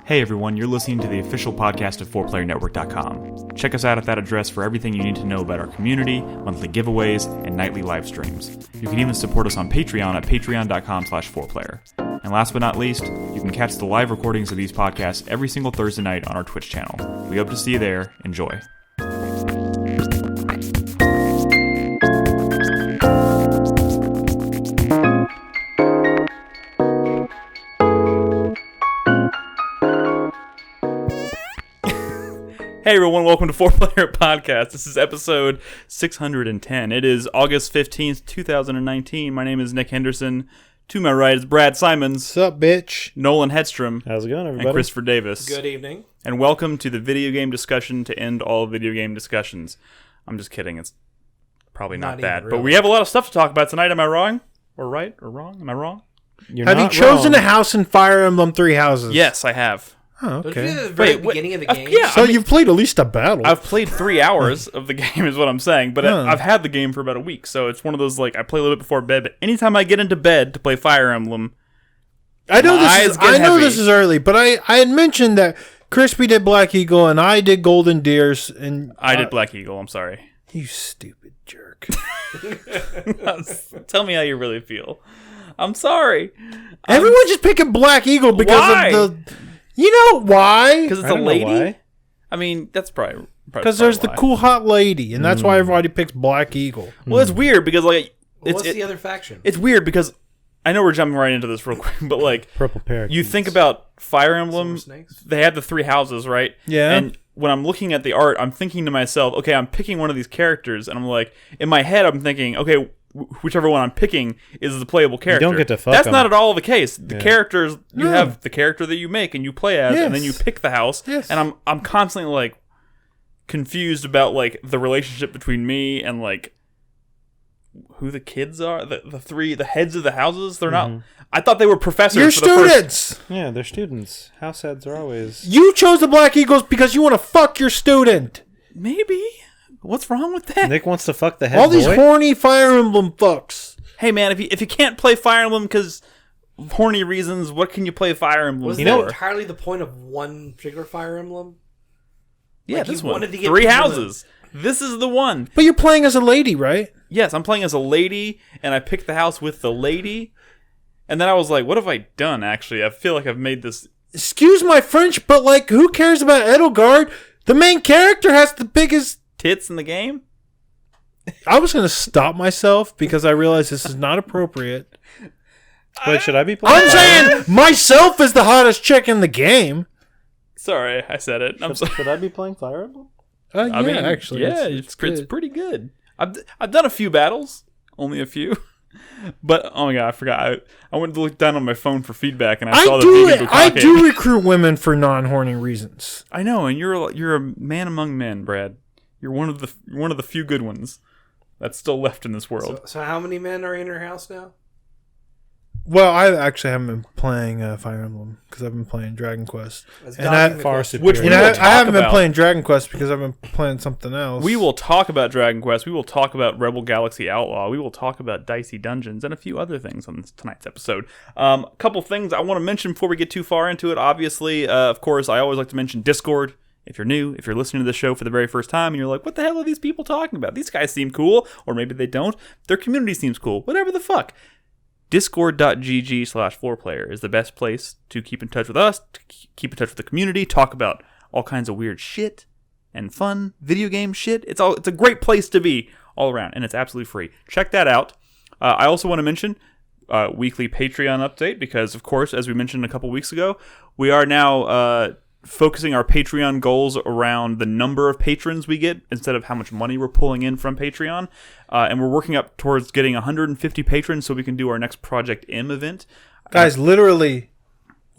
Hey everyone, you're listening to the official podcast of 4playernetwork.com. Check us out at that address for everything you need to know about our community, monthly giveaways, and nightly live streams. You can even support us on Patreon at patreon.com/4player. And last but not least, you can catch the live recordings of these podcasts every single Thursday night on our Twitch channel. We hope to see you there. Enjoy. Hey everyone, welcome to 4Player Podcast. This is episode 610. It is August 15th, 2019. My name is Nick Henderson. To my right is Brad Simons. What's up, bitch? Nolan Hedstrom. How's it going, everybody? And Christopher Davis. Good evening. And welcome to the video game discussion to end all video game discussions. I'm just kidding. It's probably not that. Really. But we have a lot of stuff to talk about tonight. Am I wrong? Or right? Or wrong? Am I wrong? Have you chosen a house in Fire Emblem Three Houses? Yes, I have. Oh, okay. Don't you do the very beginning of the game? Yeah, so you've played at least a battle. I've played 3 hours of the game is what I'm saying, but I've had the game for about a week, so it's one of those, like, I play a little bit before bed, but anytime I get into bed to play Fire Emblem, I know this is early, but I had mentioned that Crispy did Black Eagle and I did Golden Deers, and I did Black Eagle, I'm sorry. You stupid jerk. Tell me how you really feel. I'm sorry. Everyone's just picking Black Eagle because of the... You know why? Because it's a lady? I mean, that's probably because there's the cool hot lady, and that's why everybody picks Black Eagle. Well, it's weird because, like... What's the other faction? It's weird because... I know we're jumping right into this real quick, but, like... Purple parakeets. You think about Fire Emblem, they had the 3 houses, right? Yeah. And when I'm looking at the art, I'm thinking to myself, okay, I'm picking one of these characters, and I'm like... In my head, I'm thinking, okay... Whichever one I'm picking is the playable character. You don't get to fuck That's them. not at all the case. The characters, you have the character that you make and you play as, and then you pick the house. Yes. And I'm constantly, like, confused about, like, the relationship between me and, like, who the kids are. The heads of the houses. They're not. I thought they were professors. You're students. Yeah, they're students. House heads are always. You chose the Black Eagles because you want to fuck your student. Maybe. What's wrong with that? Nick wants to fuck the head All boy? these horny Fire Emblem fucks. Hey man, if you can't play Fire Emblem because of horny reasons, what can you play Fire Emblem Was for? that entirely the point of one particular Fire Emblem? Yeah, like this you one. wanted to get 3 houses. This is the one. But you're playing as a lady, right? Yes, I'm playing as a lady, and I picked the house with the lady. And then I was like, what have I done, actually? I feel like I've made this... Excuse my French, but, like, who cares about Edelgard? The main character has the biggest... tits in the game? I was going to stop myself because I realized this is not appropriate. Wait, should I be playing? I'm saying myself is the hottest chick in the game. Sorry, I said it. I'm sorry. Should I be playing Fire Emblem? I mean, actually. Yeah, it's pretty good. I've done a few battles. Only a few. But, oh my god, I forgot. I went to look down on my phone for feedback, and I saw the vegan I do recruit women for non-horny reasons. I know, and you're a man among men, Brad. You're one of the few good ones that's still left in this world. So how many men are in your house now? Well, I actually haven't been playing Fire Emblem because I've been playing Dragon Quest. And I haven't been playing Dragon Quest because I've been playing something else. We will talk about Dragon Quest. We will talk about Rebel Galaxy Outlaw. We will talk about Dicey Dungeons and a few other things on tonight's episode. A couple things I want to mention before we get too far into it. Obviously, of course, I always like to mention Discord. If you're new, if you're listening to this show for the very first time and you're like, what the hell are these people talking about? These guys seem cool. Or maybe they don't. Their community seems cool. Whatever the fuck. Discord.gg/4player is the best place to keep in touch with us, to keep in touch with the community, talk about all kinds of weird shit and fun video game shit. It's a great place to be all around, and it's absolutely free. Check that out. I also want to mention weekly Patreon update because, of course, as we mentioned a couple weeks ago, we are now focusing our Patreon goals around the number of patrons we get instead of how much money we're pulling in from Patreon. And we're working up towards getting 150 patrons so we can do our next Project M event. Guys, literally,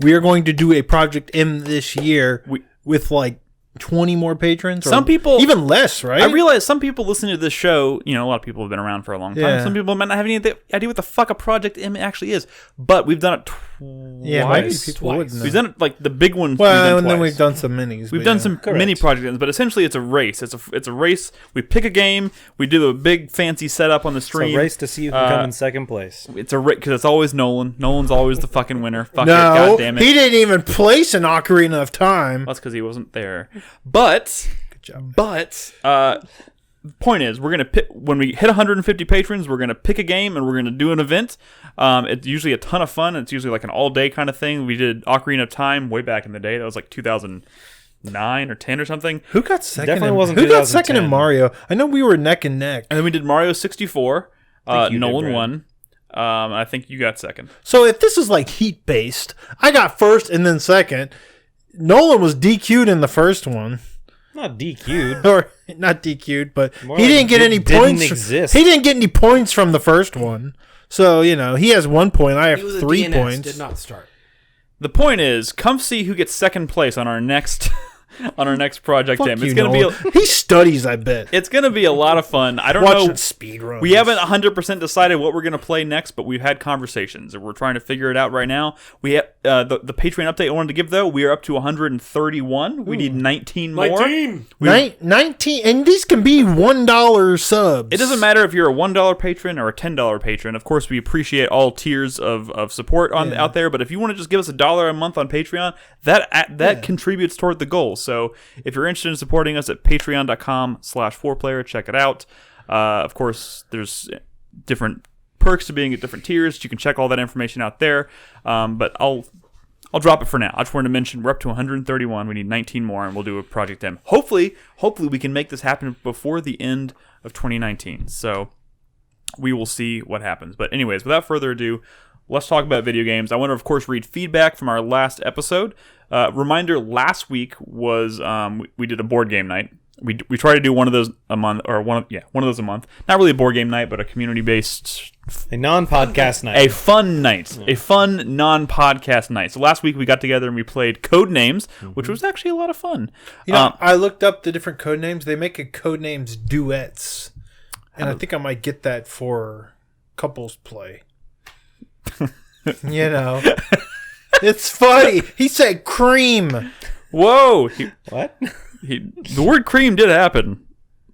we are going to do a Project M this year with like 20 more patrons. Some people... Even less, right? I realize some people listening to this show, a lot of people have been around for a long time. Yeah. Some people might not have any idea what the fuck a Project M actually is. But we've done it Yeah, maybe people Twice. wouldn't know. We've done like the big ones. Well, and twice. then we've done some minis. We've but done yeah. some Correct. mini projects, but essentially it's a race. It's a race. We pick a game. We do a big fancy setup on the It's stream. a race to see who can come in second place. It's a race because it's always Nolan. Nolan's always the fucking winner. Fuck it, No, God damn it. he didn't even place an Ocarina of Time. That's because he wasn't there. But Good job. Point is, we're gonna pick when we hit 150 patrons. We're gonna pick a game and we're gonna do an event. It's usually a ton of fun. It's usually like an all-day kind of thing. We did Ocarina of Time way back in the day. That was like 2009 or 10 or something. Who got second? Definitely wasn't Who got second in 2010. Mario? I know we were neck and neck. And then we did Mario 64. think you did, Nolan Brad. won. I think you got second. So if this is like heat based, I got first and then second. Nolan was DQ'd in the first one. Not DQ'd. Or not DQ'd, but More he like didn't get it any didn't points. exist. He didn't get any points from the first one. So, he has 1 point. I have He was a 3 DNS, points. did not start. The point is, come see who gets second place on our next project. Fuck Tim. you, It's gonna Nolan. be He studies, I bet. it's gonna be a lot of fun. I don't Watching know. speedruns. We haven't 100% decided what we're going to play next, but we've had conversations, and we're trying to figure it out right now. We have the Patreon update I wanted to give, though. We are up to 131. We need 19 more. 19, and these can be $1 subs. It doesn't matter if you're a $1 patron or a $10 patron. Of course, we appreciate all tiers of support out there, but if you want to just give us $1 a month on Patreon, that contributes toward the goal. So if you're interested in supporting us at patreon.com/4player, check it out. Of course, there's different perks to being at different tiers. You can check all that information out there. But I'll drop it for now. I just wanted to mention we're up to 131. We need 19 more, and we'll do a Project M. Hopefully we can make this happen before the end of 2019. So we will see what happens. But anyways, without further ado, let's talk about video games. I want to, of course, read feedback from our last episode. Reminder: last week was we did a board game night. We try to do one of those a month, or one of those a month. Not really a board game night, but a community-based, A non-podcast night. a fun night, a fun non-podcast night. So last week we got together and we played Code Names, which was actually a lot of fun. I looked up the different code names. They make a code names duets. And I think I might get that for couples play. It's funny. He said cream. Whoa! What? The word cream did happen,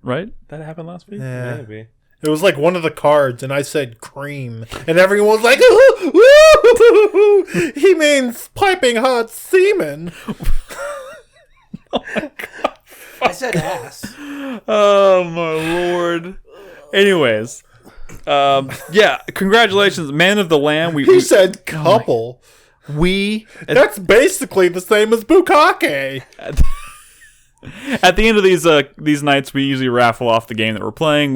right? That happened last week? Yeah. Maybe. It was like one of the cards, and I said cream. And everyone was like, ooh, ooh, he means piping hot semen. I said ass. Oh, my Lord. Anyways. Congratulations, Man of the Lamb. He said couple. That's basically the same as bukkake. At the end of these nights, we usually raffle off the game that we're playing.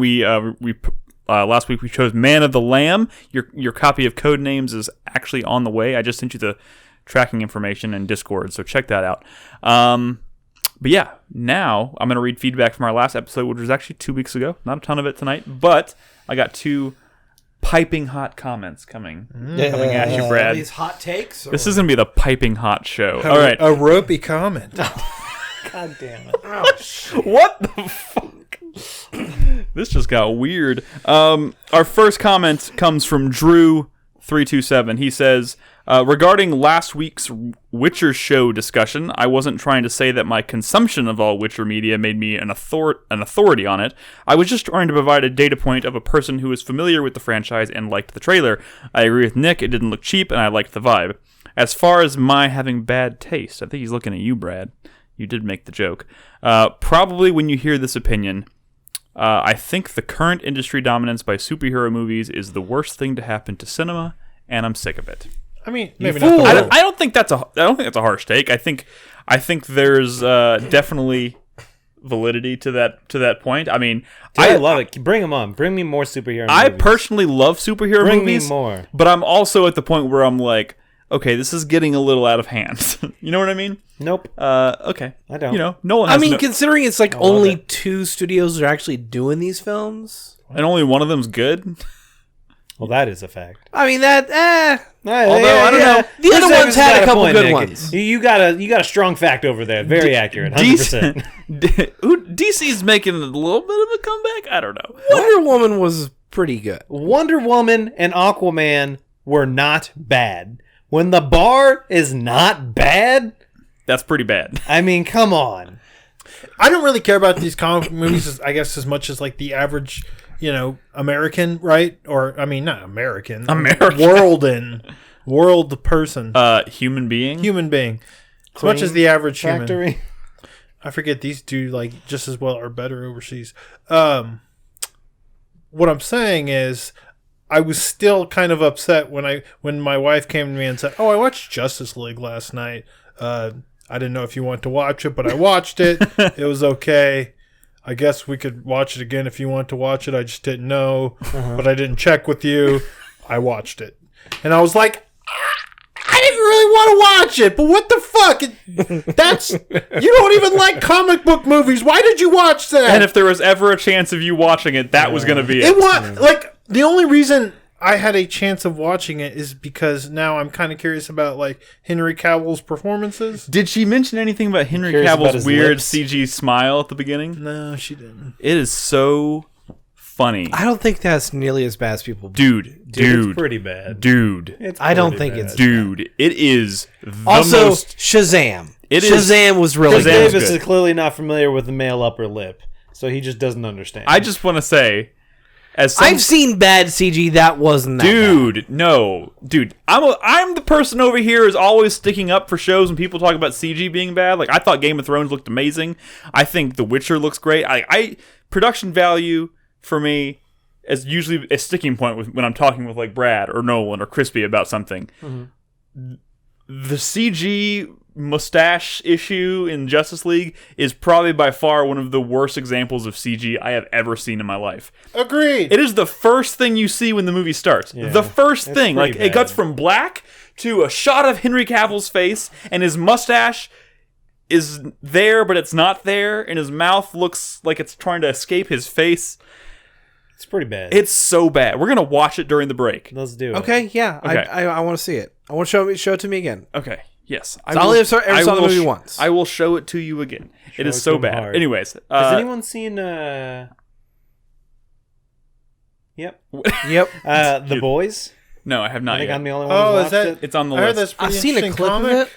Last week we chose Man of the Lamb. Your copy of Code Names is actually on the way. I just sent you the tracking information in Discord, so check that out. But yeah, now I'm going to read feedback from our last episode, which was actually 2 weeks ago. Not a ton of it tonight, but I got 2 piping hot comments coming at you, Brad. These hot takes? Or? This is going to be the piping hot show. All right. A ropey comment. God damn it. Oh, shit. What the fuck? This just got weird. Our first comment comes from Drew327. He says, regarding last week's Witcher show discussion, I wasn't trying to say that my consumption of all Witcher media made me an authority on it. I was just trying to provide a data point of a person who is familiar with the franchise and liked the trailer. I agree with Nick, it didn't look cheap, and I liked the vibe. As far as my having bad taste, I think he's looking at you, Brad. You did make the joke. Probably when you hear this opinion, I think the current industry dominance by superhero movies is the worst thing to happen to cinema, and I'm sick of it. I mean, maybe I not. don't, I don't think that's a harsh take. I think there's definitely validity to that point. I mean, Dude, I love it. Bring them on. Bring me more superhero I movies. personally love superhero Bring movies. me more. But I'm also at the point where I'm like, okay, this is getting a little out of hand. You know what I mean? Nope. Okay. I don't. You know, Nolan has Considering it's like love only it. 2 studios are actually doing these films. and only one of them's good. Well, that is a fact. I mean, that, Although, I don't know. The other ones had a couple point, good Nick. ones. You got a strong fact over there. Very accurate. 100%. DC's making a little bit of a comeback. I don't know. Wonder Woman was pretty good. Wonder Woman and Aquaman were not bad. when the bar is not bad, That's pretty bad. I mean, come on. I don't really care about these comic movies, I guess, as much as like the average, American, right? Or I mean, not American, world person, Human being. human being, as much as the average human. Factory. I forget these do like just as well or better overseas. What I'm saying is, I was still kind of upset when my wife came to me and said, "Oh, I watched Justice League last night. I didn't know if you want to watch it, but I watched it. It was okay. I guess we could watch it again if you want to watch it. I just didn't know, but I didn't check with you. I watched it." And I was like, I didn't really want to watch it, but what the fuck? You don't even like comic book movies. Why did you watch that? And if there was ever a chance of you watching it, that was going to be it. It was like the only reason I had a chance of watching it is because now I'm kind of curious about like Henry Cavill's performances. Did she mention anything about Henry Curious about Cavill's his weird lips. CG smile at the beginning? No, she didn't. It is so funny. I don't think that's nearly as bad as people. Dude. It's pretty bad. Dude. It's I don't pretty think bad. it's Dude. It is the also most... Shazam. It is- Shazam was really Shazam good. was Davis good. is clearly not familiar with the male upper lip, so he just doesn't understand. I just want to say, as I've seen bad CG that wasn't that Dude, no. Dude, I'm the person over here who's always sticking up for shows when people talk about CG being bad. Like, I thought Game of Thrones looked amazing. I think The Witcher looks great. I production value, for me, is usually a sticking point when I'm talking with, like, Brad or Nolan or Crispy about something. Mm-hmm. The CG mustache issue in Justice League is probably by far one of the worst examples of CG I have ever seen in my life. Agreed. It is the first thing you see when the movie starts. Yeah, the first it's thing. Like, pretty it cuts bad. from black to a shot of Henry Cavill's face, and his mustache is there, but it's not there, and his mouth looks like it's trying to escape his face. It's pretty bad. It's so bad. We're going to watch it during the break. Let's do it. Okay, yeah. Okay. I want to see it. I want to show it to me again. Okay. Yes. I only ever saw the movie once. I will show it to you again. It is it so to him bad. hard. Anyways. Has anyone seen Yep. Yep. The Boys? No, I have I not think yet. I'm the only one Oh, who's is watched that? it. It's on the I heard list. that's pretty I've seen a interesting clip comic. of it.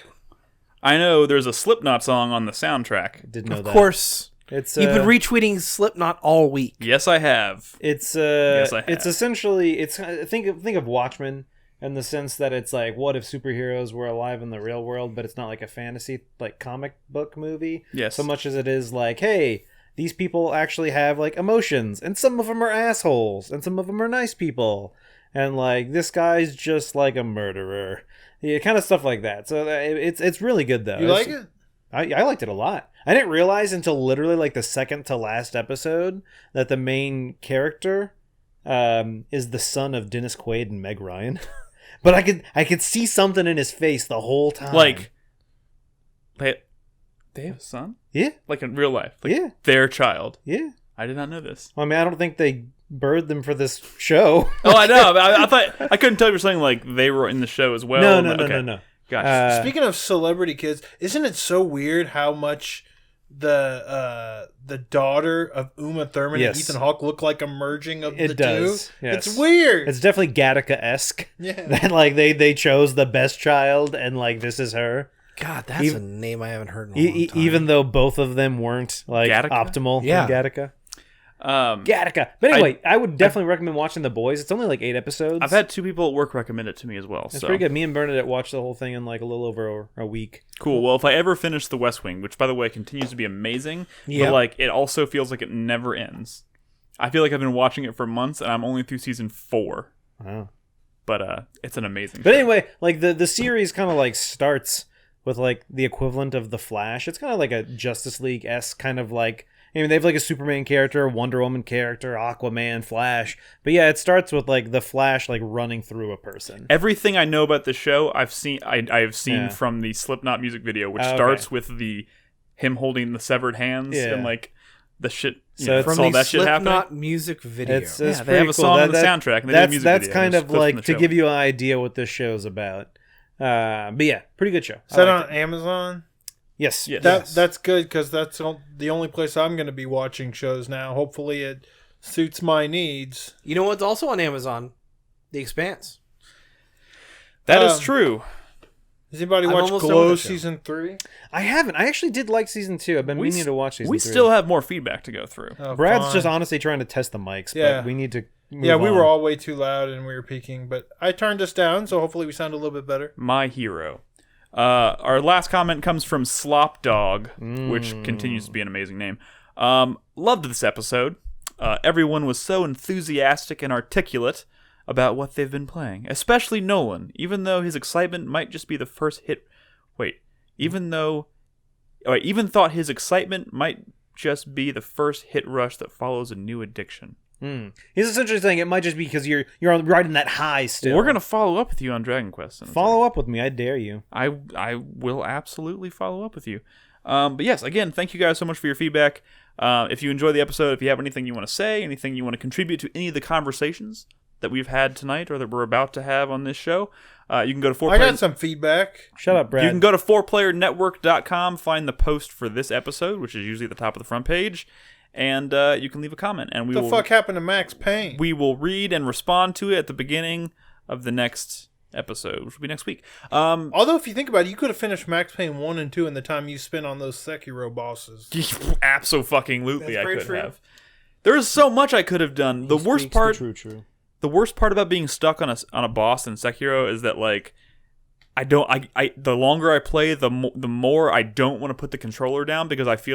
I know there's a Slipknot song on the soundtrack. Didn't know Of that. course. It's You've been retweeting Slipknot all week. Yes, I have. It's Yes, I have. it's essentially think of Watchmen in the sense that it's like, what if superheroes were alive in the real world, but it's not like a fantasy like comic book movie. Yes. So much as it is like, hey, these people actually have like emotions, and some of them are assholes, and some of them are nice people, and like this guy's just like a murderer. Yeah, kind of stuff like that. So it's really good though. You like it? I liked it a lot. I didn't realize until literally like the second to last episode that the main character is the son of Dennis Quaid and Meg Ryan. But I could see something in his face the whole time. Like, they have a son? Yeah. Like in real life? Like Yeah. their child? Yeah. I did not know this. I mean, I don't think they birthed them for this show. Oh, I know. I thought I couldn't tell if you were saying like they were in the show as well. No. Gotcha. Speaking of celebrity kids, isn't it so weird how much the daughter of Uma Thurman Yes. and Ethan Hawke look like a merging of It the does, two? yes. It's weird. It's definitely Gattaca-esque. Yeah. That like they chose the best child and like this is her. God, that's Even- a name I haven't heard in a long time. Even though both of them weren't like Gattaca? optimal Yeah. in Gattaca. Um, Gattaca. But anyway, I would definitely recommend watching The Boys. It's only like 8 episodes. I've had 2 people at work recommend it to me as well. It's So pretty good. Me and Bernadette watched the whole thing in like a little over a week. cool. Well, if I ever finish The West Wing, which by the way continues to be amazing, Yeah. but like it also feels like it never ends. I feel like I've been watching it for months and I'm only through season 4. Wow. But it's an amazing But show. anyway, like the series kind of like starts with like the equivalent of The Flash. It's kind of like a Justice League-esque kind of like, I mean, they have like a Superman character, Wonder Woman character, Aquaman, Flash. But yeah, it starts with like the Flash like running through a person. Everything I know about the show, I've seen. I have seen Yeah. from the Slipknot music video, which Oh, okay. starts with him holding the severed hands Yeah. and like the shit. So So it's- it's From all the that shit happening. Slipknot music video. It's Yeah, they pretty have a cool. song on the soundtrack, and they do a that's music that's video. kind There's of clips from like the to show. give you an idea what this show's about. But yeah, pretty good show. Is that I on liked it. Amazon? Yes. Yes. That's good because that's the only place I'm going to be watching shows now. Hopefully it suits my needs. You know what's also on Amazon? The Expanse. That is true. Does anybody I'm watch almost done Glow with the show. season 3? I haven't. I actually did like season 2. I've been meaning to watch season 3. We still have more feedback to go through. Oh, Brad's fine. just honestly trying to test the mics, Yeah. but we need to move Yeah, we on. were all way too loud and we were peaking, but I turned us down, so hopefully we sound a little bit better. My hero. Our last comment comes from Slop Dog, which continues to be an amazing name. Loved this episode. Everyone was so enthusiastic and articulate about what they've been playing, especially Nolan, even though his excitement might just be the first hit. Even thought his excitement might just be the first hit rush that follows a new addiction. He's essentially saying it might just be because you're riding that high still. We're gonna follow up with you on Dragon Quest. follow up with me. I dare you. I will absolutely follow up with you. But yes, again, thank you guys so much for your feedback. If you enjoy the episode, if you have anything you want to say, anything you want to contribute to any of the conversations that we've had tonight or that we're about to have on this show, you can go to 4Player. I got some feedback. Shut up, Brad. You can go to 4playernetwork.com, find the post for this episode, which is usually at the top of the front page, and you can leave a comment. And What the fuck happened to Max Payne? we will read and respond to it at the beginning of the next episode, which will be next week. Although, if you think about it, you could have finished Max Payne 1 and 2 in the time you spent on those Sekiro bosses. Absolutely, That's I very could true. have. There is so much I could have done. The worst part. True. The worst part about being stuck on a boss in Sekiro is that like the longer I play, the more I don't want to put the controller down because I'd be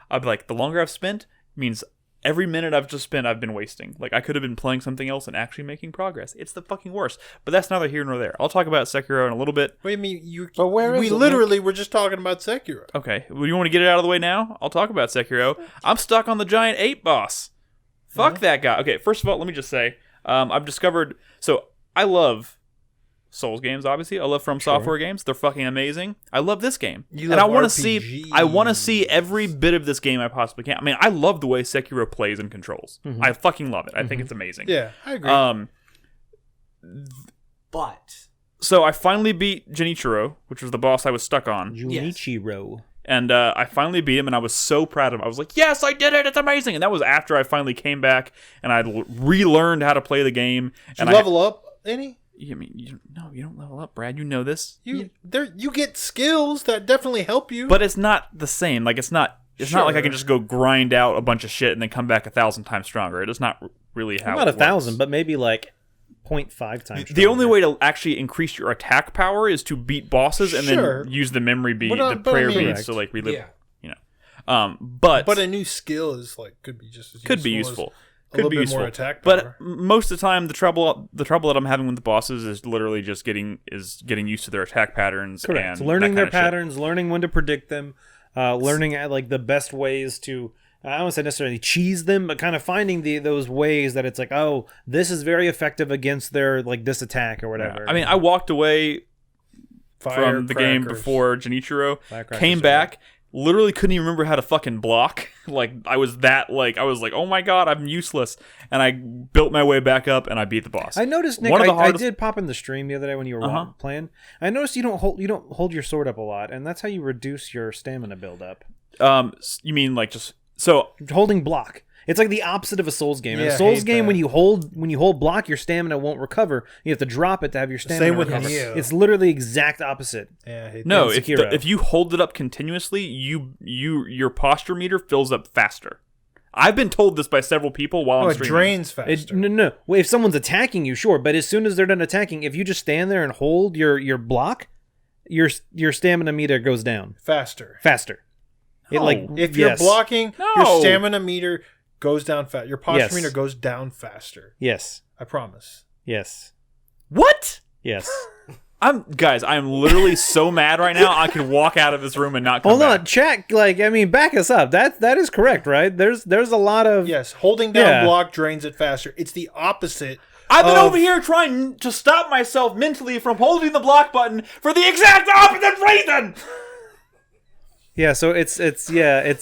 like the longer I've spent means every minute I've just spent I've been wasting. Like I could have been playing something else and actually making progress. It's the fucking worst. But that's neither here nor there. I'll talk about Sekiro in a little bit. Wait a minute, But where is we it, literally were just talking about Sekiro. Okay, well, you want to get it out of the way now? I'll talk about Sekiro. I'm stuck on the giant ape boss. Fuck that guy. Okay, first of all, let me just say, I've discovered. So I love Souls games. Obviously, I love From Software games. They're fucking amazing. I love this game, and I want to see. I want to see every bit of this game I possibly can. I mean, I love the way Sekiro plays and controls. I fucking love it. I think it's amazing. Yeah, I agree. But So I finally beat Genichiro, which was the boss I was stuck on. Junichiro. And I finally beat him, and I was so proud of him. I was like, yes, I did it. It's amazing. And that was after I finally came back, and I relearned how to play the game. Did and you level up any? You mean, you don't level up, Brad. You know this. You get skills that definitely help you. But it's not the same. Like, it's not like I can just go grind out a bunch of shit and then come back 1,000 times stronger. It is not really how Not it 1,000, works. but maybe like 0.5 times. The only way to actually increase your attack power is to beat bosses and Sure. then use the memory bead, But, the but I prayer mean- beads to like relive. Yeah. You know, but a new skill is like could be just as useful. could be as useful. A Could little be bit useful. more attack power. But most of the time, the trouble that I'm having with the bosses is literally just getting used to their attack patterns. Correct. And Learning that their kind of shit. patterns, learning when to predict them, learning like the best ways to. I don't want to say necessarily cheese them, but kind of finding those ways that it's like, oh, this is very effective against their like this attack or whatever. Yeah. I mean, I walked away from the game Firecrackers. before Genichiro, Firecrackers came are back, literally couldn't even remember how to fucking block. Like, I was like, oh my god, I'm useless. And I built my way back up and I beat the boss. I noticed, Nick. One of the I hardest- did pop in the stream the other day when you were playing. I noticed you don't hold your sword up a lot, and that's how you reduce your stamina buildup. You mean like just so? Holding block. It's like the opposite of a Souls game. In Yeah, a I Souls hate game, that. when you hold block, your stamina won't recover. You have to drop it to have your stamina Same with recover. Neo. It's literally the exact opposite. Yeah, I hate No, that. if you hold it up continuously, your posture meter fills up faster. I've been told this by several people while Oh, I'm it streaming. drains faster. No. Well, if someone's attacking you, sure, but as soon as they're done attacking, if you just stand there and hold your block, your stamina meter goes down faster. It like If you're blocking, No. your stamina meter goes down fast. Your posture Yes. meter goes down faster. Yes. I promise. Yes. What? Yes. I'm literally so mad right now. I could walk out of this room and not come Hold back. on, chat. Like, I mean, back us up. That is correct, right? There's a lot of Yes, holding down Yeah. block drains it faster. It's the opposite. I've been of- over here trying to stop myself mentally from holding the block button for the exact opposite reason. Yeah, so it's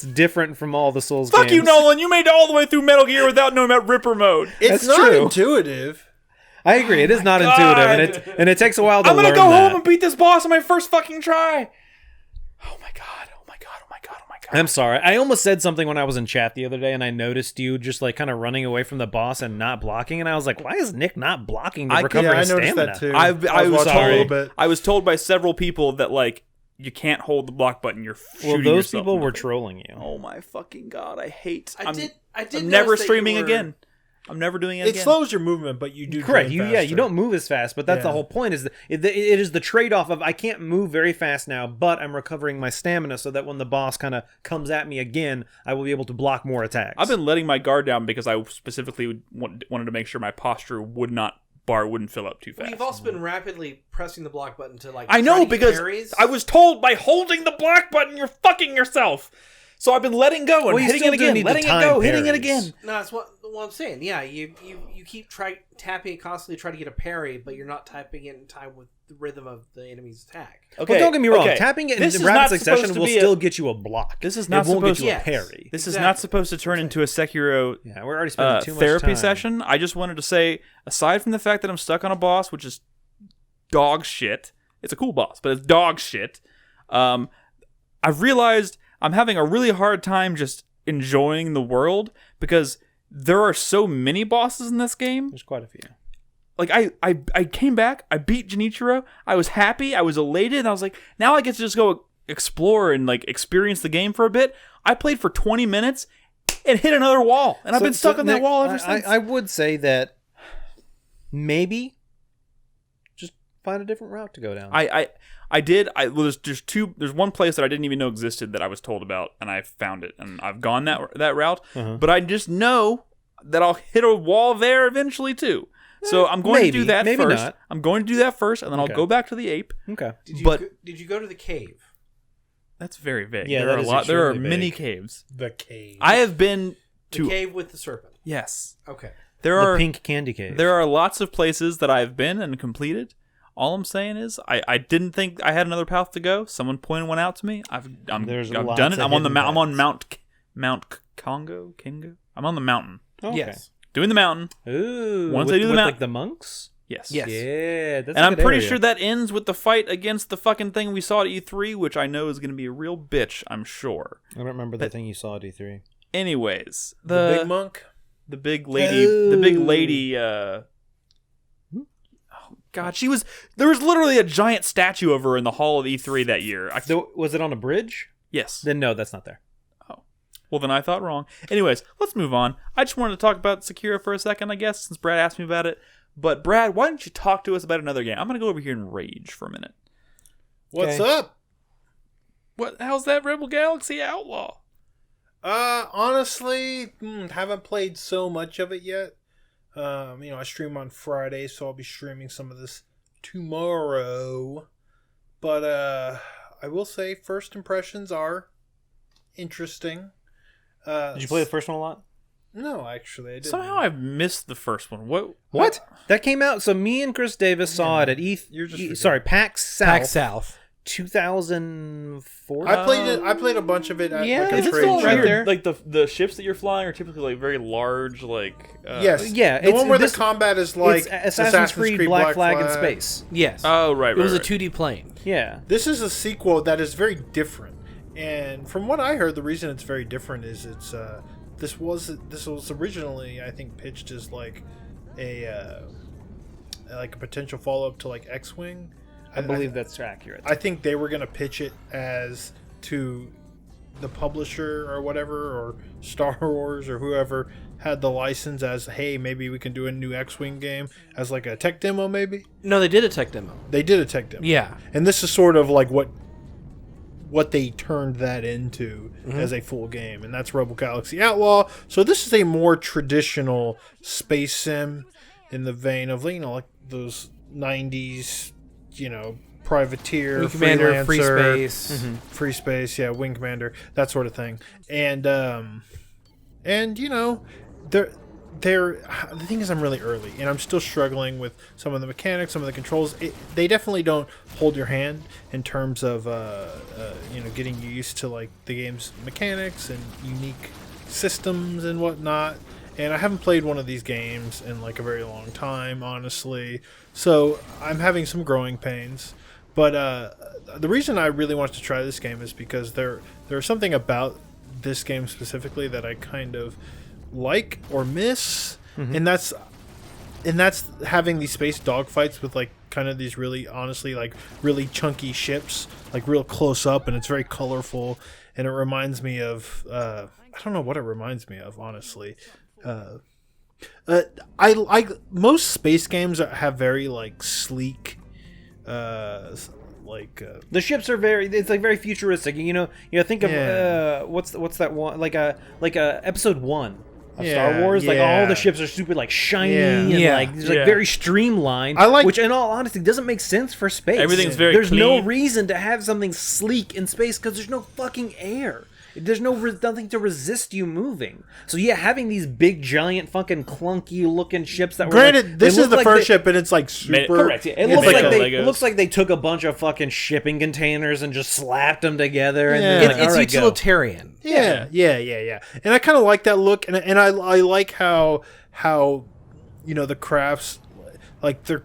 different from all the Souls Fuck games. you, Nolan. You made it all the way through Metal Gear without knowing about Ripper mode. It's That's not true. intuitive. I agree. It is not God. intuitive, and it takes a while to I'm gonna learn go that. home and beat this boss on my first fucking try. Oh my god. Oh my god. Oh my god. Oh my I'm sorry. I almost said something when I was in chat the other day, and I noticed you just like kind of running away from the boss and not blocking. And I was like, "Why is Nick not blocking to recover his I noticed stamina?" that too. I was watching a little told. bit. I was told by several people that like you can't hold the block button. You're Well, shooting those yourself people in the were foot. trolling you. Oh my fucking god! I hate. I did I'm never notice that streaming you were- again. I'm never doing it It again. slows your movement, but you do Correct. train You faster. you don't move as fast, but that's the Yeah. whole point. Is that it is the trade off of I can't move very fast now, but I'm recovering my stamina so that when the boss kind of comes at me again, I will be able to block more attacks. I've been letting my guard down because I specifically wanted to make sure my posture wouldn't fill up too fast. We've also been rapidly pressing the block button to like. I know try to get because parries. I was told by holding the block button you're fucking yourself. So I've been letting go and Well, you hitting still it do again, need to letting it time go, hitting it parries. again. No, that's what I'm saying. Yeah, you keep tapping it constantly, try to get a parry, but you're not tapping it in time with the rhythm of the enemy's attack. Okay, Well, don't get me wrong. okay. Tapping it This in is rapid not succession supposed to will be still get you a block. This is not it won't supposed get you to- a parry. This is Exactly. not supposed to turn into a Sekiro Yeah, we're already spending too much therapy time. session. I just wanted to say, aside from the fact that I'm stuck on a boss, which is dog shit, it's a cool boss, but it's dog shit. I've realized I'm having a really hard time just enjoying the world because there are so many bosses in this game. There's quite a few. Like I came back, I beat Genichiro, I was happy, I was elated, and I was like, now I get to just go explore and like experience the game for a bit. I played for 20 minutes and hit another wall, and I've been stuck on that Nick, wall ever since. I would say that maybe just find a different route to go down. There's one place that I didn't even know existed that I was told about, and I found it, and I've gone that route. But I just know that I'll hit a wall there eventually too. So I'm going to do that maybe first. not. I'm going to do that first, and then Okay. I'll go back to the ape. Okay. Did you go to the cave? That's very vague. Yeah, there that are a is lot. There are extremely many vague. caves. The cave. I have been The to. cave with the serpent. Yes, Okay. there The are. pink candy cave. There are lots of places that I've been and completed. All I'm saying is, I didn't think I had another path to go. Someone pointed one out to me. I've There's done lots it. of I'm on the hidden I'm on paths. Mount Congo. I'm on the mountain. Okay. Yes. Doing the mountain. Ooh. Once with, I do the with mount- like the monks. Yes. Yes. Yeah, that's And a I'm good pretty area. sure that ends with the fight against the fucking thing we saw at E3, which I know is going to be a real bitch. I'm sure. I don't remember the thing you saw at E3. Anyways, the big monk. the big lady. Oh God, there was literally a giant statue of her in the hall of E3 that year. Was it on a bridge? Yes. Then no, that's not there. Well, then I thought wrong. Anyways, let's move on. I just wanted to talk about Sekiro for a second, I guess, since Brad asked me about it. But Brad, why don't you talk to us about another game? I'm going to go over here and rage for a minute. What's Okay. up? How's that Rebel Galaxy Outlaw? Honestly, haven't played so much of it yet. I stream on Friday, so I'll be streaming some of this tomorrow. But I will say, first impressions are interesting. Did you play the first one a lot? No, actually, I didn't. Somehow I've missed the first one. What? That came out. So me and Chris Davis saw it at You're just PAX South. Pack South. 2004. I played it. I played a bunch of it at Yeah, like a it's trade still show. right there. Like the ships that you're flying are typically like very large, like Yes. Yeah, The it's- one where this- the combat is like it's Assassin's Creed Black Flag in space. Yes. Oh right, it was right. a 2D plane. Yeah. This is a sequel that is very different, and from what I heard, the reason it's very different is it's this was originally, I think, pitched as like a potential follow up to like X-Wing. I believe that's accurate. I think they were gonna pitch it as to the publisher or whatever, or Star Wars or whoever had the license as, hey, maybe we can do a new X-Wing game as like a tech demo, maybe. No, they did a tech demo. They did a tech demo. Yeah. And this is sort of like what they turned that into as a full game, and that's Rebel Galaxy Outlaw. So this is a more traditional space sim in the vein of, like those 90s, privateer, Wing Commander, free freelancer, space. free space, yeah, Wing Commander, that sort of thing. And the thing is, I'm really early, and I'm still struggling with some of the mechanics, some of the controls. They definitely don't hold your hand in terms of getting you used to like the game's mechanics and unique systems and whatnot. And I haven't played one of these games in like a very long time, honestly. So I'm having some growing pains. But the reason I really wanted to try this game is because there's something about this game specifically that I kind of like or miss, and that's having these space dogfights with like kind of these really honestly like really chunky ships, like real close up, and it's very colorful, and it reminds me of I don't know what it reminds me of, honestly. I like most space games that have very like sleek the ships are it's like very futuristic. Think of what's that one, like a episode 1 of Star Wars, like all the ships are super like shiny and like very streamlined, which in all honesty doesn't make sense for space. Everything's very there's clean. No reason to have something sleek in space because there's no fucking air. There's nothing to resist you moving. So having these big, giant, fucking clunky looking ships that granted, were like, this is the first ship, and it's like super. Correct. Yeah. It looks like they took a bunch of fucking shipping containers and just slapped them together. And it's utilitarian. Yeah. And I kind of like that look, and I like how the crafts, like they're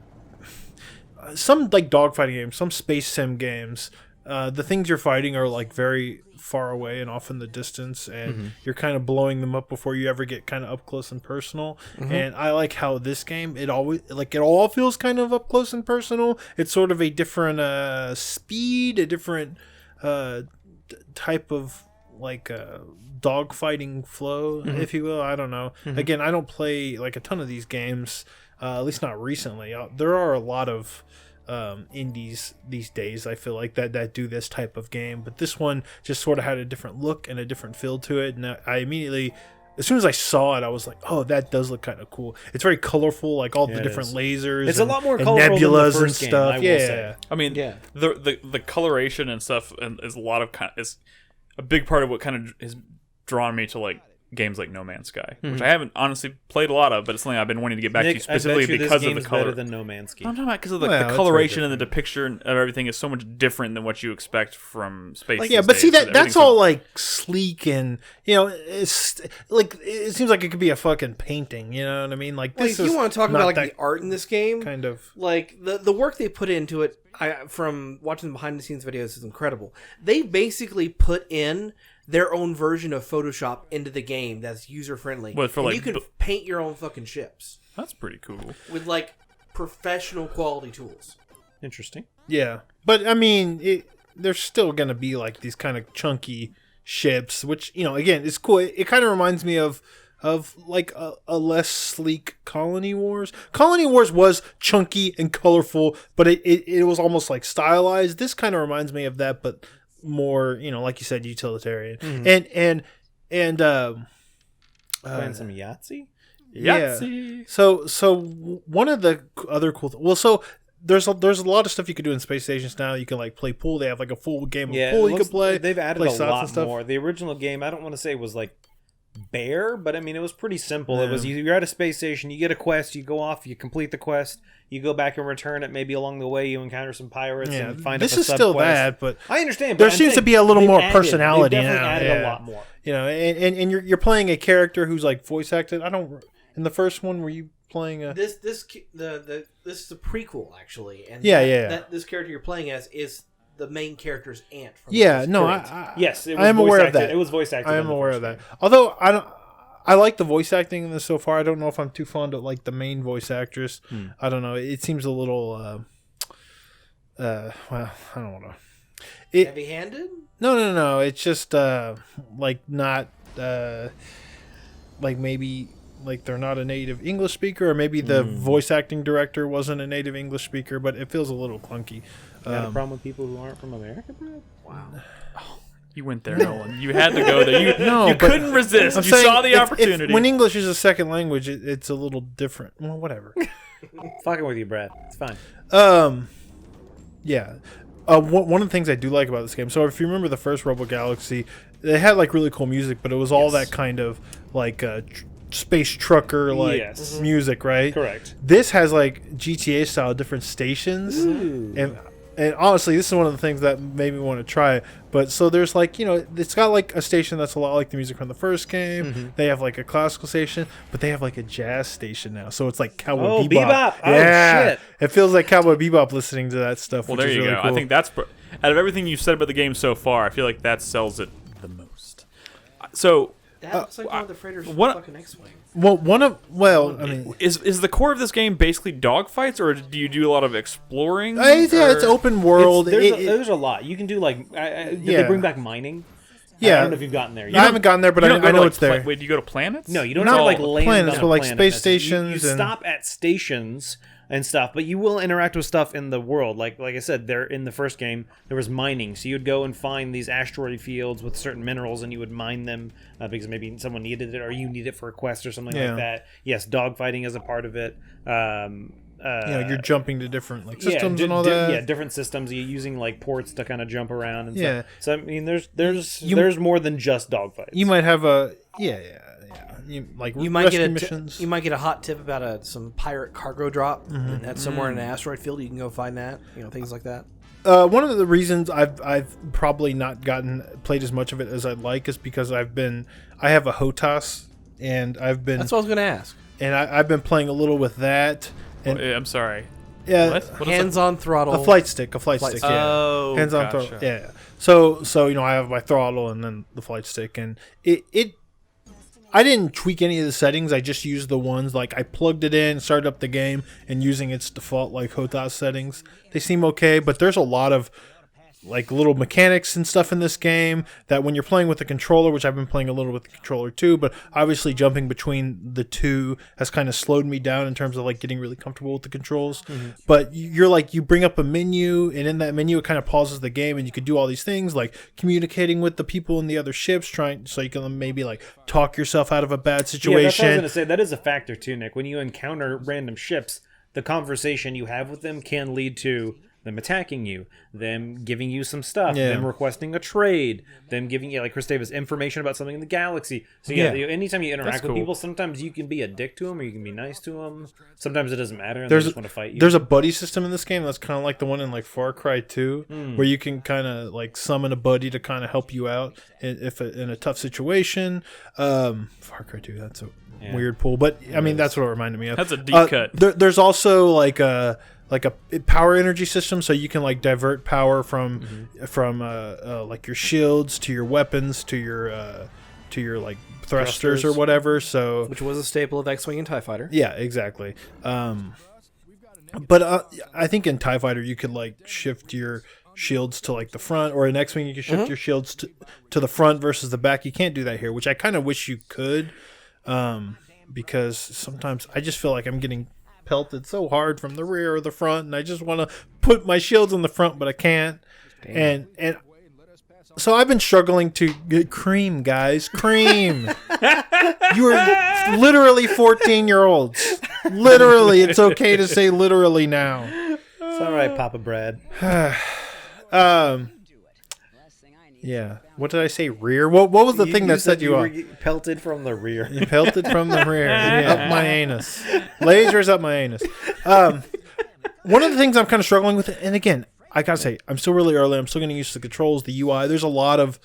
some like dogfighting games, some space sim games. The things you're fighting are like very far away and off in the distance, and you're kind of blowing them up before you ever get kind of up close and personal. And I like how this game, it all feels kind of up close and personal. It's sort of a different speed, a different type of like dogfighting flow, if you will. I don't know. Again, I don't play like a ton of these games, at least not recently. There are a lot of indies these days, I feel like, that do this type of game, but this one just sort of had a different look and a different feel to it, and I immediately, as soon as I saw it, I was like, oh, that does look kind of cool. It's very colorful, like all the different lasers. It's a lot more colorful nebulas than the first and stuff. game, I will say. I mean, the coloration and stuff is a lot of is a big part of what kind of has drawn me to like games like No Man's Sky, which I haven't honestly played a lot of, but it's something I've been wanting to get back to specifically because of the color. Better than No Man's Sky. I'm talking about because of the coloration and the depiction of everything is so much different than what you expect from space. Like, but see that's all like sleek, and it's like it seems like it could be a fucking painting. You know what I mean? Like, this if you want to talk about like that the art in this game, kind of like the work they put into it. From watching the behind the scenes videos is incredible. They basically put in their own version of Photoshop into the game that's user friendly. You can paint your own fucking ships. That's pretty cool. With like professional quality tools. Interesting. Yeah, but I mean, there's still gonna be like these kind of chunky ships, which again, it's cool. It kind of reminds me of like a less sleek Colony Wars. Colony Wars was chunky and colorful, but it was almost like stylized. This kind of reminds me of that, but more, like you said, utilitarian. And playing some Yahtzee? Yahtzee. So one of the other cool so there's a lot of stuff you can do in space stations now. You can like play pool. They have like a full game of pool you can play. They've added a lot more. The original game, I don't want to say was like bare, but I mean it was pretty simple. It was you're at a space station, you get a quest, you go off, you complete the quest, you go back and return it. Maybe along the way you encounter some pirates and find this up a is still sub-quest. that, but I understand. There seems to be a little more personality they've now. definitely added a lot more. And you're playing a character who's like voice acted. In the first one, were you playing a this is a prequel actually, and this character you're playing as is the main character's aunt. From yes, I am aware of that. It was voice acted. I am aware of that. Although I like the voice acting in this so far. I don't know if I'm too fond of like the main voice actress. I don't know. It seems a little well, I don't know. Heavy-handed? No. It's just like not like maybe like they're not a native English speaker, or maybe the voice acting director wasn't a native English speaker, but it feels a little clunky. You got a problem with people who aren't from America, bro? Wow. You went there, Nolan. You had to go there. You couldn't resist. You saw the opportunity. When English is a second language, it's a little different. Well, whatever. Fucking with you, Brad. It's fine. Yeah. One of the things I do like about this game, so if you remember the first Rebel Galaxy, they had like really cool music, but it was all that kind of like space trucker music, right? Correct. This has like GTA style different stations. Ooh. And honestly, this is one of the things that made me want to try it. But so there's like, it's got like a station that's a lot like the music from the first game. They have like a classical station, but they have like a jazz station now. So it's like Cowboy Bebop. Bebop. Yeah. Oh, shit. It feels like Cowboy Bebop listening to that stuff. Well, which there is you really go. Cool. I think that's out of everything you've said about the game so far, I feel like that sells it the most. So that looks like one of the freighters from what- fucking X-Wing. Well, I mean, is the core of this game basically dogfights, or do you do a lot of exploring? it's open world. There's a lot you can do. Like, did they bring back mining? Yeah, I don't know if you've gotten there. I haven't gotten there, but I know it's there. Wait, do you go to planets? No, you don't Not have to, like all land planets, on but, a like, planet. space You stations and- stop at stations and stuff, but you will interact with stuff in the world. Like I said, there in the first game there was mining, so you'd go and find these asteroid fields with certain minerals, and you would mine them because maybe someone needed it or you need it for a quest or something like that. Yes, dogfighting is a part of it. You're jumping to different systems and all that. Yeah, different systems. You're using like ports to kind of jump around and Yeah. stuff. So I mean, there's more than just dogfights. You might have You might get missions. you might get a hot tip about some pirate cargo drop, and that's somewhere in an asteroid field. You can go find that. Things like that. One of the reasons I've probably not played as much of it as I'd like is because I have a HOTAS, and I've been. That's what I was going to ask. And I've been playing a little with that. And I'm sorry. Yeah, what hands-on throttle. A flight stick. Yeah. Oh, hands-on throttle. Yeah. So I have my throttle and then the flight stick, and it. I didn't tweak any of the settings. I just used the ones I plugged it in, started up the game, and using its default HOTAS settings. They seem okay, but there's a lot of little mechanics and stuff in this game that when you're playing with the controller, which I've been playing a little with the controller too, but obviously jumping between the two has kind of slowed me down in terms of getting really comfortable with the controls. Mm-hmm. But you bring up a menu, and in that menu it kind of pauses the game, and you could do all these things like communicating with the people in the other ships, so you can maybe talk yourself out of a bad situation. Yeah, that's what I was going to say. That is a factor too, Nick. When you encounter random ships, the conversation you have with them can lead to them attacking you, them giving you some stuff, them requesting a trade, them giving you, like Chris Davis, information about something in the galaxy. So anytime you interact with people, sometimes you can be a dick to them or you can be nice to them. Sometimes it doesn't matter and they just want to fight you. There's a buddy system in this game that's kind of like the one in Far Cry 2, where you can kind of summon a buddy to kind of help you out in a tough situation. Far Cry 2, that's a weird pull, but I mean that's what it reminded me of. That's a deep cut. There's also a power energy system, so you can divert power from your shields to your weapons to your thrusters or whatever. So which was a staple of X-Wing and TIE Fighter. Yeah, exactly. But I think in TIE Fighter you could shift your shields to the front, or in X-Wing you can shift your shields to the front versus the back. You can't do that here, which I kind of wish you could, because sometimes I just feel like I'm getting pelted so hard from the rear or the front, and I just want to put my shields in the front, but I can't. Damn. And so I've been struggling to get cream, guys. Cream. You are literally 14-year-olds. Literally, it's okay to say literally now. It's all right, Papa Brad. Yeah. What did I say? Rear? What was the thing that set you off? Pelted from the rear. You pelted from the rear. Up my anus. Lasers up my anus. One of the things I'm kind of struggling with, and again, I gotta say, I'm still really early. I'm still getting used to the controls, the UI. There's a lot of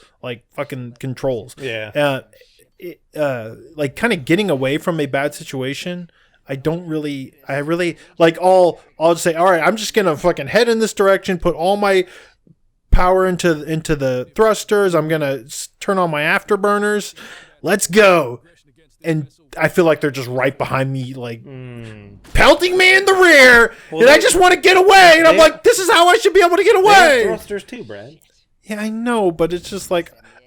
fucking controls. Yeah. Kind of getting away from a bad situation. I'll just say, all right, I'm just gonna fucking head in this direction, put all my power into the thrusters. I'm gonna turn on my afterburners. Let's go. And I feel like they're just right behind me, pelting me in the rear, and I just want to get away. And I'm like, this is how I should be able to get away. Thrusters too, Brad. Yeah, I know, but it's just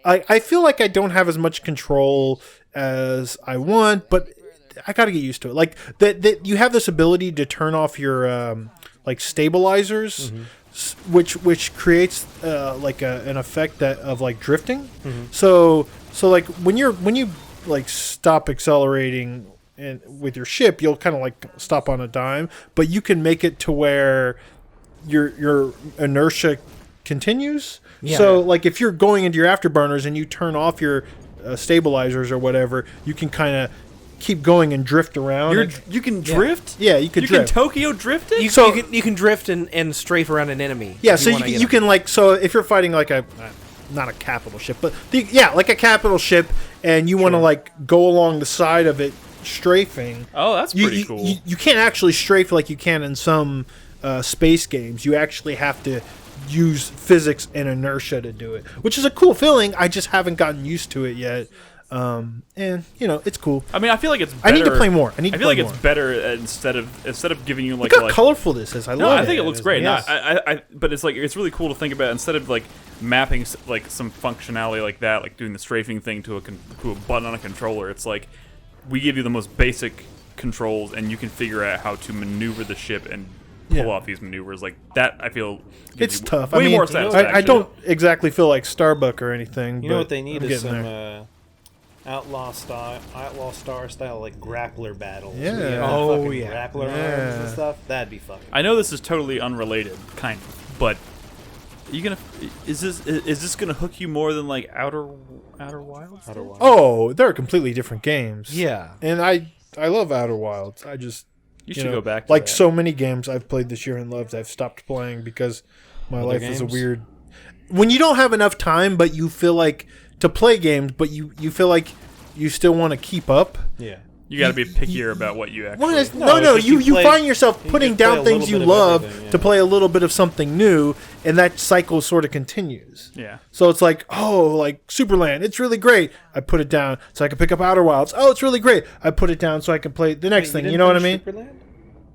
I feel like I don't have as much control as I want, but I got to get used to it. That you have this ability to turn off your stabilizers. Mm-hmm. Which creates an effect of drifting. Mm-hmm. So when you stop accelerating with your ship, you'll kind of stop on a dime, but you can make it to where your inertia continues. Yeah. So if you're going into your afterburners and you turn off your stabilizers or whatever, you can kind of keep going and drift around. You can drift? Yeah, you can drift. You can Tokyo drift it? You can drift and strafe around an enemy. Yeah, so you can so if you're fighting not a capital ship, but like a capital ship, and you want to go along the side of it, strafing. Oh, that's pretty cool. You can't actually strafe like you can in some space games. You actually have to use physics and inertia to do it, which is a cool feeling. I just haven't gotten used to it yet. And it's cool. I mean, I feel like it's better. I need to play more. I feel like it's better instead of giving you like look how colorful this is. I love it. I think it looks great. Yes. But it's like it's really cool to think about instead of like mapping like some functionality like that, like doing the strafing thing to a button on a controller. It's like we give you the most basic controls, and you can figure out how to maneuver the ship and pull off these maneuvers. Like that, I feel it's tough. Way more satisfaction. I don't exactly feel like Starbuck or anything. You know what they need is some Outlaw Star style like grappler battles. Yeah. Grappler arms and stuff. That'd be fucking. I know this is totally unrelated, kind of, but is this gonna hook you more than like Outer Wilds? Outer Wilds. Oh, they're completely different games. Yeah. And I love Outer Wilds. I just you should go back to like that. so many games I've played this year and loved. I've stopped playing because my life is a weird. When you don't have enough time, but you feel like to play games, but you feel like you still want to keep up. Yeah. You got to be pickier about what you actually. No. You find yourself putting down things you love to play a little bit of something new, and that cycle sort of continues. Yeah. So it's like, like Superland, it's really great. I put it down so I can pick up Outer Wilds. Oh, it's really great. I put it down so I can play the next thing. You know what I mean? Superland?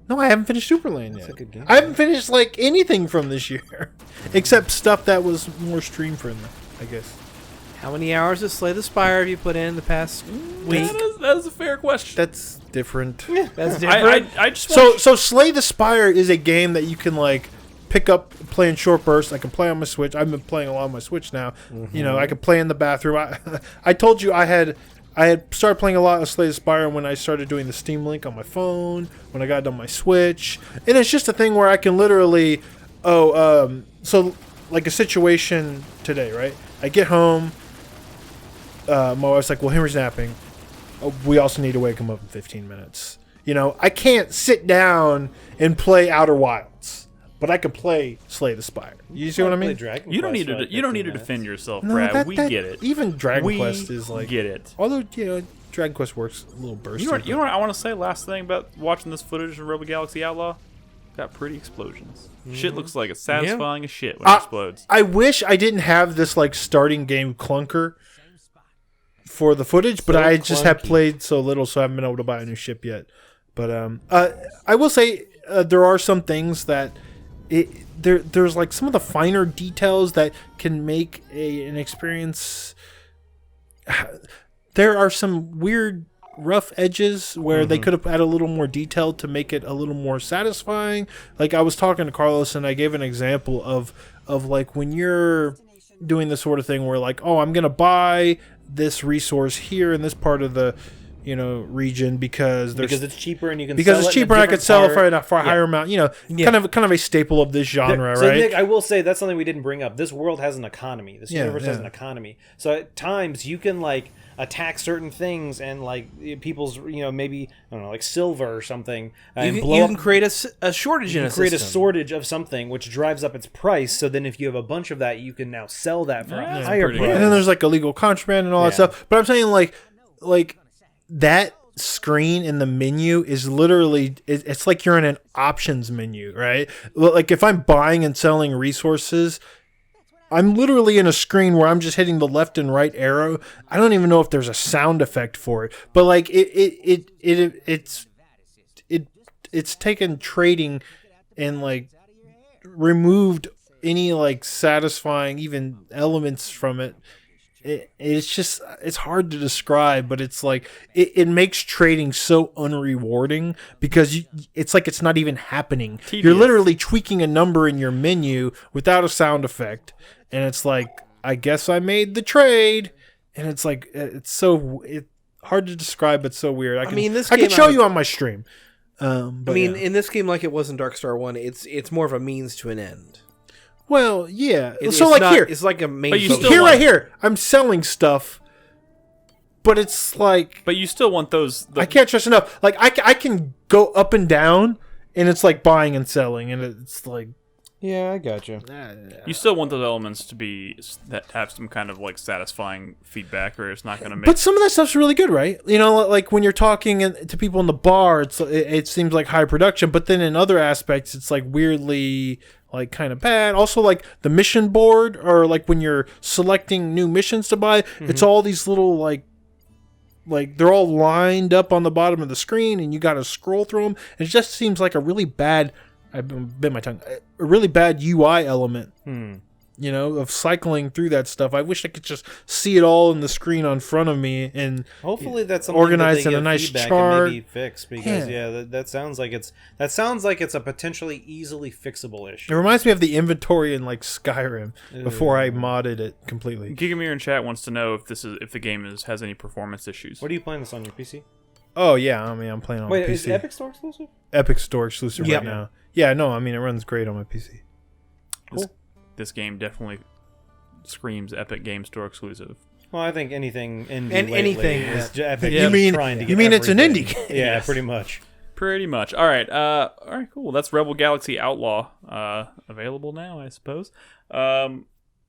No, I haven't finished Superland yet. That's a good game. I haven't finished like anything from this year, except stuff that was more stream friendly, I guess. How many hours of Slay the Spire have you put in the past week? That is a fair question. That's different. That's different. I just So Slay the Spire is a game that you can like pick up, play in short bursts. I can play on my Switch. I've been playing a lot on my Switch now. Mm-hmm. You know, I can play in the bathroom. I told you I had started playing a lot of Slay the Spire when I started doing the Steam Link on my phone, when I got it on my Switch. And it's just a thing where I can literally, so like a situation today, right? I get home. My wife's like, well, Henry's napping. We also need to wake him up in 15 minutes. You know, I can't sit down and play Outer Wilds, but I can play Slay the Spire. You see what I mean? You don't need to defend yourself, Brad. We get it. Even Dragon Quest is like get it. Although Dragon Quest works a little bursty. You know what I want to say? Last thing about watching this footage of Rebel Galaxy Outlaw. Got pretty explosions. Shit looks like it's satisfying as shit when it explodes. I wish I didn't have this like starting game clunker for the footage, but I just have played so little, so I haven't been able to buy a new ship yet. But I will say there are some things that there's like some of the finer details that can make an experience. There are some weird rough edges where they could have added a little more detail to make it a little more satisfying. Like I was talking to Carlos and I gave an example of like when you're doing this sort of thing where like, oh, I'm gonna buy this resource here in this part of the region because it's cheaper and you can because it's cheaper and I could sell it for a higher amount. Kind of a staple of this genre, so right? Nick, I will say that's something we didn't bring up. This world has an economy. This universe has an economy. So at times you can like attack certain things and like people's maybe I don't know like silver or something. You can create a shortage in a system. Create a shortage of something which drives up its price. So then if you have a bunch of that, you can now sell that for a higher price. And then there's like illegal contraband and all that stuff. But I'm saying like that screen in the menu is literally it's like you're in an options menu, right? Like if I'm buying and selling resources, I'm literally in a screen where I'm just hitting the left and right arrow. I don't even know if there's a sound effect for it, but like it's taken trading and like removed any like satisfying even elements from it. It's hard to describe, but it's like it makes trading so unrewarding because it's like it's not even happening. Tedious. You're literally tweaking a number in your menu without a sound effect, and it's like I guess I made the trade, and it's like it's hard to describe, but so weird. I can show you on my stream. In this game, like it was in Dark Star 1, it's more of a means to an end. Well, yeah. Here, it's like a main. But you still here, right here, I'm selling stuff, but it's like. But you still want those. I can't trust enough. Like I can go up and down, and it's like buying and selling, and it's like. Yeah, I gotcha. You still want those elements to have some kind of like satisfying feedback, or it's not going to make. But some of that stuff's really good, right? You know, like when you're talking to people in the bar, it seems like high production, but then in other aspects, it's like weirdly like kind of bad. Also, like the mission board, or like when you're selecting new missions to buy, it's all these little like they're all lined up on the bottom of the screen, and you got to scroll through them. It just seems like a really bad. I've bit my tongue. A really bad UI element, you know, of cycling through that stuff. I wish I could just see it all in the screen in front of me, and hopefully that's something organized that in a nice chart. And maybe fix, because that sounds like it's a potentially easily fixable issue. It reminds me of the inventory in like Skyrim before I modded it completely. Gigamir in chat wants to know if the game has any performance issues. What are you playing this on your PC? Oh yeah, I mean I'm playing on my PC. Wait, is Epic Store exclusive? Epic Store exclusive right now. Yeah, no, I mean it runs great on my PC. Cool. This game definitely screams Epic Game Store exclusive. Well, I think anything indie anything is Epic. You mean it's an indie game? Yeah, pretty much. Pretty much. All right, cool. That's Rebel Galaxy Outlaw, available now, I suppose.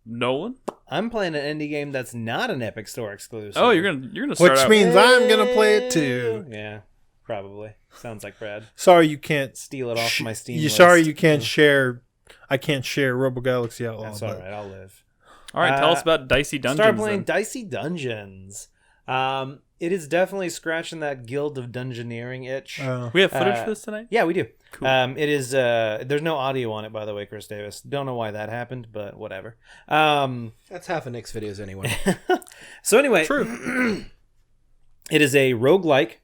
Nolan, I'm playing an indie game that's not an Epic Store exclusive. Oh, you're gonna start which means I'm gonna play it too. Yeah, probably. Sounds like Brad. Sorry, you can't steal it off my Steam list. Sorry, you can't share. I can't share Rebel Galaxy Outlaw. That's all right. I'll live. All right, tell us about Dicey Dungeons. Start playing Dicey Dungeons. It is definitely scratching that Guild of Dungeoneering itch. We have footage for this tonight? Yeah, we do. Cool. It is. There's no audio on it, by the way, Chris Davis. Don't know why that happened, but whatever. That's half of Nick's videos anyway. So anyway, true. It is a roguelike.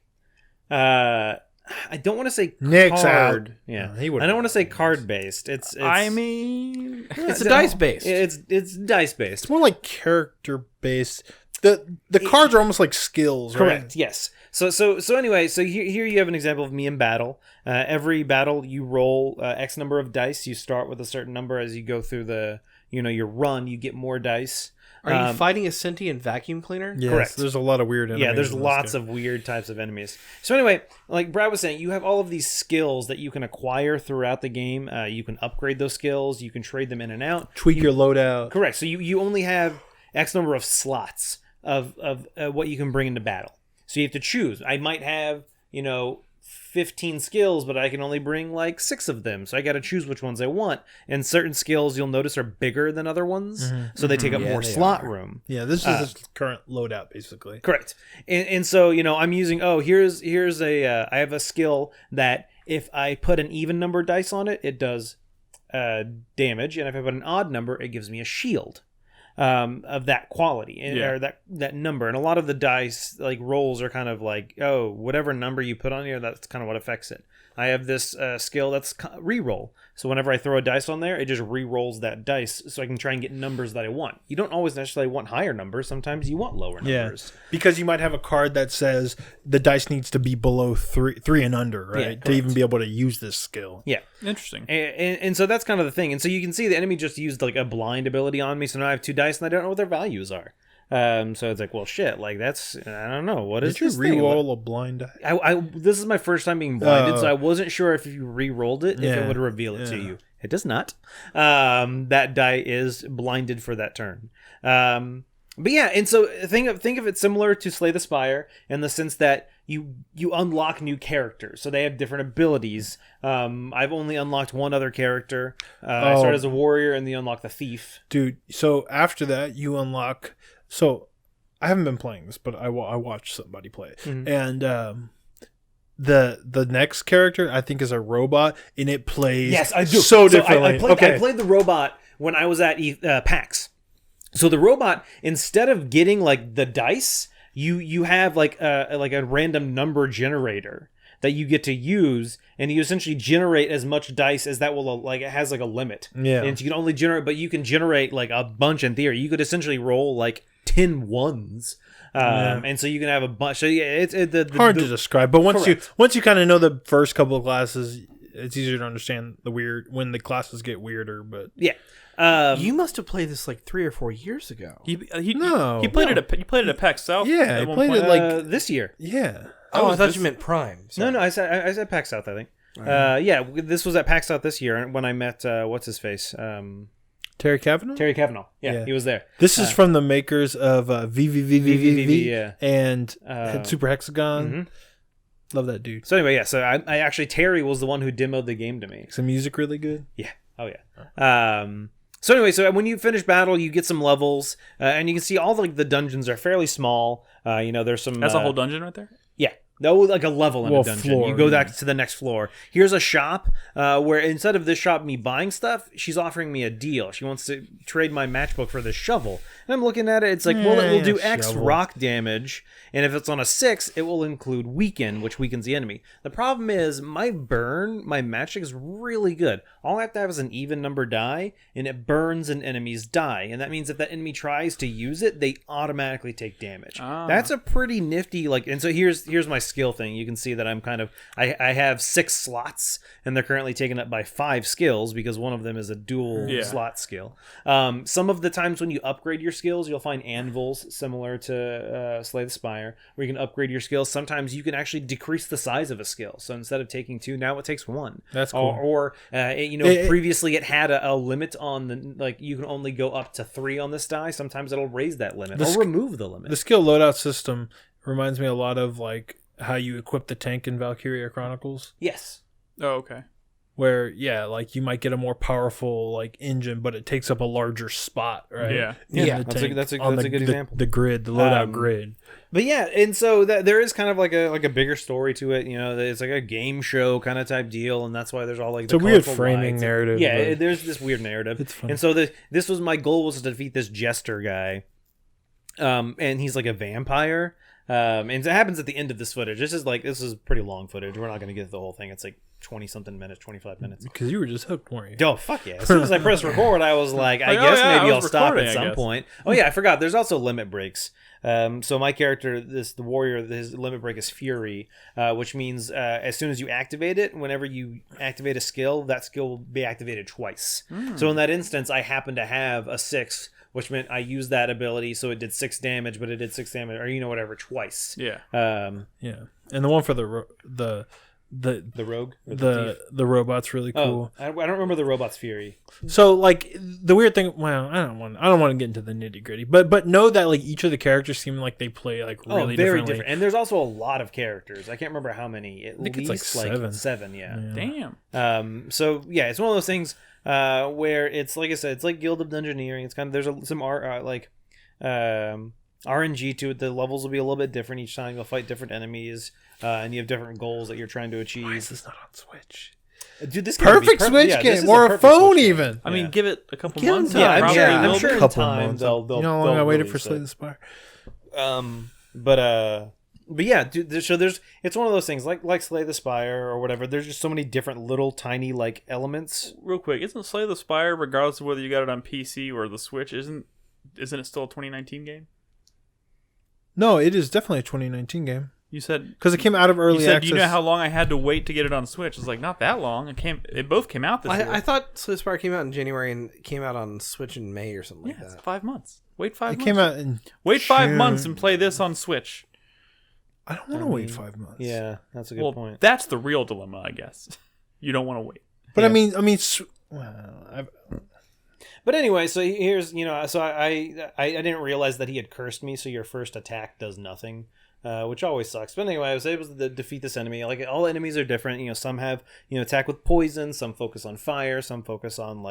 I don't want to say Nick's card. out. Yeah, I don't want to say card based. It's I mean, it's a dice based. It's dice based. It's more like character based. The cards are almost like skills, right? Correct. Yes. So anyway, so here you have an example of me in battle. Every battle you roll X number of dice. You start with a certain number as you go through your run. You get more dice. Are you fighting a sentient vacuum cleaner? Yes, correct. There's a lot of weird enemies. Yeah, there's lots of weird types of enemies. So anyway, like Brad was saying, you have all of these skills that you can acquire throughout the game. You can upgrade those skills. You can trade them in and out. Tweak your loadout. Correct. So you only have X number of slots of what you can bring into battle. So you have to choose. I might have, 15 skills, but I can only bring like 6 of them. So I got to choose which ones I want. And certain skills you'll notice are bigger than other ones. So they take up more slot room. Yeah, this is the current loadout basically. Correct. And so, I'm using, here's I have a skill that if I put an even number dice on it, it does damage. And if I put an odd number, it gives me a shield. Of that quality or that number, and a lot of the dice like rolls are kind of like whatever number you put on here, that's kind of what affects it. I have this skill that's re-roll, so whenever I throw a dice on there, it just re-rolls that dice, so I can try and get numbers that I want. You don't always necessarily want higher numbers. Sometimes you want lower numbers. Yeah, because you might have a card that says the dice needs to be below three and under, right, to even be able to use this skill. Yeah, interesting. And so that's kind of the thing. And so you can see the enemy just used like a blind ability on me, so now I have 2 dice and I don't know what their values are. So it's like, well, shit. Like that's I don't know what is this. Did you re-roll a blind die? This is my first time being blinded, so I wasn't sure if you re-rolled it, if it would reveal it to you. It does not. That die is blinded for that turn. But yeah, and so think of it similar to Slay the Spire in the sense that you unlock new characters, so they have different abilities. I've only unlocked one other character. I started as a warrior, and then you unlock the thief. Dude, so after that you unlock. So, I haven't been playing this, but I watched somebody play it. Mm-hmm. And the next character, I think, is a robot, and it plays so differently. I played the robot when I was at PAX. So, the robot, instead of getting, like, the dice, you have, like a random number generator that you get to use, and you essentially generate as much dice as that will, like, it has, like, a limit. Yeah. And you can only generate, but you can generate, like, a bunch in theory. You could essentially roll, like, 10 ones. And so you can have a bunch. So yeah, it's hard to describe, but once you kind of know the first couple of classes, it's easier to understand when the classes get weirder. But yeah, you must have played this like 3 or 4 years ago. He played it at PAX South. Yeah, I played it like this year. Yeah. I thought you meant Prime. Sorry. No, I said PAX South, I think. Yeah, this was at PAX South this year when I met what's his face. Terry Kavanagh? Terry Kavanagh. Yeah, he was there. This is from the makers of VVVVVV and Super Hexagon. Mm-hmm. Love that dude. So anyway, yeah. So I actually Terry was the one who demoed the game to me. Is the music really good? Yeah. Oh yeah. So anyway, so when you finish battle, you get some levels, and you can see all the dungeons are fairly small. There's some. That's a whole dungeon right there. Yeah. No, like a level in a dungeon. Floor, you go back to the next floor. Here's a shop where instead of this shop me buying stuff, she's offering me a deal. She wants to trade my matchbook for this shovel. And I'm looking at it. It's like, well, it will do X rock damage. And if it's on a 6, it will include weaken, which weakens the enemy. The problem is my matchstick is really good. All I have to have is an even number die, and it burns an enemy's die. And that means if that enemy tries to use it, they automatically take damage. That's a pretty nifty, and so here's my skill thing. You can see that I'm kind of, I have 6 slots, and they're currently taken up by 5 skills because one of them is a dual slot skill. Some of the times when you upgrade your skills, you'll find anvils similar to Slay the Spire, where you can upgrade your skills. Sometimes you can actually decrease the size of a skill. So instead of taking 2, now it takes 1. That's cool. Previously it had a limit on you can only go up to 3 on this die. Sometimes it'll raise that limit or remove the limit. The skill loadout system reminds me a lot of how you equip the tank in Valkyria Chronicles. Yes. Oh, okay. Where, you might get a more powerful, engine, but it takes up a larger spot, right? Yeah. That's a good example. The grid, the loadout grid. But yeah, and so there is kind of like a bigger story to it. It's like a game show kind of type deal, and that's why there's all it's a weird framing narrative. Yeah, there's this weird narrative. It's fun. And so this was my goal, was to defeat this jester guy. And he's like a vampire. And it happens at the end of this footage. This is pretty long footage. We're not going to get the whole thing. It's 20-something minutes, 25 minutes. Because you were just hooked, weren't you? Oh, fuck yeah. As soon as I pressed record, I was like, I guess maybe I'll stop at some point. Oh, yeah, I forgot. There's also limit breaks. So my character, the warrior, his limit break is Fury, which means as soon as you activate it, whenever you activate a skill, that skill will be activated twice. So in that instance, I happen to have a 6, which meant I used that ability, so it did 6 damage, but it did 6 damage, or whatever, twice. Yeah. Yeah. And the one for the rogue, the robot's really cool. I don't remember the robot's Fury. So the weird thing, well, I don't want to get into the nitty gritty, but know that each of the characters seem like they play really very differently. Different. And there's also a lot of characters. I can't remember how many. I think it's 7. 7, yeah. Damn. So yeah, it's one of those things where it's like I said, it's like Guild of Dungeoneering. It's kind of some RNG to it. The levels will be a little bit different each time. You'll fight different enemies, and you have different goals that you're trying to achieve. Why is this not on Switch? Dude, this perfect Switch game or a phone even. I mean, give it a couple Give months. I'm sure in time they'll you know how long I waited for Slay the Spire. But yeah, dude, so it's one of those things like Slay the Spire or whatever. There's just so many different little tiny elements. Real quick, isn't Slay the Spire, regardless of whether you got it on PC or the Switch, isn't it still a 2019 game? No, it is definitely a 2019 game. You said because it came out of early access. Do you know how long I had to wait to get it on Switch? It's not that long. It both came out this year. I thought Slay the Spire came out in January and came out on Switch in May or something like that. It's 5 months. Wait 5 months. It came out in Wait 5 months and play this on Switch. I don't want to wait 5 months. Yeah, that's a good point. That's the real dilemma, I guess. You don't want to wait. But yeah. But anyway, so here's so I didn't realize that he had cursed me. So your first attack does nothing, which always sucks. But anyway, I was able to defeat this enemy. All enemies are different. Some have attack with poison, some focus on fire, some focus on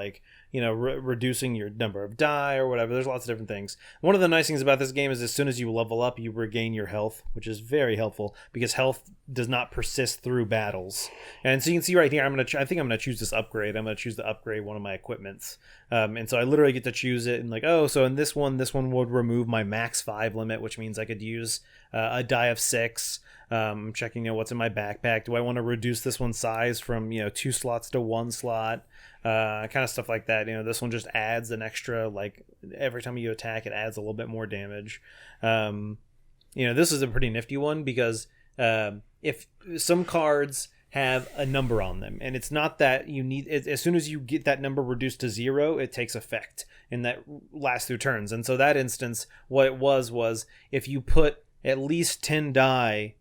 reducing your number of die or whatever. There's lots of different things. One of the nice things about this game is as soon as you level up, you regain your health, which is very helpful because health does not persist through battles. And so you can see right here, I think I'm gonna choose this upgrade. I'm gonna choose to upgrade one of my equipments. And so I literally get to choose it and so in this one would remove my max 5 limit, which means I could use a die of 6. Checking what's in my backpack. Do I want to reduce this one's size from 2 slots to 1 slot? Kind of stuff like that. This one just adds an extra, every time you attack, it adds a little bit more damage. This is a pretty nifty one because if some cards have a number on them, and it's not that you need it, as soon as you get that number reduced to 0, it takes effect, and that lasts through turns. And so that instance, what it was if you put at least 10 die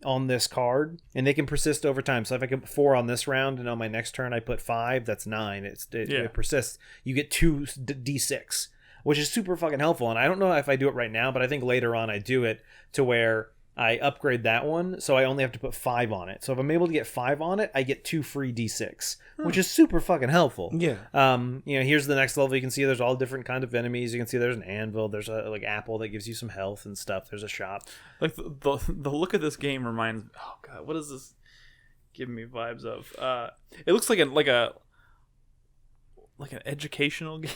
on this card, and they can persist over time. So if I put 4 on this round, and on my next turn I put 5, that's 9. It persists. You get 2 d6, which is super fucking helpful. And I don't know if I do it right now, but I think later on I do it to where I upgrade that one, so I only have to put 5 on it. So if I'm able to get 5 on it, I get 2 free d6, which is super fucking helpful. Yeah. Here's the next level. You can see there's all different kind of enemies. You can see there's an anvil. There's a apple that gives you some health and stuff. There's a shop. Like the look of this game reminds. Oh god, what is this? Giving me vibes of. It looks like an educational game.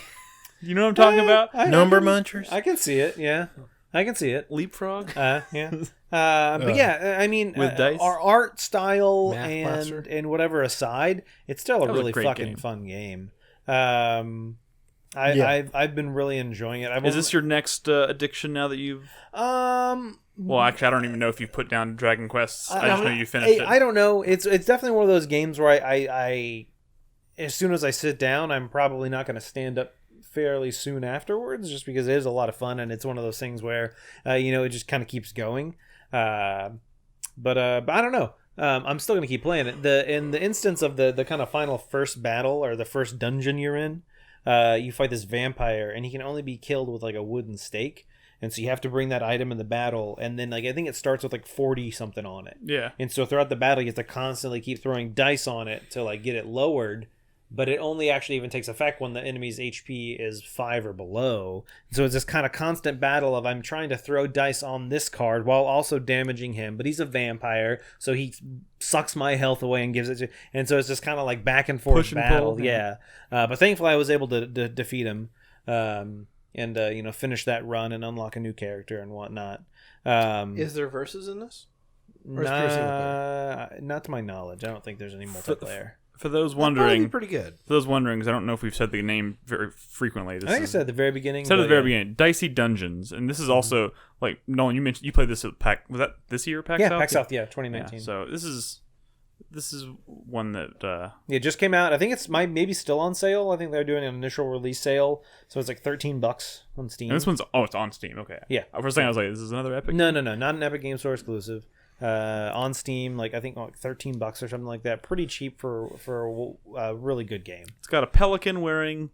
You know what I'm talking about? Number munchers. I can see it. Yeah. I can see it. Leapfrog. Yeah. But yeah, I mean, with dice, our art style Math and whatever aside, it's still a really fucking fun game. I've been really enjoying it. Is this your next addiction now that you've? Well, actually, I don't even know if you put down Dragon Quest. I just know you finished it. I don't know. It's definitely one of those games where I as soon as I sit down, I'm probably not going to stand up fairly soon afterwards, just because it is a lot of fun, and it's one of those things where it just kind of keeps going. But I don't know. I'm still gonna keep playing it. In the instance of the kind of final first battle or the first dungeon you're in, you fight this vampire, and he can only be killed with like a wooden stake. And so you have to bring that item in the battle, and then I think it starts with 40 something on it. Yeah. And so throughout the battle, you have to constantly keep throwing dice on it to get it lowered. But it only actually even takes effect when the enemy's HP is 5 or below. So it's this kind of constant battle of I'm trying to throw dice on this card while also damaging him. But he's a vampire, so he sucks my health away and gives it to... And so it's just kind of back and forth push battle. And pull, yeah. But thankfully I was able to defeat him and finish that run and unlock a new character and whatnot. Is there verses in this? Or is it single player? Not to my knowledge. I don't think there's any multiplayer. For those wondering, pretty good. For those wondering, because I don't know if we've said the name very frequently. I think I said at the very beginning. Said at the very beginning, Dicey Dungeons, and this is also Nolan. You mentioned you played this at PAX. Was that this year? PAX South? PAX South. Yeah, 2019. Yeah, so this is one that it just came out. I think it's maybe still on sale. I think they're doing an initial release sale, so it's $13 on Steam. And this one's it's on Steam. Okay. Yeah. First thing I was like, this is another Epic. No, not an Epic Game Store exclusive. On Steam, I think $13 or something like that. Pretty cheap for a really good game. It's got a pelican wearing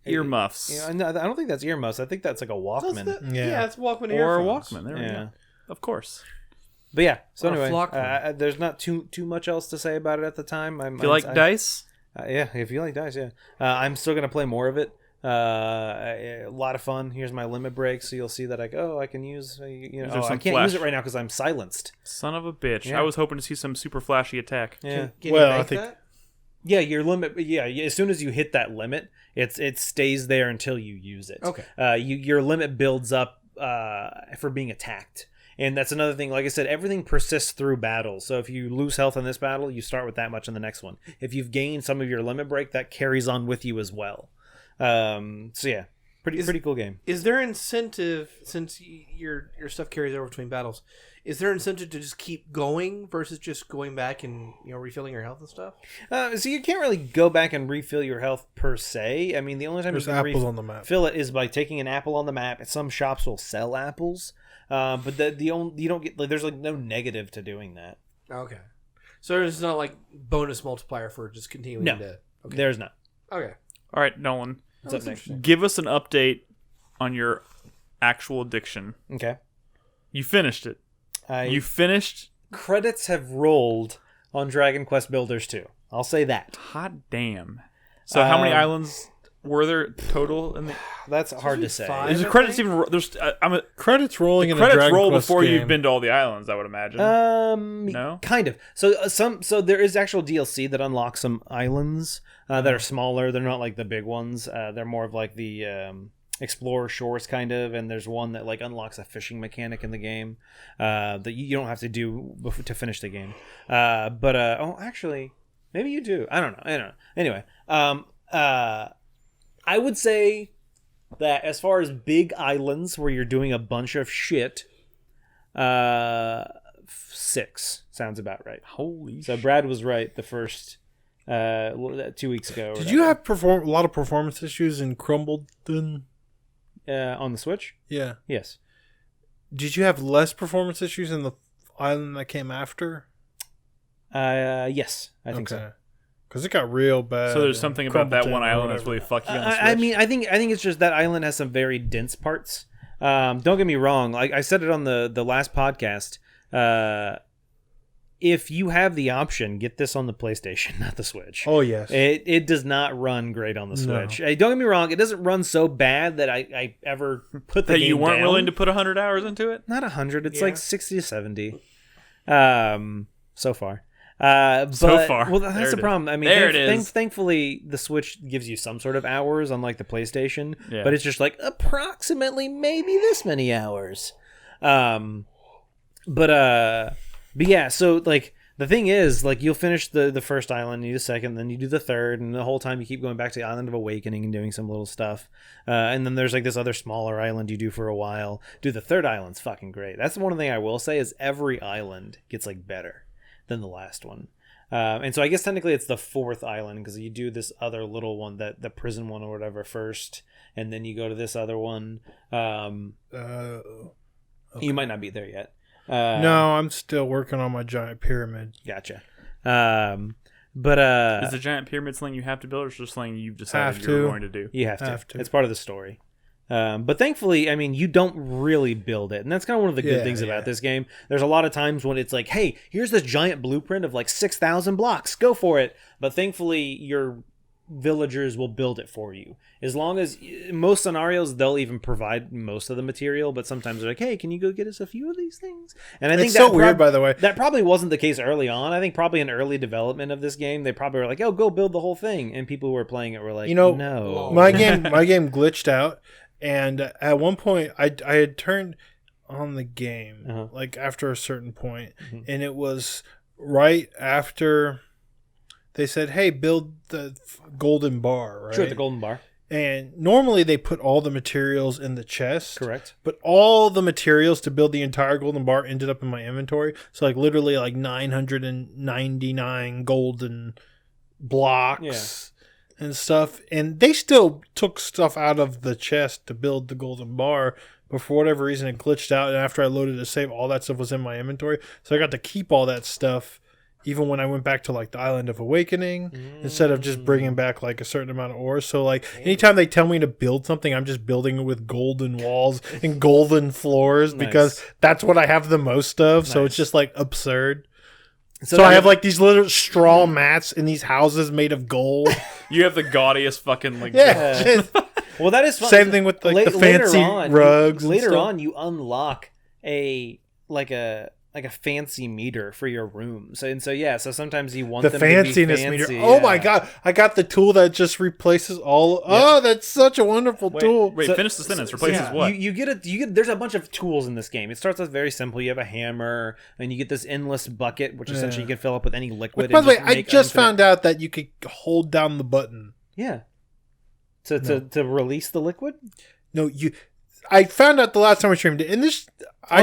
earmuffs. Yeah, I don't think that's earmuffs. I think that's a Walkman. It's Walkman or a Walkman. There we go. Of course. But yeah. So anyway, there's not too much else to say about it at the time. If you like dice, if you like dice, I'm still gonna play more of it. A lot of fun. Here's my limit break, so you'll see that I can use. I can't use it right now because I'm silenced. Son of a bitch! Yeah. I was hoping to see some super flashy attack. Yeah. Can you make that? Yeah, your limit. Yeah, as soon as you hit that limit, it stays there until you use it. Okay. Your limit builds up for being attacked. And that's another thing. Like I said, everything persists through battle. So if you lose health in this battle, you start with that much in the next one. If you've gained some of your limit break, that carries on with you as well. So yeah, pretty cool game. Is there incentive, since your stuff carries over between battles, is there incentive to just keep going versus just going back and refilling your health and stuff? So you can't really go back and refill your health per se. I mean, the only time there's you can apples on the map. Refill it is by taking an apple on the map. Some shops will sell apples, but you don't get there's no negative to doing that. Okay, so there's not bonus multiplier for just continuing to. Okay. There's not. Okay. All right, Nolan. What's up next? Give us an update on your actual addiction. Okay. You finished it. You finished. Credits have rolled on Dragon Quest Builders 2. I'll say that. Hot damn. So how many islands were there total? That's hard to say. Is the credits even? There's credits rolling in a credits Dragon roll Quest before game. You've been to all the islands, I would imagine. No, kind of. So there is actual DLC that unlocks some islands that are smaller. They're not like the big ones. They're more of like the Explorer Shores kind of. And there's one that unlocks a fishing mechanic in the game that you don't have to do to finish the game. Actually, maybe you do. I don't know. Anyway, I would say that as far as big islands where you're doing a bunch of shit, 6 sounds about right. Holy So Brad was right the first 2 weeks ago. Did you have a lot of performance issues in Crumbled then? On the Switch? Yeah. Yes. Did you have less performance issues in the island that came after? Yes, I think so. Because it got real bad. So there's something about that one island that's really fucky on the Switch? I mean, I think it's just that island has some very dense parts. Don't get me wrong. Like I said it on the last podcast. If you have the option, get this on the PlayStation, not the Switch. Oh, yes. It does not run great on the Switch. No. Don't get me wrong. It doesn't run so bad that I ever put the game down. You weren't willing to put 100 hours into it? Not 100. It's like 60 to 70. So far. Well, that's the problem. I mean, thankfully, the Switch gives you some sort of hours, unlike the PlayStation. Yeah. But it's just like approximately maybe this many hours. But yeah, so like the thing is, like you'll finish the first island, you do the second, then you do the third, and the whole time you keep going back to the Island of Awakening and doing some little stuff. And then there's like this other smaller island you do for a while. Dude, the third island's fucking great. That's the one thing I will say is every island gets like better than the last one. And so I guess technically it's the fourth island because you do this other little one, that the prison one or whatever first, and then you go to this other one. Okay. You might not be there yet. No, I'm still working on my giant pyramid. Gotcha. But is the giant pyramid something you have to build, or is it just something you've decided you're going to do? You have to. It's part of the story. But thankfully, I mean, you don't really build it. And that's kind of one of the good things about this game. There's a lot of times when it's like, hey, here's this giant blueprint of like 6,000 blocks. Go for it. But thankfully, your villagers will build it for you. As long as, most scenarios, they'll even provide most of the material. But sometimes they're like, hey, can you go get us a few of these things? And I think it's so weird, by the way. That probably wasn't the case early on. I think probably in early development of this game, they probably were like, oh, go build the whole thing. And people who were playing it were like, no. My game glitched out. And at one point, I had turned on the game, like after a certain point, and it was right after they said, hey, build the golden bar, right? Sure, the golden bar. And normally they put all the materials in the chest. Correct. But all the materials to build the entire golden bar ended up in my inventory. So like literally like 999 golden blocks. Yeah. And stuff, and they still took stuff out of the chest to build the golden bar, but for whatever reason it glitched out, and after I loaded a save, all that stuff was in my inventory, so I got to keep all that stuff even when I went back to like the Island of Awakening, instead of just bringing back like a certain amount of ore. So like anytime they tell me to build something, I'm just building it with golden walls and golden floors because that's what I have the most of. So it's just like absurd. So I have like these little straw mats in these houses made of gold. You have the gaudiest fucking like. Yeah. Well, that is fun. Same thing with like the fancy rugs. Later on, you unlock a fancy meter for your rooms, and so sometimes you want the them fanciness to be fancy, meter. Oh my god, I got the tool that just replaces all. Yeah. Oh, that's such a wonderful tool. Wait, finish the sentence. Replaces what? You get. There's a bunch of tools in this game. It starts off very simple. You have a hammer, and you get this endless bucket, which essentially you can fill up with any liquid. By the way, I just found out that you could hold down the button. Yeah. To release the liquid? No, I found out the last time I streamed it, and this.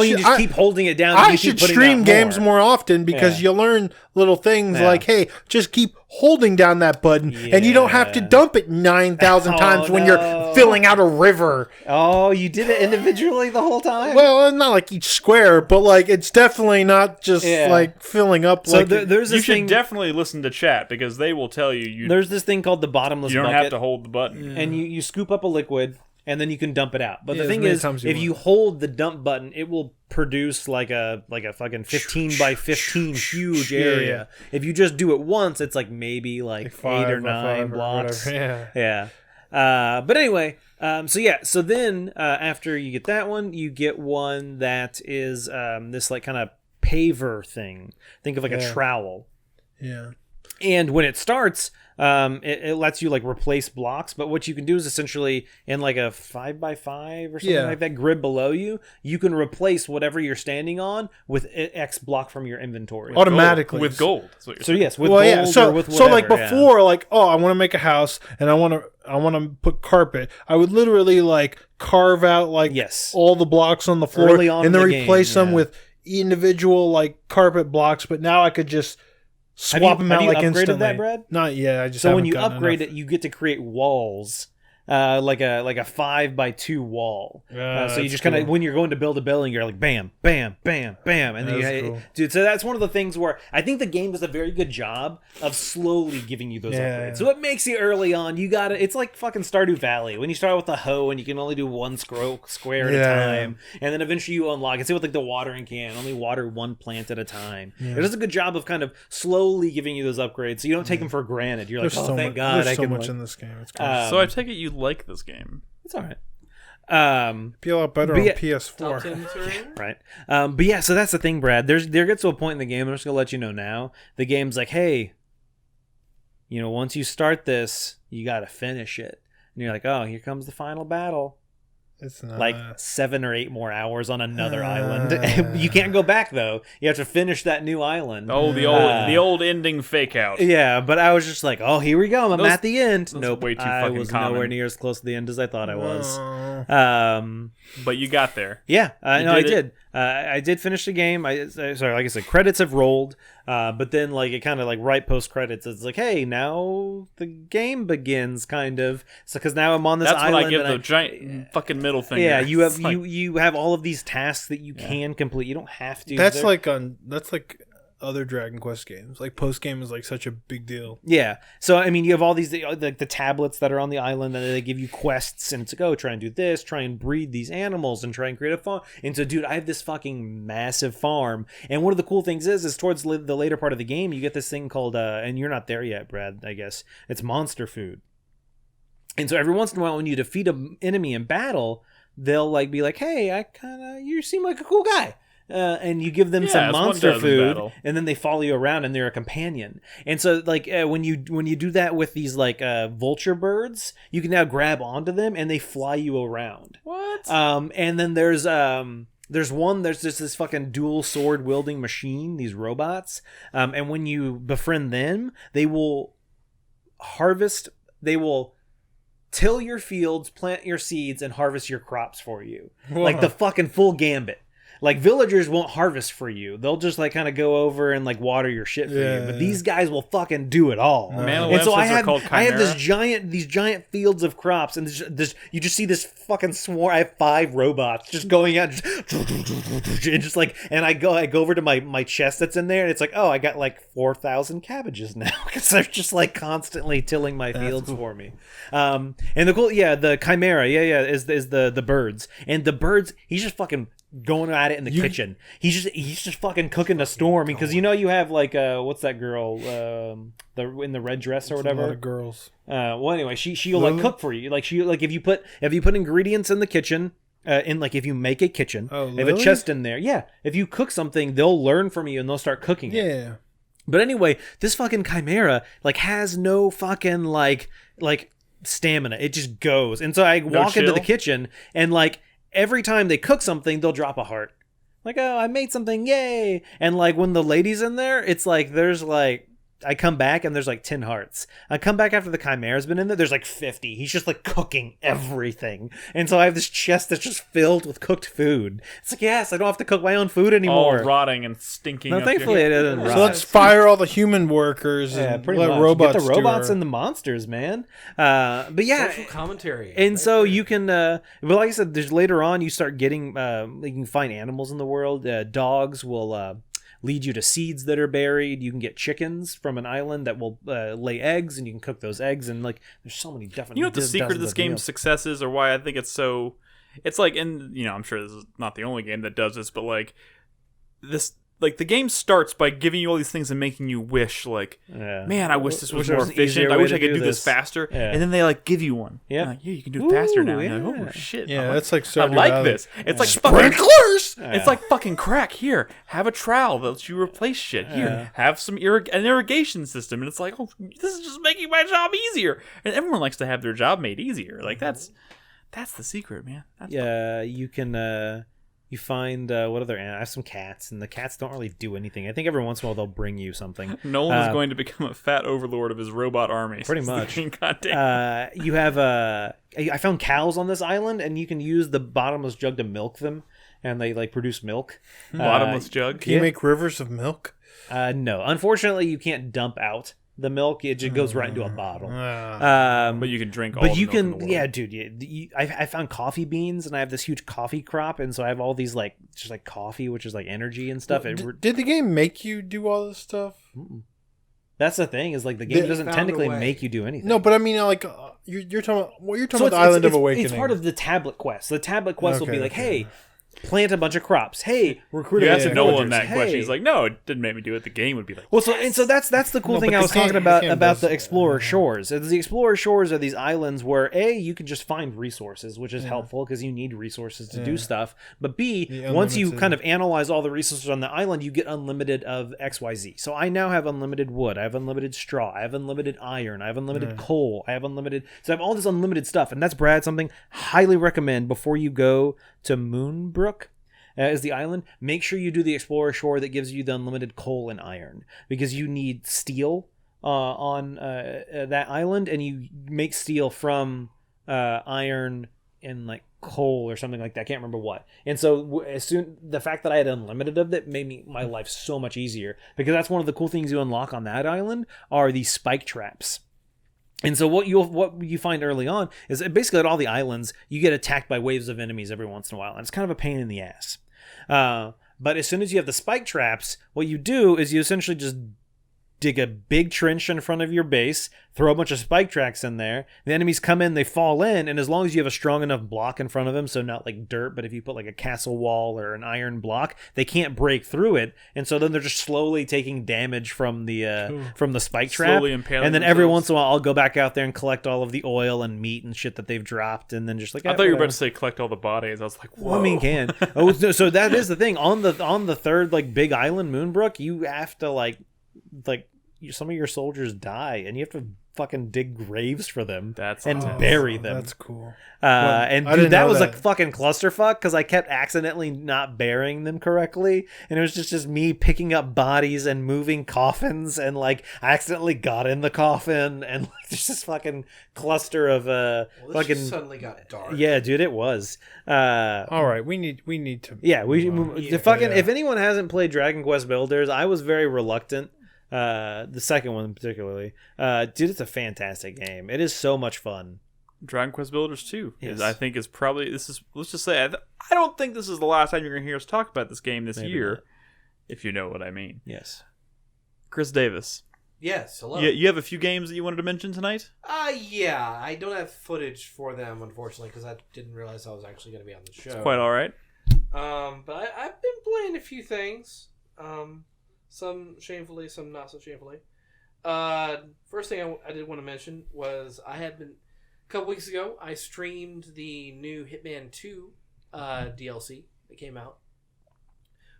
You just keep holding it down. I should stream games more often because you learn little things like, hey, just keep holding down that button, and you don't have to dump it 9,000 times when you're filling out a river. Oh, you did it individually the whole time? Well, not like each square, but like it's definitely not just like filling up. So like there's you should definitely listen to chat because they will tell you. There's this thing called the bottomless bucket. You don't have to hold the button, and you scoop up a liquid. And then you can dump it out. But the thing is, if you hold the dump button, it will produce like a fucking 15 by 15 huge area. If you just do it once, it's like maybe like 8 or 9 blocks. Yeah. But anyway, so then after you get that one, you get one that is this like kind of paver thing. Think of like a trowel. Yeah. And when it starts, it lets you like replace blocks, but what you can do is essentially in like a 5x5 or something like that grid below you can replace whatever you're standing on with X block from your inventory automatically with gold. So yes, with gold or with whatever. So like before, like I want to make a house and I want to put carpet. I would literally like carve out like all the blocks on the floor and then replace them with individual like carpet blocks. But now I could just swap them out like instantly. That, Brad? Not yet. I just so when you upgrade it, you get to create walls like a 5x2 wall. So you just kind of, when you're going to build a building, you're like bam, bam, bam, bam, and then cool. dude. So that's one of the things where I think the game does a very good job of slowly giving you those upgrades. So it makes you early on. You got to. It's like fucking Stardew Valley when you start with a hoe and you can only do one square at a time, and then eventually you unlock. It's with like the watering can, only water one plant at a time. It does a good job of kind of slowly giving you those upgrades, so you don't take them for granted. You're like, thank God, there's so much in this game. It's cool. So I take it you like this game. It's all right. Be a lot better on PS4. Right. But yeah, so that's the thing, Brad. There gets to a point in the game, I'm just going to let you know now, the game's like, hey, once you start this, you got to finish it. And you're like, oh, here comes the final battle. It's not. Like 7 or 8 more hours on another island. You can't go back though. You have to finish that new island. Oh, the old ending fake out. Yeah, but I was just like, oh, here we go. I'm at the end. Nope, way too I fucking was common. nowhere near as close to the end as I thought I was. But you got there. Yeah, I did. I did finish the game. Sorry, like I said, credits have rolled. But then, like, it kind of like right post credits, it's like, hey, now the game begins, kind of. So because now I'm on this island. That's when I give the giant fucking middle finger. Yeah, you have you have all of these tasks that you can complete. You don't have to. That's like other Dragon Quest games. Like post game is like such a big deal. Yeah. So I mean, you have all these the tablets that are on the island, and they give you quests, and it's like, oh, try and do this, try and breed these animals, and try and create a farm. And so, dude, I have this fucking massive farm. And one of the cool things is towards the later part of the game, you get this thing called and you're not there yet, Brad. I guess it's monster food. And so every once in a while, when you defeat an enemy in battle, they'll like be like, hey, you seem like a cool guy. And you give them some monster food, and then they follow you around, and they're a companion. And so, like when you do that with these like vulture birds, you can now grab onto them, and they fly you around. What? And then there's just this fucking dual sword wielding machine, these robots. And when you befriend them, they will till your fields, plant your seeds, and harvest your crops for you. Whoa. Like the fucking full gambit. Like, villagers won't harvest for you. They'll just, like, kind of go over and, like, water your shit for you. But these guys will fucking do it all. And so I have these giant fields of crops, and you just see this fucking swarm. I have 5 robots just going out, and I go over to my chest that's in there, and it's like, oh, I got, like, 4,000 cabbages now. Because they're just, like, constantly tilling my fields for me. And the Chimera, is the birds. And the birds, he's just fucking going at it in the kitchen. He's just fucking cooking a storm, because you have like what's that girl in the red dress or whatever. A lot of girls. Well, anyway, she'll like cook for you. Like if you put ingredients in the kitchen. If you make a kitchen, they have a chest in there. Yeah, if you cook something, they'll learn from you and they'll start cooking it. Yeah. But anyway, this fucking Chimera like has no fucking like stamina. It just goes. And so I walk into the kitchen, and like every time they cook something, they'll drop a heart. Like, oh, I made something, yay! And like when the lady's in there, it's like there's like I come back and there's like 10 hearts. I come back after the Chimera's been in there's like 50. He's just like cooking everything. And so I have this chest that's just filled with cooked food. It's like, yes, I don't have to cook my own food anymore. All rotting and stinking. No, thankfully it didn't rot. So let's fire all the human workers and pretty let much. robots get the robots and the monsters, man. But yeah. Social commentary. And so you can, but like I said, there's later on you start getting, you can find animals in the world. Dogs will lead you to seeds that are buried. You can get chickens from an island that will lay eggs, and you can cook those eggs. And like, there's so many different. You know what the secret of this game's success is, or why I think it's so? It's like, and I'm sure this is not the only game that does this, but like this. Like, the game starts by giving you all these things and making you wish, like, man, I wish this was more efficient. I wish I could do this faster. Yeah. And then they, like, give you one. Yeah. Like, yeah, you can do it faster now. Yeah. Like, oh, shit. Yeah, that's like I like this. It's like sprinklers! It's like fucking crack. Here, have a trowel that lets you replace shit. Here, have some an irrigation system. And it's like, oh, this is just making my job easier. And everyone likes to have their job made easier. Like, that's the secret, man. You can... You find what other animals? I have some cats, and the cats don't really do anything. I think every once in a while they'll bring you something. Nolan is going to become a fat overlord of his robot army. Pretty much. You have I found cows on this island, and you can use the bottomless jug to milk them, and they like produce milk. Bottomless jug? Can you make rivers of milk? No. Unfortunately, you can't dump out the milk. It just goes right into a bottle. But you can drink all the milk in the world. Yeah, dude. I found coffee beans, and I have this huge coffee crop, and so I have all these like just like coffee, which is like energy and stuff. Did the game make you do all this stuff? That's the thing, is like the game doesn't technically make you do anything. No, but I mean, like you're talking about the Island of Awakening. It's part of the tablet quest. The tablet quest will be like, hey, plant a bunch of crops. Hey, recruit. You asked Nolan that question. He's like, no, it didn't make me do it. The game would be like, well, so that's the cool thing I was talking about the Explorer Shores. The Explorer Shores are these islands where you can just find resources, which is helpful because you need resources to do stuff. But B, once you kind of analyze all the resources on the island, you get unlimited of XYZ. So I now have unlimited wood. I have unlimited straw. I have unlimited iron. I have unlimited coal. I have unlimited. So I have all this unlimited stuff, and that's something highly recommend before you go to Moonbrook. Is the island. Make sure you do the Explorer Shore that gives you the unlimited coal and iron, because you need steel on that island, and you make steel from iron and like coal or something like that. I can't remember what. And so the fact that I had unlimited of it made my life so much easier, because that's one of the cool things you unlock on that island are these spike traps. And so what you find early on is that basically at all the islands, you get attacked by waves of enemies every once in a while. And it's kind of a pain in the ass. But as soon as you have the spike traps, what you do is you essentially just dig a big trench in front of your base, throw a bunch of spike tracks in there. The enemies come in, they fall in, and as long as you have a strong enough block in front of them, so not like dirt, but if you put like a castle wall or an iron block, they can't break through it. And so then they're just slowly taking damage from the spike trap. And then every once in a while, I'll go back out there and collect all of the oil and meat and shit that they've dropped, and then just like I thought you were about to say collect all the bodies. I was like, whoa. Well, I mean, can. So that is the thing on the third like big island, Moonbrook, you have to like some of your soldiers die, and you have to fucking dig graves for them and bury them. That's cool. And dude, that was a fucking clusterfuck, because I kept accidentally not burying them correctly, and it was just me picking up bodies and moving coffins, and like I accidentally got in the coffin, and like there's this fucking cluster of fucking suddenly got dark. Yeah, dude, it was. All right, we need to. Yeah, if anyone hasn't played Dragon Quest Builders, I was very reluctant. The second one particularly, dude, it's a fantastic game. It is so much fun. Dragon Quest Builders 2 I think is probably, let's just say, I don't think this is the last time you're going to hear us talk about this game this year, if you know what I mean. Yes. Chris Davis. Yes, hello. You have a few games that you wanted to mention tonight? Yeah, I don't have footage for them, unfortunately, because I didn't realize I was actually going to be on the show. It's quite all right. But I've been playing a few things. Some shamefully, some not so shamefully. First thing I did want to mention was a couple weeks ago, I streamed the new Hitman 2 DLC that came out.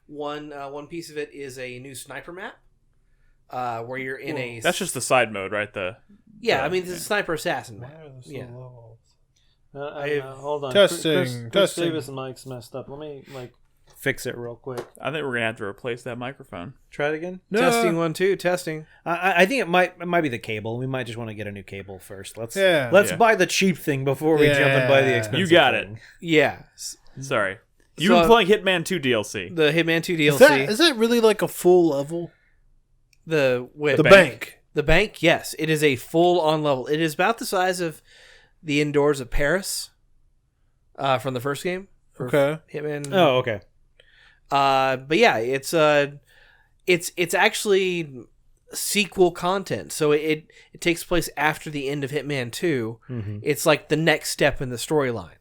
One piece of it is a new sniper map where you're in a... That's just the side mode, right? I mean, this is a sniper assassin map. Why are low? Hold on. Testing. Chris Davis' mic's messed up. Let me fix it real quick. I think we're gonna have to replace that microphone. Try it again. No. Testing 1 2. Testing. I think it might be the cable. We might just want to get a new cable first. Let's buy the cheap thing before we jump and buy the expensive. You got thing. it. Yeah. Sorry. You've been playing Hitman 2 DLC. The Hitman 2 DLC. Is that really like a full level? The bank. The bank. Yes, it is a full on level. It is about the size of the indoors of Paris from the first game. Okay. Hitman. Oh, okay. But yeah, it's actually sequel content. So it takes place after the end of Hitman 2. Mm-hmm. It's like the next step in the storyline.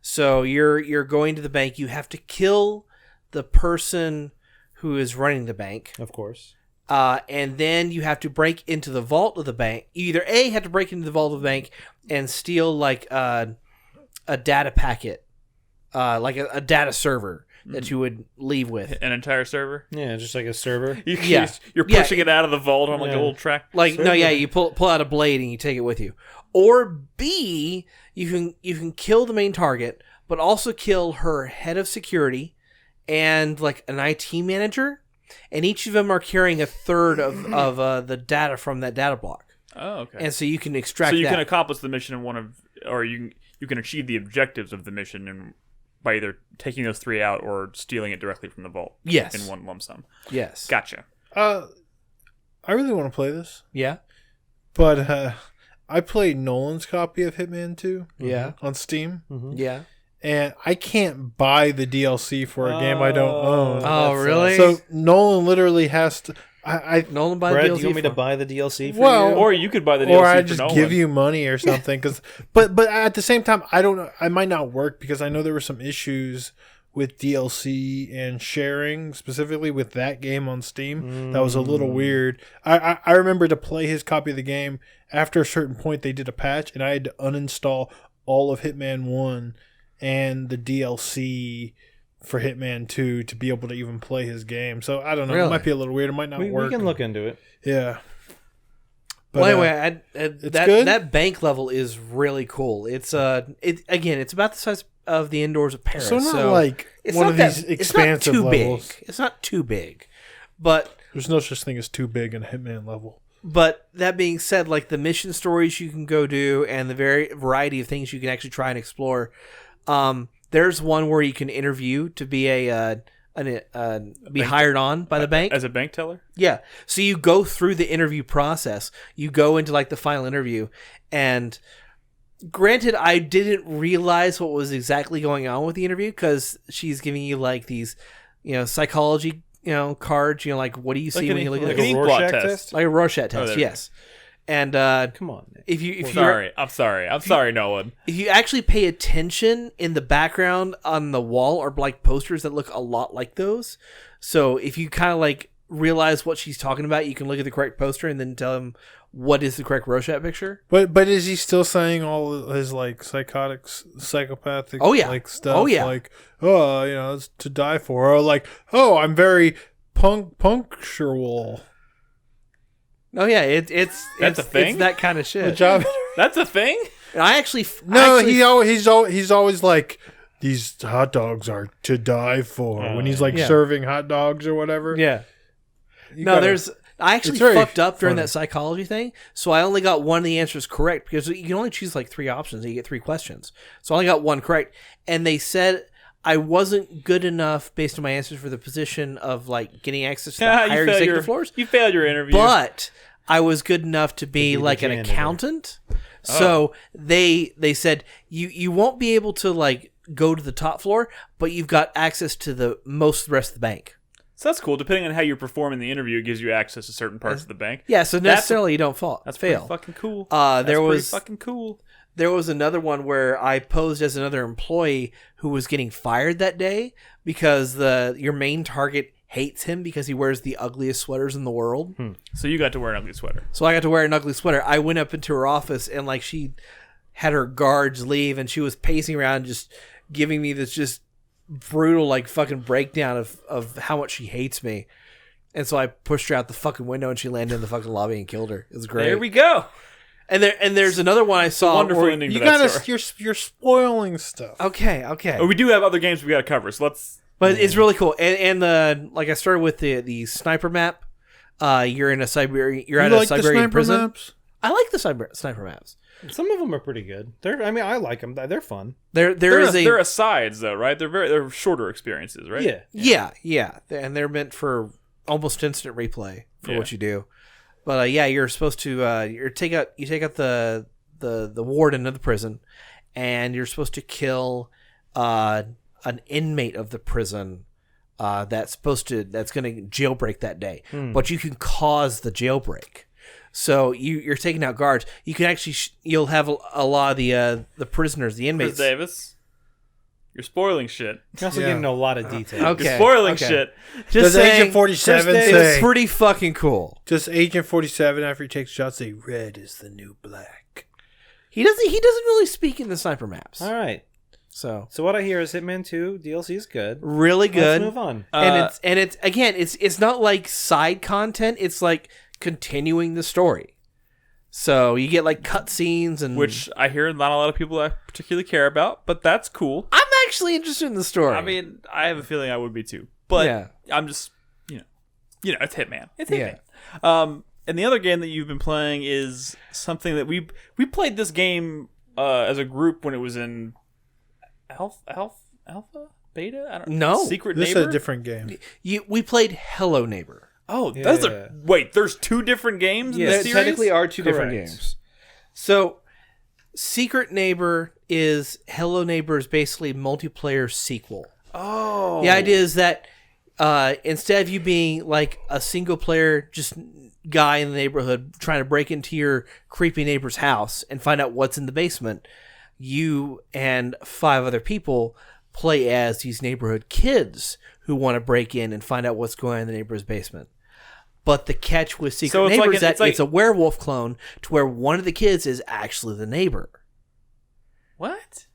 So you're going to the bank. You have to kill the person who is running the bank, of course. And then you have to break into the vault of the bank. You either have to break into the vault of the bank and steal like a data packet, like a data server that you would leave with. An entire server? Yeah, just like a server. You're pushing it out of the vault on like a little track. Like server. You pull out a blade and you take it with you. Or B, you can kill the main target, but also kill her head of security and like an IT manager, and each of them are carrying a third of the data from that data block. Oh, okay. And so you can extract. So you can accomplish the mission or you can achieve the objectives of the mission and by either taking those three out or stealing it directly from the vault. Yes. In one lump sum. Yes. Gotcha. I really want to play this. Yeah. But I played Nolan's copy of Hitman 2 on Steam. Mm-hmm. Yeah. And I can't buy the DLC for a game I don't own. Oh, really? So Nolan literally has to... Nolan buy Brad, the DLC. do you want me to buy the DLC for you? Or you could buy the DLC or I for just Nolan. give you money or something. But at the same time, I don't know. I might not work because I know there were some issues with DLC and sharing, specifically with that game on Steam. That was a little weird. I remember to play his copy of the game, after a certain point they did a patch, and I had to uninstall all of Hitman 1 and the DLC for Hitman 2 to be able to even play his game. So I don't know. Really? It might be a little weird. It might not work. We can look into it. Yeah. But, well, anyway, good? that bank level is really cool. It's it's about the size of the indoors of Paris. So not like it's one not of that, these expansive it's not too levels. Big. It's not too big, but there's no such thing as too big in a Hitman level. But that being said, like the mission stories you can go do and the variety of things you can actually try and explore. There's one where you can interview to be be hired on by the bank as a bank teller. Yeah, so you go through the interview process. You go into like the final interview, and granted, I didn't realize what was exactly going on with the interview because she's giving you like these, psychology, cards. Like, what do you see when you look at like this? a Rorschach test? Like a Rorschach test, yes. And come on, Nick. I'm sorry, Nolan. If you actually pay attention in the background on the wall are like posters that look a lot like those. So if you kind of like realize what she's talking about, you can look at the correct poster and then tell him what is the correct Rorschach picture. But is he still saying all his like psychopathic like stuff? Oh yeah. Like, it's to die for, or like, I'm very punctual. Oh yeah, it's a thing. It's that kind of shit. Good job. That's a thing. And I actually he's always like, these hot dogs are to die for when he's like serving hot dogs or whatever. Yeah. I actually fucked up during that psychology thing, so I only got one of the answers correct because you can only choose like 3 options and you get 3 questions. So I only got one correct, and they said I wasn't good enough based on my answers for the position of like getting access to the higher executive floors. You failed your interview, but I was good enough to be like an accountant. So they said you won't be able to like go to the top floor, but you've got access to the rest of the bank. So that's cool. Depending on how you perform in the interview, it gives you access to certain parts of the bank. Yeah, so necessarily you don't fail. That's fail. Fucking cool. Fucking cool. There was another one where I posed as another employee who was getting fired that day because your main target hates him because he wears the ugliest sweaters in the world. So you got to wear an ugly sweater. So I got to wear an ugly sweater. I went up into her office and like she had her guards leave and she was pacing around just giving me this just brutal like fucking breakdown of how much she hates me. And so I pushed her out the fucking window and she landed in the fucking lobby and killed her. It was great. There we go. And there's another one I saw. Wonderful ending to that story. You're spoiling stuff. Okay. But we do have other games we got to cover, so let's. But it's really cool. And I started with the sniper map. You're in a Siberian. You're at a Siberian prison. Maps? I like the sniper maps. Some of them are pretty good. I like them. They're fun. They're asides though, right? They're shorter experiences, right? Yeah. And they're meant for almost instant replay for what you do. But you're supposed to you take out the warden of the prison, and you're supposed to kill an inmate of the prison that's going to jailbreak that day. But you can cause the jailbreak. So you're taking out guards. You can actually you'll have a lot of the prisoners, the inmates. Chris Davis, you're spoiling shit. You're also getting a lot of detail. Okay. You're spoiling shit. Does Agent 47 say? It's pretty fucking cool. Does Agent 47 after he takes shots say red is the new black? He doesn't really speak in the sniper maps. All right. So what I hear is Hitman 2 DLC is good. Really good. Let's move on. And it's again, it's not like side content. It's like continuing the story. So you get like cutscenes and which I hear not a lot of people particularly care about, but that's cool. I'm actually interested in the story. I mean, I have a feeling I would be too, but I'm just it's Hitman. It's Hitman. And the other game that you've been playing is something that we played this game as a group when it was in alpha beta. I don't know. No, Secret This Neighbor. is a different game. We played Hello Neighbor. Oh, those are... Wait, there's 2 different games in the series? There technically are 2 different games. So, Secret Neighbor is Hello Neighbor's basically multiplayer sequel. Oh. The idea is that instead of you being like a single player just guy in the neighborhood trying to break into your creepy neighbor's house and find out what's in the basement, you and 5 other people play as these neighborhood kids who want to break in and find out what's going on in the neighbor's basement. But the catch with Secret Neighbor is that it's a werewolf clone to where one of the kids is actually the neighbor. What?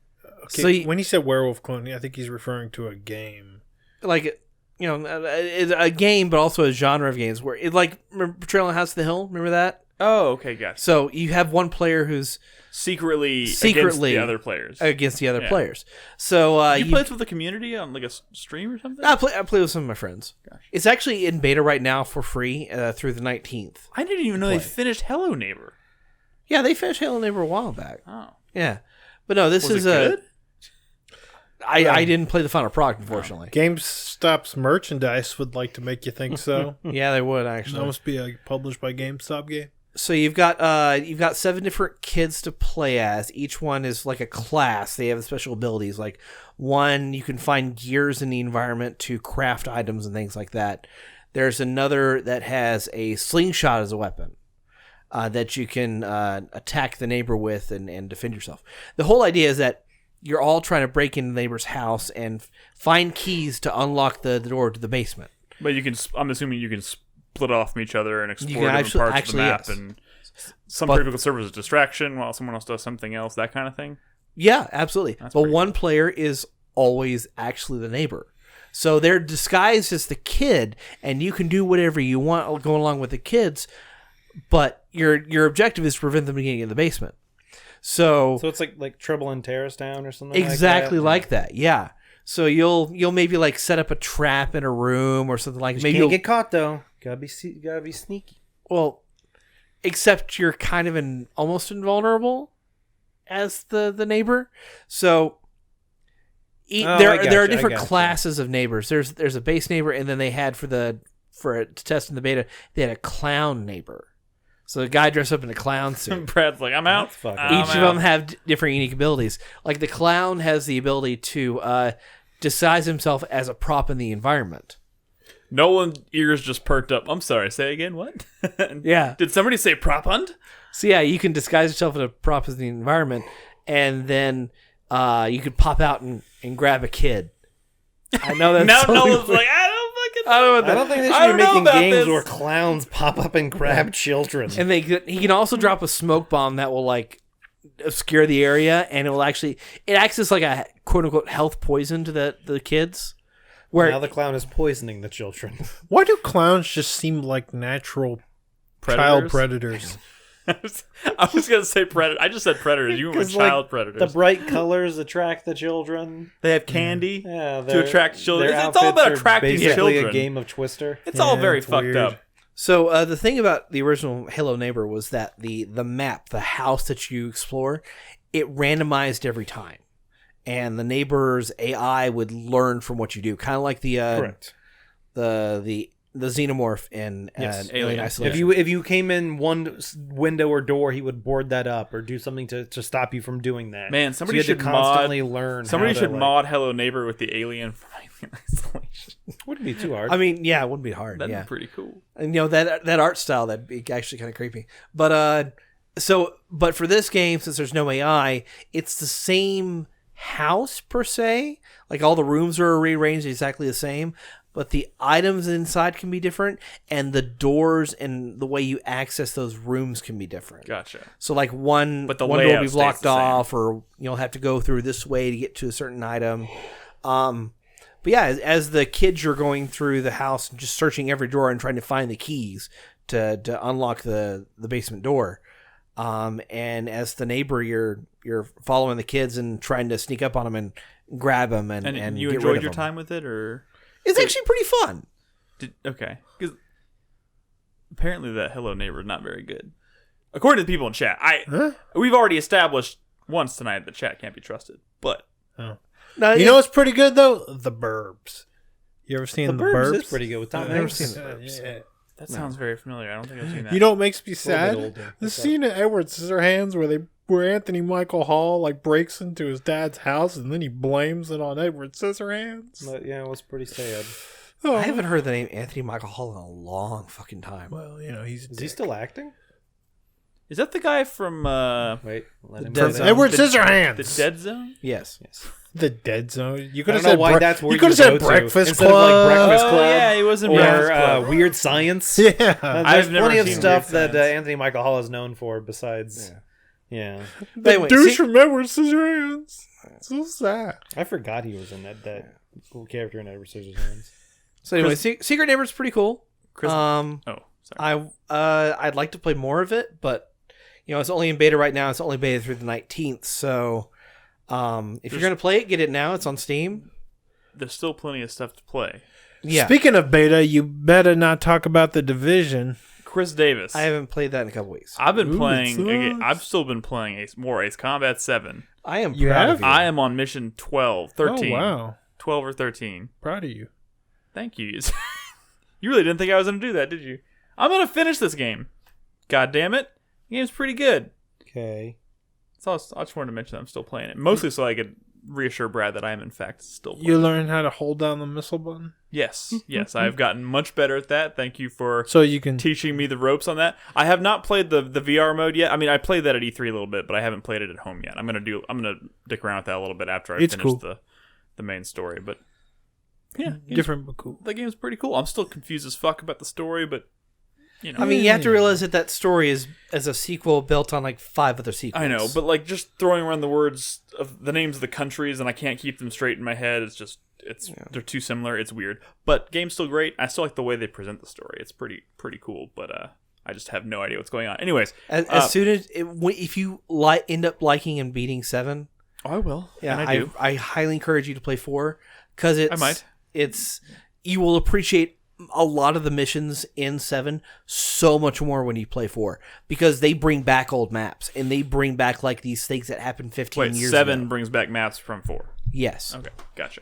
Okay, when he said werewolf clone, I think he's referring to a game. Like, a game, but also a genre of games where it remember Betrayal on House of the Hill? Remember that? Oh, okay, gotcha. So you have one player who's secretly against the other players. So you play this with the community on like a stream or something? I play with some of my friends. Gosh. It's actually in beta right now for free through the 19th. I didn't even know they finished Hello Neighbor. Yeah, they finished Hello Neighbor a while back. Oh, yeah, but no, this is good? I didn't play the final product, unfortunately. GameStop's merchandise would like to make you think so. Yeah, they would actually. That must be a published by GameStop game. So you've got 7 different kids to play as. Each one is like a class. They have special abilities. Like one, you can find gears in the environment to craft items and things like that. There's another that has a slingshot as a weapon that you can attack the neighbor with and defend yourself. The whole idea is that you're all trying to break into the neighbor's house and find keys to unlock the door to the basement. But you can. I'm assuming you can split off from each other and explore different parts of the map. Yes. And some people can serve as a distraction while someone else does something else, that kind of thing. Yeah, absolutely. But one player is always actually the neighbor. So they're disguised as the kid, and you can do whatever you want going along with the kids, but your objective is to prevent them from getting in the basement. So it's like Trouble in Terrace Town or something exactly like that? Yeah. So you'll maybe like set up a trap in a room or something like that. Maybe you'll get caught though. Gotta be sneaky. Well, except you're kind of almost invulnerable as the neighbor. So there are different classes of neighbors. There's a base neighbor, and then they had to test in the beta, they had a clown neighbor. So the guy dressed up in a clown suit. Brad's like, I'm out. Each of them have different unique abilities. Like the clown has the ability to disguise himself as a prop in the environment. Nolan's ears just perked up. I'm sorry, say again, what? Yeah. Did somebody say prop hunt? So yeah, you can disguise yourself as a prop in the environment, and then you could pop out and grab a kid. I know that's now Nolan's like, I don't think they should be making games where clowns pop up and grab children. And he can also drop a smoke bomb that will like obscure the area, and it acts as like a quote unquote health poison to the kids. Where now the clown is poisoning the children. Why do clowns just seem like natural child predators? I was going to say predator. I just said predators. You went with child predators. The bright colors attract the children. They have candy to attract children. It's all about attracting children. A game of Twister. It's all very fucked up. So the thing about the original Hello Neighbor was that the map, the house that you explore, it randomized every time. And the neighbor's AI would learn from what you do. Kind of like the xenomorph in Alien Isolation. If you came in one window or door, he would board that up or do something to stop you from doing that. Man, somebody should constantly learn. Somebody should mod Hello Neighbor with the alien from Alien Isolation. Wouldn't be too hard. I mean, yeah, it wouldn't be hard. That'd be pretty cool. And that art style, that'd be actually kind of creepy. But but for this game, since there's no AI, it's the same house per se. Like all the rooms are rearranged exactly the same, but the items inside can be different, and the doors and the way you access those rooms can be different. Gotcha. So like one door will be blocked off, or you'll have to go through this way to get to a certain item. But yeah, as the kids are going through the house and just searching every drawer and trying to find the keys to unlock the basement door. And as the neighbor, you're following the kids and trying to sneak up on them and grab them and you get enjoyed rid of your them. time with it, or it's actually pretty fun. Okay, because apparently that Hello Neighbor is not very good, according to the people in chat. We've already established once tonight that chat can't be trusted, but you know what's pretty good though? The Burbs. You ever seen The Burbs? It's pretty good with Tom Hanks. Yeah. That sounds very familiar. I don't think I've seen that. You know what makes me little bit sad? older. The scene in Edward Scissorhands where Anthony Michael Hall breaks into his dad's house and then he blames it on Edward Scissorhands. But, yeah, it was pretty sad. Oh. I haven't heard the name Anthony Michael Hall in a long fucking time. Well, Is he still acting? Is that the guy from Wait, let him Dead say Zone. that. Edward the Scissorhands. Dead Zone? Yes. The Dead Zone. You I could have don't know said why that's where you could have go said to. Breakfast Instead Club. of, like, Breakfast Oh, Club. yeah, he was in Or Breakfast Club. Weird Science. Yeah. There's I've never plenty of seen stuff Weird that Science. Anthony Michael Hall is known for besides... Yeah. The Anyway, douche from Edward Scissorhands. So sad. I forgot he was in that cool character in Edward Scissorhands. So anyway, Secret Neighbor's pretty cool. Chris- Sorry. I'd like to play more of it, but it's only in beta right now. It's only beta through the 19th. So if you're gonna play it, get it now. It's on Steam. There's still plenty of stuff to play. Yeah. Speaking of beta, you better not talk about The Division. Chris Davis. I haven't played that in a couple weeks. I've been Ooh, playing. it Again, sucks. I've still been playing Ace Combat 7. I am You proud have? of you. I am on mission 12, 13. Oh, wow. 12 or 13. Proud of you. Thank you. You really didn't think I was going to do that, did you? I'm going to finish this game. God damn it. The game's pretty good. Okay. So I just wanted to mention that I'm still playing it. Mostly so I could reassure Brad that I am in fact still playing. You learn how to hold down the missile button? Yes. I've gotten much better at that. Thank you for So you can... teaching me the ropes on that. I have not played the VR mode yet. I mean, I played that at E3 a little bit, but I haven't played it at home yet. I'm gonna dick around with that a little bit after I It's finish cool. the main story. But yeah, Different but cool. the game's pretty cool. I'm still confused as fuck about the story, but I mean, you have to realize that story is as a sequel built on like 5 other sequels. I know, but like just throwing around the words of the names of the countries and I can't keep them straight in my head. They're too similar. It's weird, but game's still great. I still like the way they present the story. It's pretty cool, but I just have no idea what's going on. Anyways, as soon as if you end up liking and beating 7, I will. yeah, and I do. I highly encourage you to play 4 because I might. You will appreciate a lot of the missions in 7 so much more when you play 4 because they bring back old maps and they bring back like these things that happened 15 years 7 ago. brings back maps from 4. Yes. Okay, gotcha.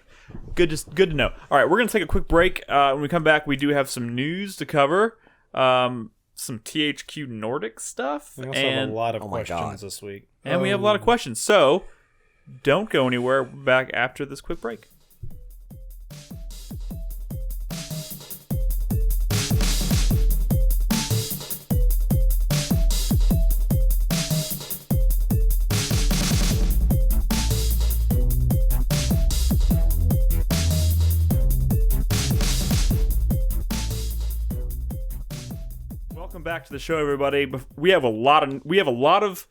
Good to know. All right, we're gonna take a quick break. When we come back, we do have some news to cover, some THQ Nordic stuff, We also have a lot of Oh my God. questions this week. and we have a lot of questions. So don't go anywhere. We're back after this quick break. Welcome back to the show, everybody. We have a lot of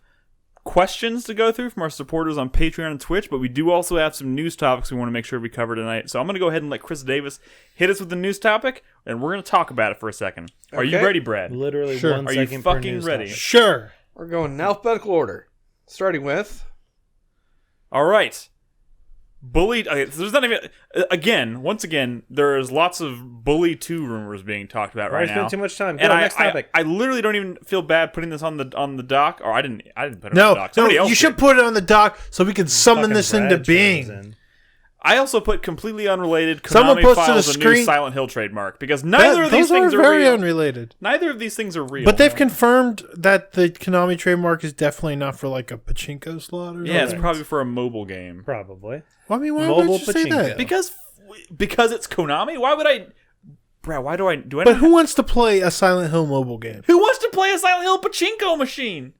questions to go through from our supporters on Patreon and Twitch, but we do also have some news topics we want to make sure we cover tonight. So I'm going to go ahead and let Chris Davis hit us with the news topic, and we're going to talk about it for a second. Are you Okay. ready, Brad? Literally Sure. 1 Are you second per fucking news ready? topic. Sure. We're going in alphabetical order, starting with All right. Bully. Okay, so there's not even. Once again, there's lots of Bully 2 rumors being talked about Why right spend now. too much time? And Go, next topic. I literally don't even feel bad putting this on the doc. Or I didn't put it on the No, doc. Somebody else you should did. put it on the dock so we can summon Fucking this into Brad being. chimes in. I also put completely unrelated. Konami Someone posted a files a new screen- Silent Hill trademark because neither of these Those are things are very real. unrelated. Neither of these things are real. But they've confirmed that the Konami trademark is definitely not for like a pachinko slot or yeah, it's something. probably for a mobile game. Probably. Well, I mean, why Mobile would you say pachinko. that? Because it's Konami. Why would I? Brad, why do I do? But who wants to play a Silent Hill mobile game? who wants to play a Silent Hill pachinko machine?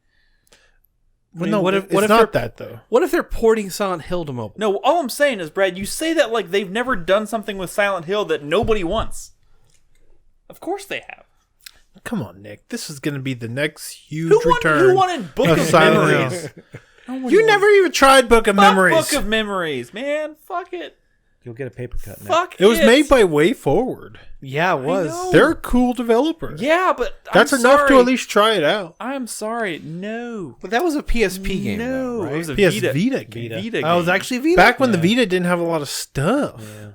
Well, mean, no, what if- it's what if not they're- that though. what if they're porting Silent Hill to mobile? No, all I'm saying is, Brad, you say that like they've never done something with Silent Hill that nobody wants. Of course they have. Come on, Nick. This is going to be the next huge Who return. wanted Book of of Silent Memories? Hill. You never even tried Book of Fuck Memories. Book of Memories, man. Fuck it. You'll get a paper cut now. Fuck It was made by Way Forward. Yeah, it was. know. They're a cool developer. Yeah, but That's I'm enough sorry. to at least try it out. I'm sorry. No. But that was a PSP game, No. though, right? It was a PS Vita. Vita game. Vita game. Oh, it was actually Vita. Back when the Vita didn't have a lot of stuff. Yeah.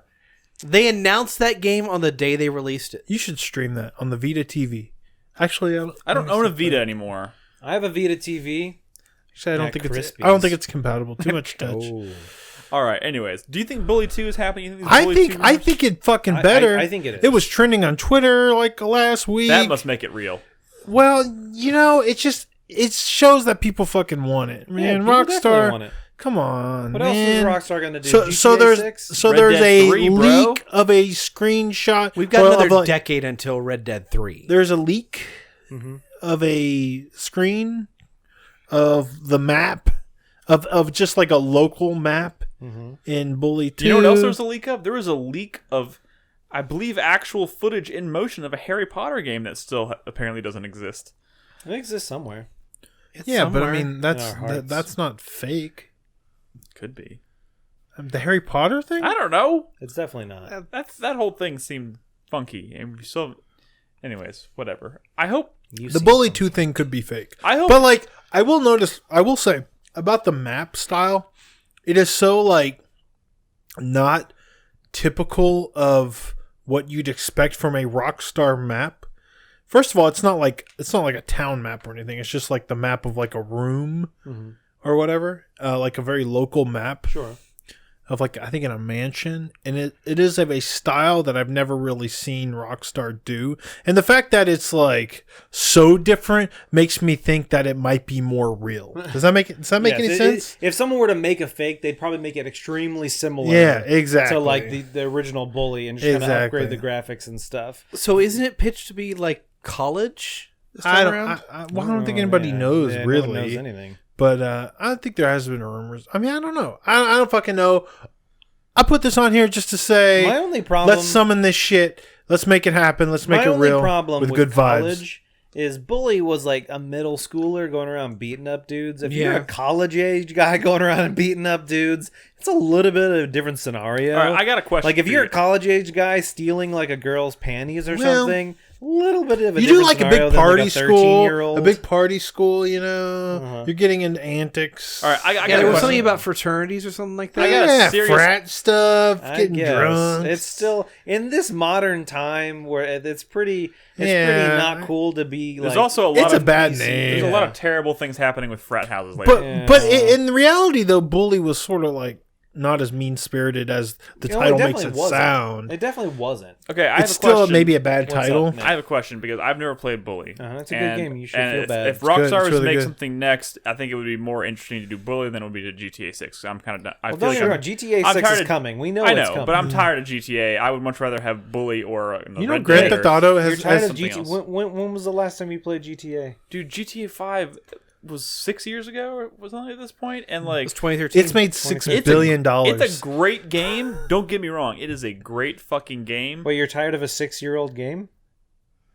They announced that game on the day they released it. You should stream that on the Vita TV. Actually, I don't own a Vita anymore. I have a Vita TV. Actually, I don't That think it's. Crispies. I don't think it's compatible. Too much touch. Oh. All right. Anyways, do you think Bully 2 is happening? I think it fucking better. I think it is. It was trending on Twitter like last week. That must make it real. Well, it shows that people fucking want it. Man, Rockstar, want it. Come on, what man. else is Rockstar going to do? So there's a 3, leak of a screenshot. We've got another decade until Red Dead 3. There's a leak of a screen of the map of just like a local map in Bully 2. You know what else there was a leak of? There was a leak of, I believe, actual footage in motion of a Harry Potter game that still apparently doesn't exist. It exists somewhere. But I mean that's not fake. Could be. The Harry Potter thing? I don't know. It's definitely not. That whole thing seemed funky, and we still. Anyways, whatever. I hope the Bully 2 thing could be fake. I hope, but like I will say about the map style, it is so like not typical of what you'd expect from a Rockstar map. First of all, it's not like a town map or anything. It's just like the map of like a room or whatever, like a very local map. Sure. Of like, I think in a mansion, and it is of a style that I've never really seen Rockstar do. And the fact that it's like so different makes me think that it might be more real. Does that make any sense? If someone were to make a fake, they'd probably make it extremely similar. Yeah, exactly. To like the original Bully and just kind of upgrade the graphics and stuff. So isn't it pitched to be like college this I time don't think anybody knows really. No one knows anything. But I think there has been rumors. I mean, I don't know. I don't fucking know. I put this on here just to say, my only problem, let's summon this shit. Let's make it happen. Let's make it real. My only problem with good college vibes is Bully was like a middle schooler going around beating up dudes. If you're a college age guy going around and beating up dudes, it's a little bit of a different scenario. All right, I got a question. Like if you're a college age guy stealing like a girl's panties or something. A little bit of a you do like a big party school, a big party school, You're getting into antics. All right, I got there was something about fraternities or something like that. I got a serious frat stuff, getting drunk. It's still in this modern time where it's pretty not cool to be. There's like, also a lot it's of a bad name. There's a lot of terrible things happening with frat houses lately. But in reality, though, Bully was sort of like not as mean-spirited as the title makes it sound. It definitely wasn't. Okay, I have it's a question. Still maybe a bad title. I have a question because I've never played Bully. It's a good game. You should feel bad. If Rockstar was to make something next, I think it would be more interesting to do Bully than it would be to GTA 6. I'm kind of. Don't get me wrong. GTA 6 is coming. We know. I know, it's coming. But I'm tired of GTA. I would much rather have Bully or Grand Theft Auto has something else. When was the last time you played GTA? Dude, GTA 5 was 6 years ago, or was only at this point, and like it's 2013. It's made $6 billion. It's a great game. Don't get me wrong; it is a great fucking game. Wait, you're tired of a 6-year-old game?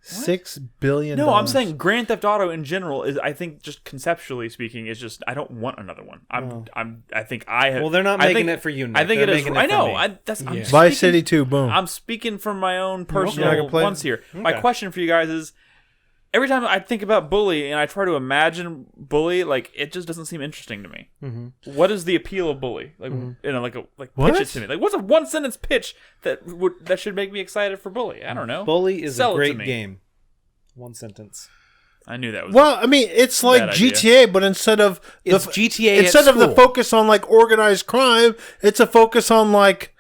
$6 billion. No, I'm saying Grand Theft Auto in general is. I think just conceptually speaking, is just I don't want another one. I think I have. Well, they're not making it for you. Nick. I think they're it is. I know. I'm Vice City 2. Boom. I'm speaking from my own personal ones here. Okay. My question for you guys is. Every time I think about Bully and I try to imagine Bully, like it just doesn't seem interesting to me. Mm-hmm. What is the appeal of Bully? Like, pitch it to me. Like, what's a 1-sentence pitch that should make me excited for Bully? I don't know. Bully is a great game. 1 sentence. I knew that was. Well, I mean, it's like GTA, but instead of the focus on like organized crime, it's a focus on like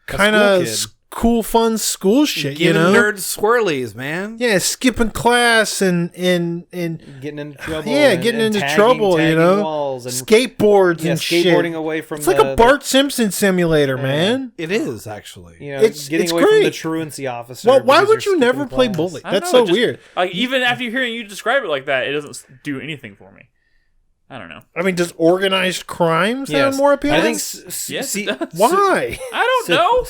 kind of cool, fun school shit. Giving nerds swirlies, man. Yeah, skipping class and getting into trouble. Yeah, getting into trouble. Walls and skateboards and shit. Skateboarding away from. It's like a Bart Simpson simulator, man. It is actually. It's getting away great. from the truancy officer. Well, why would you never play Bully? That's so weird. Like even after hearing you describe it like that, it doesn't do anything for me. I don't know. I mean, does organized crime sound more appealing? I think. Yes. Why? I don't know.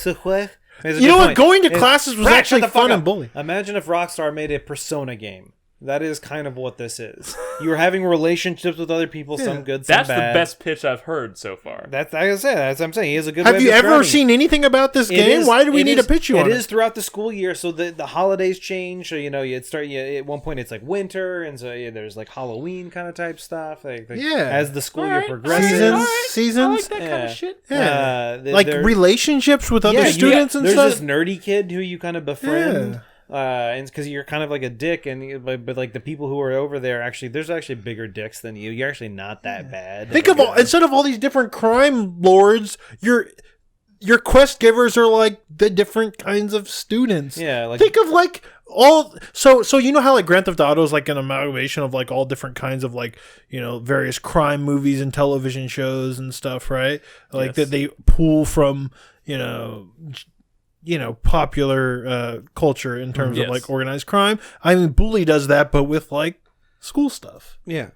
You know what? Going to classes was actually fun in Bully. Imagine if Rockstar made a Persona game. That is kind of what this is. You were having relationships with other people, some good, some bad. That's the best pitch I've heard so far. That's like I said. That's what I'm saying. He has a good. Have you ever seen anything about this game? Why do we need to pitch you on it? It is throughout the school year, so the holidays change. So at one point it's like winter, and so there's like Halloween kind of type stuff. As the school year progresses, seasons. I like that kind of shit. Yeah, like relationships with other students and there's stuff. There's this nerdy kid who you kind of befriend. Yeah. and because you're kind of like a dick, but like the people who are over there there's actually bigger dicks than you. You're actually not that bad. Think of instead of all these different crime lords, your quest givers are like the different kinds of students. Yeah, like think of like all so you know how like Grand Theft Auto is like an amalgamation of like all different kinds of like, you know, various crime movies and television shows and stuff, right? Like that they pull from, you know, popular culture in terms of like organized crime. I mean, Bully does that, but with like school stuff. Yeah.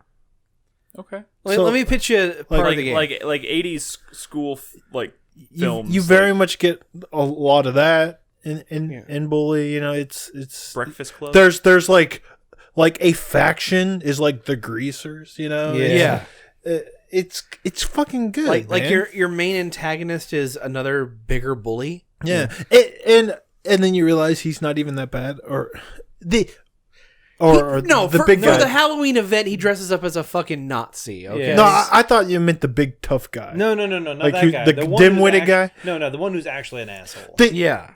Okay. Let me pitch you part of the game. Like 80s school films. You very much get a lot of that in Bully. You know, it's Breakfast Club. There's like a faction is like the Greasers. You know. Yeah. It's fucking good. Like your main antagonist is another bigger bully. Yeah. And then you realize he's not even that bad, or the big guy. For the Halloween event, he dresses up as a fucking Nazi. Okay. Yeah. No, I thought you meant the big tough guy. No, not like that guy. The dim-witted guy. No, the one who's actually an asshole. Yeah,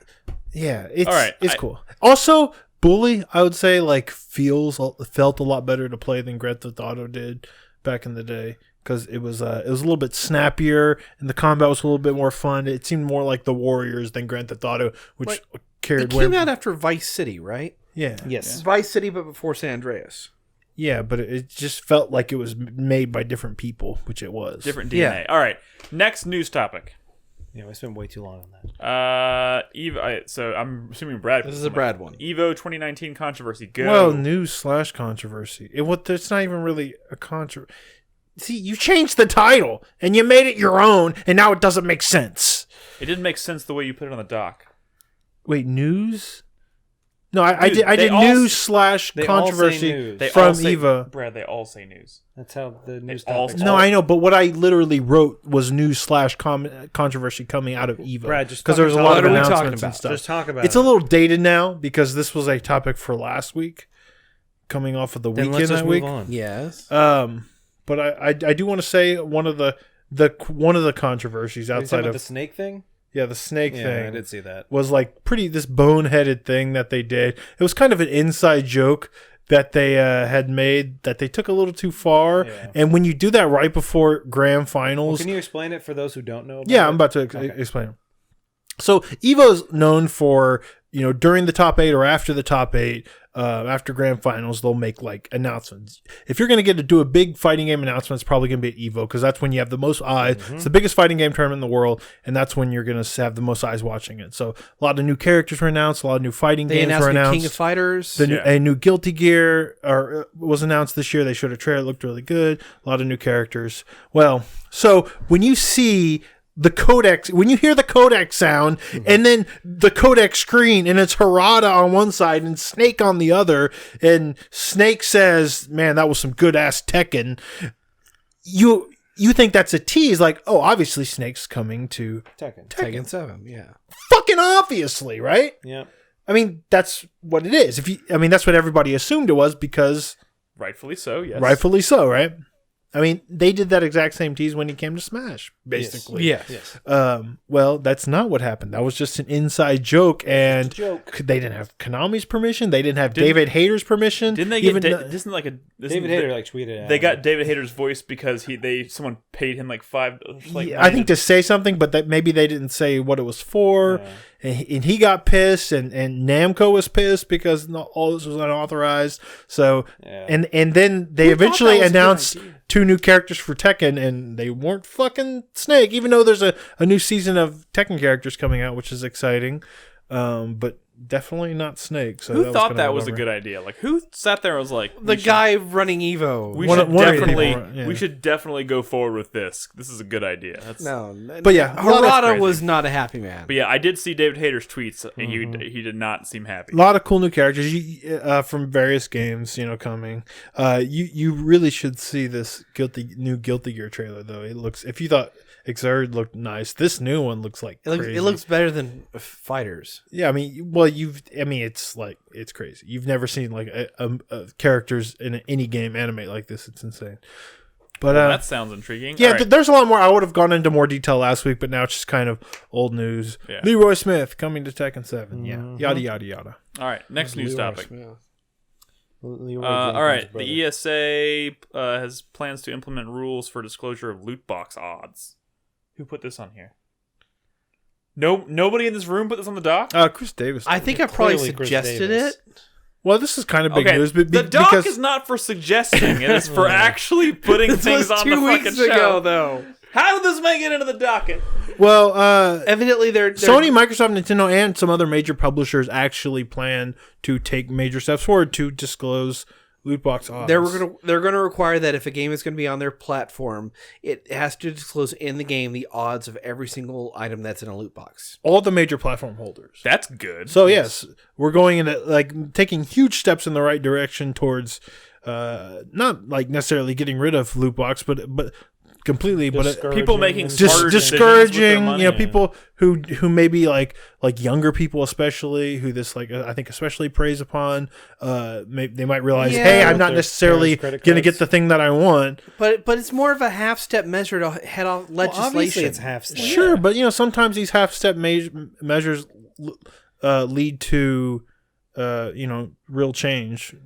it's all right. It's cool. Also, Bully, I would say, like felt a lot better to play than Grand Theft Auto did back in the day, because it was a little bit snappier and the combat was a little bit more fun. It seemed more like the Warriors than Grand Theft Auto, which carried. It came out after Vice City, right? Yeah. Yes. Vice City, but before San Andreas. Yeah, but it just felt like it was made by different people, which it was. Different DNA. Yeah. All right. Next news topic. Yeah, we spent way too long on that. So I'm assuming Brad. This is a Brad one. Evo 2019 controversy. Go. Well, news/controversy. It's not even really a controversy. See, you changed the title and you made it your own, and now it doesn't make sense. It didn't make sense the way you put it on the doc. Wait, news? No, I did news/controversy from Eva. Brad, they all say news. That's how the news all- topics. No, I know, but what I literally wrote was news/controversy coming out of Eva. Brad, just because there was a lot of what are we announcements talking and about? stuff. Just talk about It's it. a little dated now because this was a topic for last week, coming off of the Then weekend let's just that move week. on. Yes. But I do want to say one of the controversies Are you talking outside about of the snake thing. the snake Yeah, thing. I did see that. Was like this boneheaded thing that they did. It was kind of an inside joke that they had made that they took a little too far. Yeah. And when you do that right before grand Well, finals, can you explain it for those who don't know? yeah, I'm about to explain it. So Evo's known for, during the top 8 or after the top 8, after grand finals, they'll make like announcements. If you're going to do a big fighting game announcement, it's probably going to be at Evo, because that's when you have the most eyes. Mm-hmm. It's the biggest fighting game tournament in the world, and that's when you're going to have the most eyes watching it. So a lot of new characters were announced, a lot of new fighting games were announced. King of Fighters. A new Guilty Gear was announced this year. They showed a trailer, it looked really good. A lot of new characters. Well, so when you see the codec, when you hear the codec sound, and then the codec screen, and it's Harada on one side and Snake on the other, and Snake says, "Man, that was some good ass Tekken." You think that's a tease, like, oh, obviously Snake's coming to Tekken 7, yeah. fucking obviously, right? Yeah. I mean, that's what it is. That's what everybody assumed it was, because Rightfully so, yes. rightfully so, right? I mean, they did that exact same tease when he came to Smash, basically. Yes. Well, that's not what happened. That was just an inside joke, and Joke. they didn't have Konami's permission. They didn't have David Hayter's permission. Didn't they get David Hayter tweeted at They him. got David Hayter's voice because someone paid him like $5. I think to say something, but that maybe they didn't say what it was for. Yeah. And he got pissed, and Namco was pissed because all this was unauthorized. So, Yeah. and then they eventually announced 2 new characters for Tekken, and they weren't fucking Snake, even though there's a new season of Tekken characters coming out, which is exciting. But definitely not Snake. So who thought that was a good idea? Like, who sat there and was like, The guy running Evo. we One should of the definitely people, yeah. we should definitely go forward with this. This is a good idea. No. But yeah, Harada crazy. was not a happy man. But yeah, I did see David Hayter's tweets, and he did not seem happy. A lot of cool new characters from various games, coming. You really should see this new Guilty Gear trailer, though. It looks, if you thought Exerd looked nice, this new one looks like crazy. It looks better than Fighters. Yeah, it's crazy. You've never seen like a characters in any game animate like this. It's insane. But that sounds intriguing. Yeah, right. there's a lot more. I would have gone into more detail last week, but now it's just kind of old news. Yeah. Leroy Smith coming to Tekken 7. Yeah, yada yada yada. All right, next news topic. Leroy All right, brother. the ESA has plans to implement rules for disclosure of loot box odds. Who put this on here? No, nobody in this room put this on the doc. Chris Davis. I think I probably Clearly Chris suggested Davis. it. Well, this is kind of big news. The doc because is not for suggesting; it is for actually putting This things was on 2 the fucking weeks show. ago, though. How did this make it into the docket? well, Evidently, they're Sony, Microsoft, Nintendo, and some other major publishers actually plan to take major steps forward to disclose loot box odds. They're going to require that if a game is going to be on their platform, it has to disclose in the game the odds of every single item that's in a loot box. All the major platform holders. That's good. So yes, we're going in taking huge steps in the right direction towards not like necessarily getting rid of loot box, but completely, but people making just smarter decisions with discouraging, their money. people who maybe like younger people, especially who this I think especially preys upon. They might realize, hey, I'm not necessarily going to get the thing that I want. But it's more of a half step measure to head off legislation. It's half step. Sure, but sometimes these half step measures lead to real change.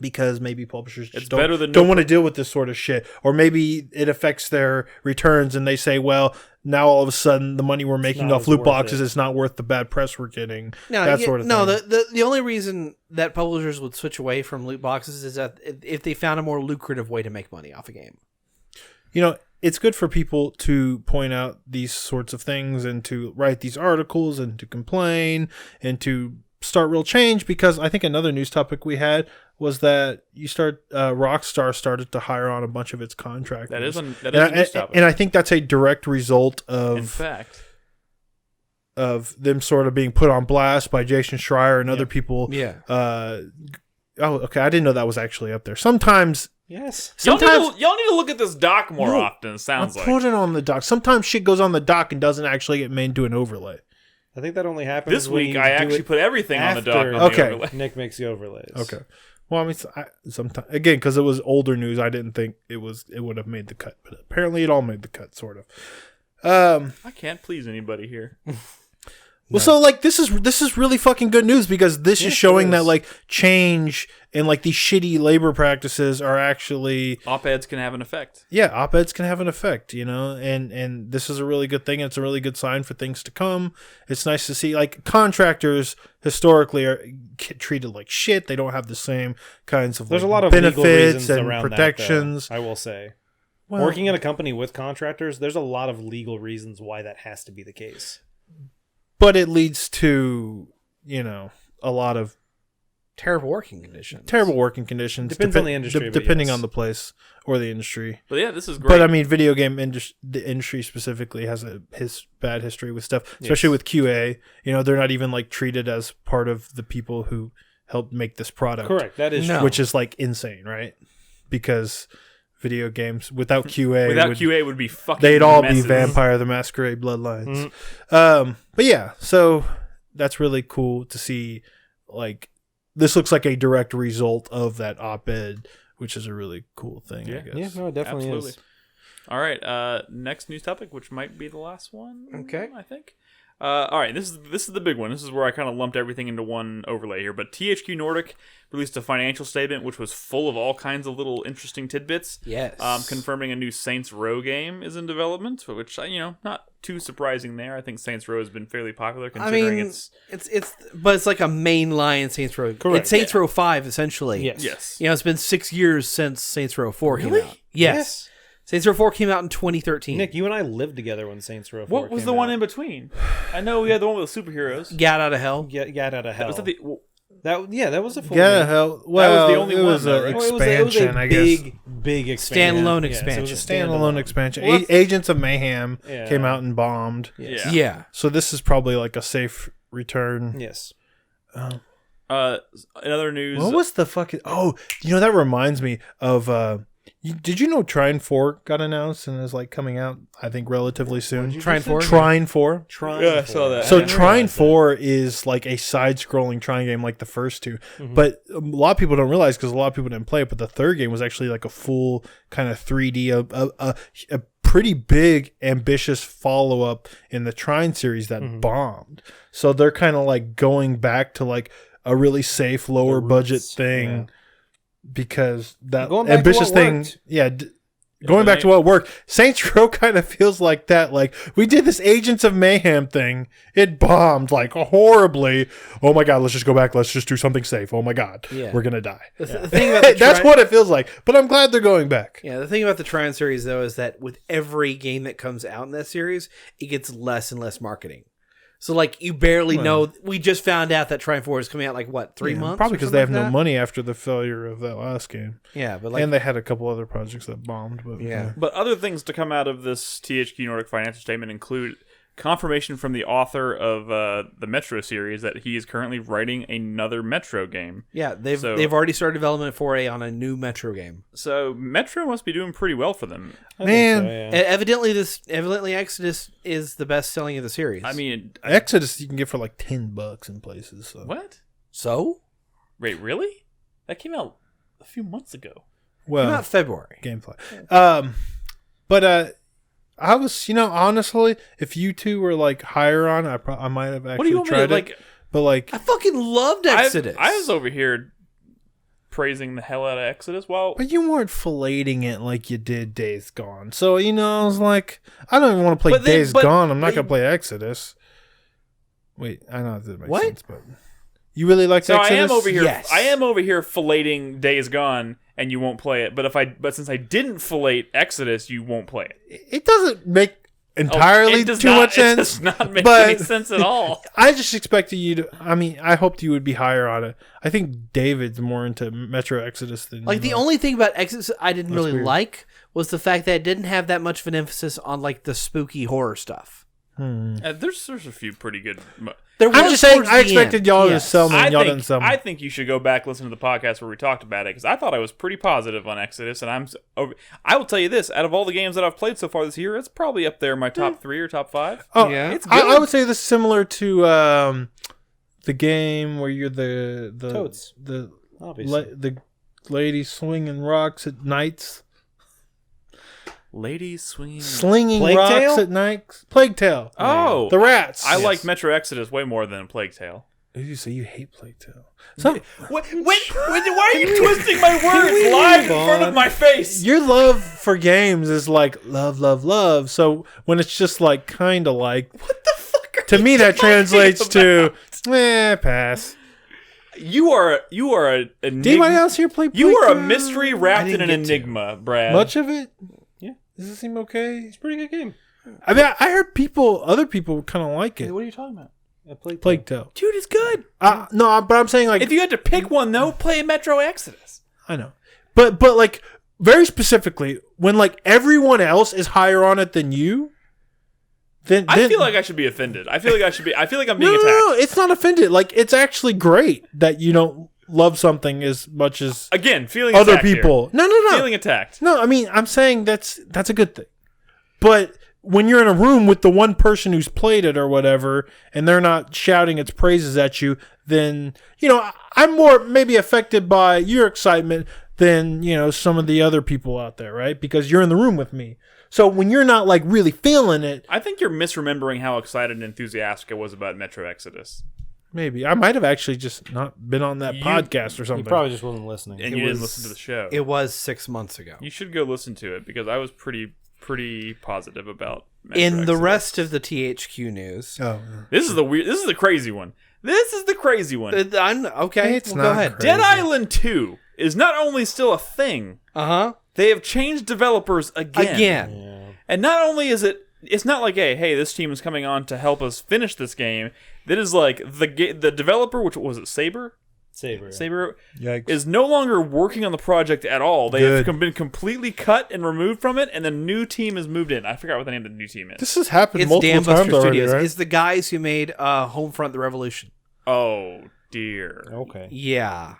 Because maybe publishers just don't want to deal with this sort of shit. Or maybe it affects their returns and they say, well, now all of a sudden the money we're making off loot boxes is not worth the bad press we're getting. Sort of thing. No, the only reason that publishers would switch away from loot boxes is that if they found a more lucrative way to make money off a game. It's good for people to point out these sorts of things and to write these articles and to complain and to start real change, because I think another news topic we had was that Rockstar started to hire on a bunch of its contractors. That is a news topic. And I think that's a direct result of, in fact, of them sort of being put on blast by Jason Schreier and other people. Yeah. Okay. I didn't know that was actually up there. Sometimes. Yes. y'all need to look at this doc more often. It sounds like. Put it on the doc. Sometimes shit goes on the doc and doesn't actually get made into an overlay. I think that only happens this week. I actually put everything on the doc. On okay. the overlay. Nick makes the overlays. Okay. Well, I mean, sometimes again, because it was older news, I didn't think it would have made the cut, but apparently it all made the cut, sort of. I can't please anybody here. Well, so this is really fucking good news, because this is showing that change and these shitty labor practices are actually Op-eds can have an effect. Yeah, op-eds can have an effect, and this is a really good thing. And it's a really good sign for things to come. It's nice to see contractors historically get treated like shit. They don't have the same kinds of There's a lot of benefits legal reasons and around protections. That, I will say. Well, working at a company with contractors, there's a lot of legal reasons why that has to be the case. But it leads to, a lot of Terrible working conditions. Depends on the industry. Depending on the place or the industry. But yeah, this is great. But I mean, video game the industry specifically has his bad history with stuff, especially with QA. They're not even treated as part of the people who helped make this product. Correct. That is true. Which is insane, right? Because video games without QA would be fucking they'd all messes. be Vampire the Masquerade Bloodlines. But yeah, so that's really cool to see. This looks like a direct result of that op-ed, which is a really cool thing, I guess. Yeah, no, it definitely is. All right, next news topic, which might be the last one. Okay, I think. All right, this is the big one. This is where I kind of lumped everything into one overlay here. But THQ Nordic released a financial statement which was full of all kinds of little interesting tidbits. Yes. Confirming a new Saints Row game is in development, which not too surprising there. I think Saints Row has been fairly popular considering it's like a mainline Saints Row. Correct. It's Saints Row 5 essentially. Yes. It's been 6 years since Saints Row 4 came out. Yes. Saints Row 4 came out in 2013. Nick, you and I lived together when Saints Row 4 What was the one in between? I know we had the one with the superheroes. Get Out of Hell. Get Out of Hell. Was that that was a full Yeah, hell. Well, that was the only it one, was though, an right? expansion, it was a I guess. big expansion. Standalone Yeah, expansion. so it was a Standalone expansion. Well, Agents of Mayhem Yeah. came out and bombed. Yeah. So this is probably a safe return. Yes. In other news, What was the fucking... Oh, that reminds me of Did you know Trine 4 got announced and is like coming out, I think, relatively soon? Trine 4? Trine 4. Yeah, I saw that. So Trine 4 is like a side-scrolling Trine game like the first two. Mm-hmm. But a lot of people don't realize because a lot of people didn't play it, but the third game was actually like a full kind of 3D, a pretty big, ambitious follow-up in the Trine series that bombed. So they're kind of like going back to like a really safe, lower budget thing. Yeah. Because that ambitious thing, going back to what worked. Saints Row kind of feels like that. Like, we did this Agents of Mayhem thing. It bombed, like, horribly. Oh, my God, let's just go back. Let's just do something safe. Oh, my God, we're going to die. The thing about that's what it feels like. But I'm glad they're going back. Yeah, the thing about the Trine series, though, is that with every game that comes out in that series, it gets less and less marketing. So, like, you barely know. We just found out that Trine 4 is coming out, like, what, 3 months? Probably because they have no money after the failure of that last game. Yeah, but like, and they had a couple other projects that bombed. But But other things to come out of this THQ Nordic financial statement include confirmation from the author of the Metro series that he is currently writing another Metro game. Yeah, they've already started development for on a new Metro game. So Metro must be doing pretty well for them. Man, so, evidently Exodus is the best selling of the series. I mean, Exodus you can get for like $10 in places. So. What? So? Wait, really? That came out a few months ago. Well, not February gameplay. But I was, honestly, if you two were like higher on, I might have actually tried it. But like, I fucking loved Exodus. I was over here praising the hell out of Exodus. But you weren't filleting it like you did Days Gone. So I was like, I don't even want to play Days Gone. I'm not gonna play Exodus. Wait, I know that doesn't make sense, but you really like Exodus? I am over here. Yes. I am over here filleting Days Gone, and you won't play it. But since I didn't fillet Exodus, you won't play it. It doesn't make entirely much sense. It does not make any sense at all. I just expected you to. I mean, I hoped you would be higher on it. I think David's more into Metro Exodus than like the only thing about Exodus I didn't really like was the fact that it didn't have that much of an emphasis on like the spooky horror stuff. There's a few pretty good. I'm just saying, I expected y'all to sell me, and y'all didn't sell me. I think you should go back listen to the podcast where we talked about it because I thought I was pretty positive on Exodus, and I will tell you this: out of all the games that I've played so far this year, it's probably up there in my top 3 or top 5. Oh, yeah, it's good. I would say this is similar to the game where you're the Toads, the lady swinging rocks at nights. Ladies swinging slinging rocks at night. Plague Tale. Oh, the rats. I like Metro Exodus way more than Plague Tale. You say you hate Plague Tale. So, why are you twisting my words live in front of my face? Your love for games is like love, love, love. So when it's just like kind of like, what the fuck? Are to me, that translates to pass. You are a. Did anybody else here play? You are a mystery wrapped in an enigma, Brad. Much of it. Does it seem okay? It's a pretty good game. I mean, I heard other people kind of like it. Hey, what are you talking about? Plague Tale. Dude, it's good. No, but I'm saying like... If you had to pick one, though, play Metro Exodus. I know. But like, very specifically, when like everyone else is higher on it than you, then... I feel like I should be offended. I feel like I'm being attacked. No, it's not offended. Like, it's actually great that you don't love something as much as feeling other people. Here. No. Feeling attacked. No, I mean, I'm saying that's a good thing. But when you're in a room with the one person who's played it or whatever, and they're not shouting its praises at you, then, I'm more maybe affected by your excitement than, some of the other people out there, right? Because you're in the room with me. So when you're not like really feeling it, I think you're misremembering how excited and enthusiastic I was about Metro Exodus. Maybe. I might have actually just not been on that podcast or something. You probably just wasn't listening. And you didn't listen to the show. It was 6 months ago. You should go listen to it because I was pretty positive about Metro In the Exodus. rest of the THQ news. Oh. This is the crazy one. Okay, go ahead. Crazy. Dead Island 2 is not only still a thing, they have changed developers again. Yeah. And not only is it's not like, hey, this team is coming on to help us finish this game. That is like the developer, which was it, Saber, Yikes. is no longer working on the project at all. They have been completely cut and removed from it, and the new team has moved in. I forgot what the name of the new team is. This has happened It's multiple times Dambuster already, Studios. right? It's the guys who made Homefront: The Revolution. Oh dear. Okay. Yeah.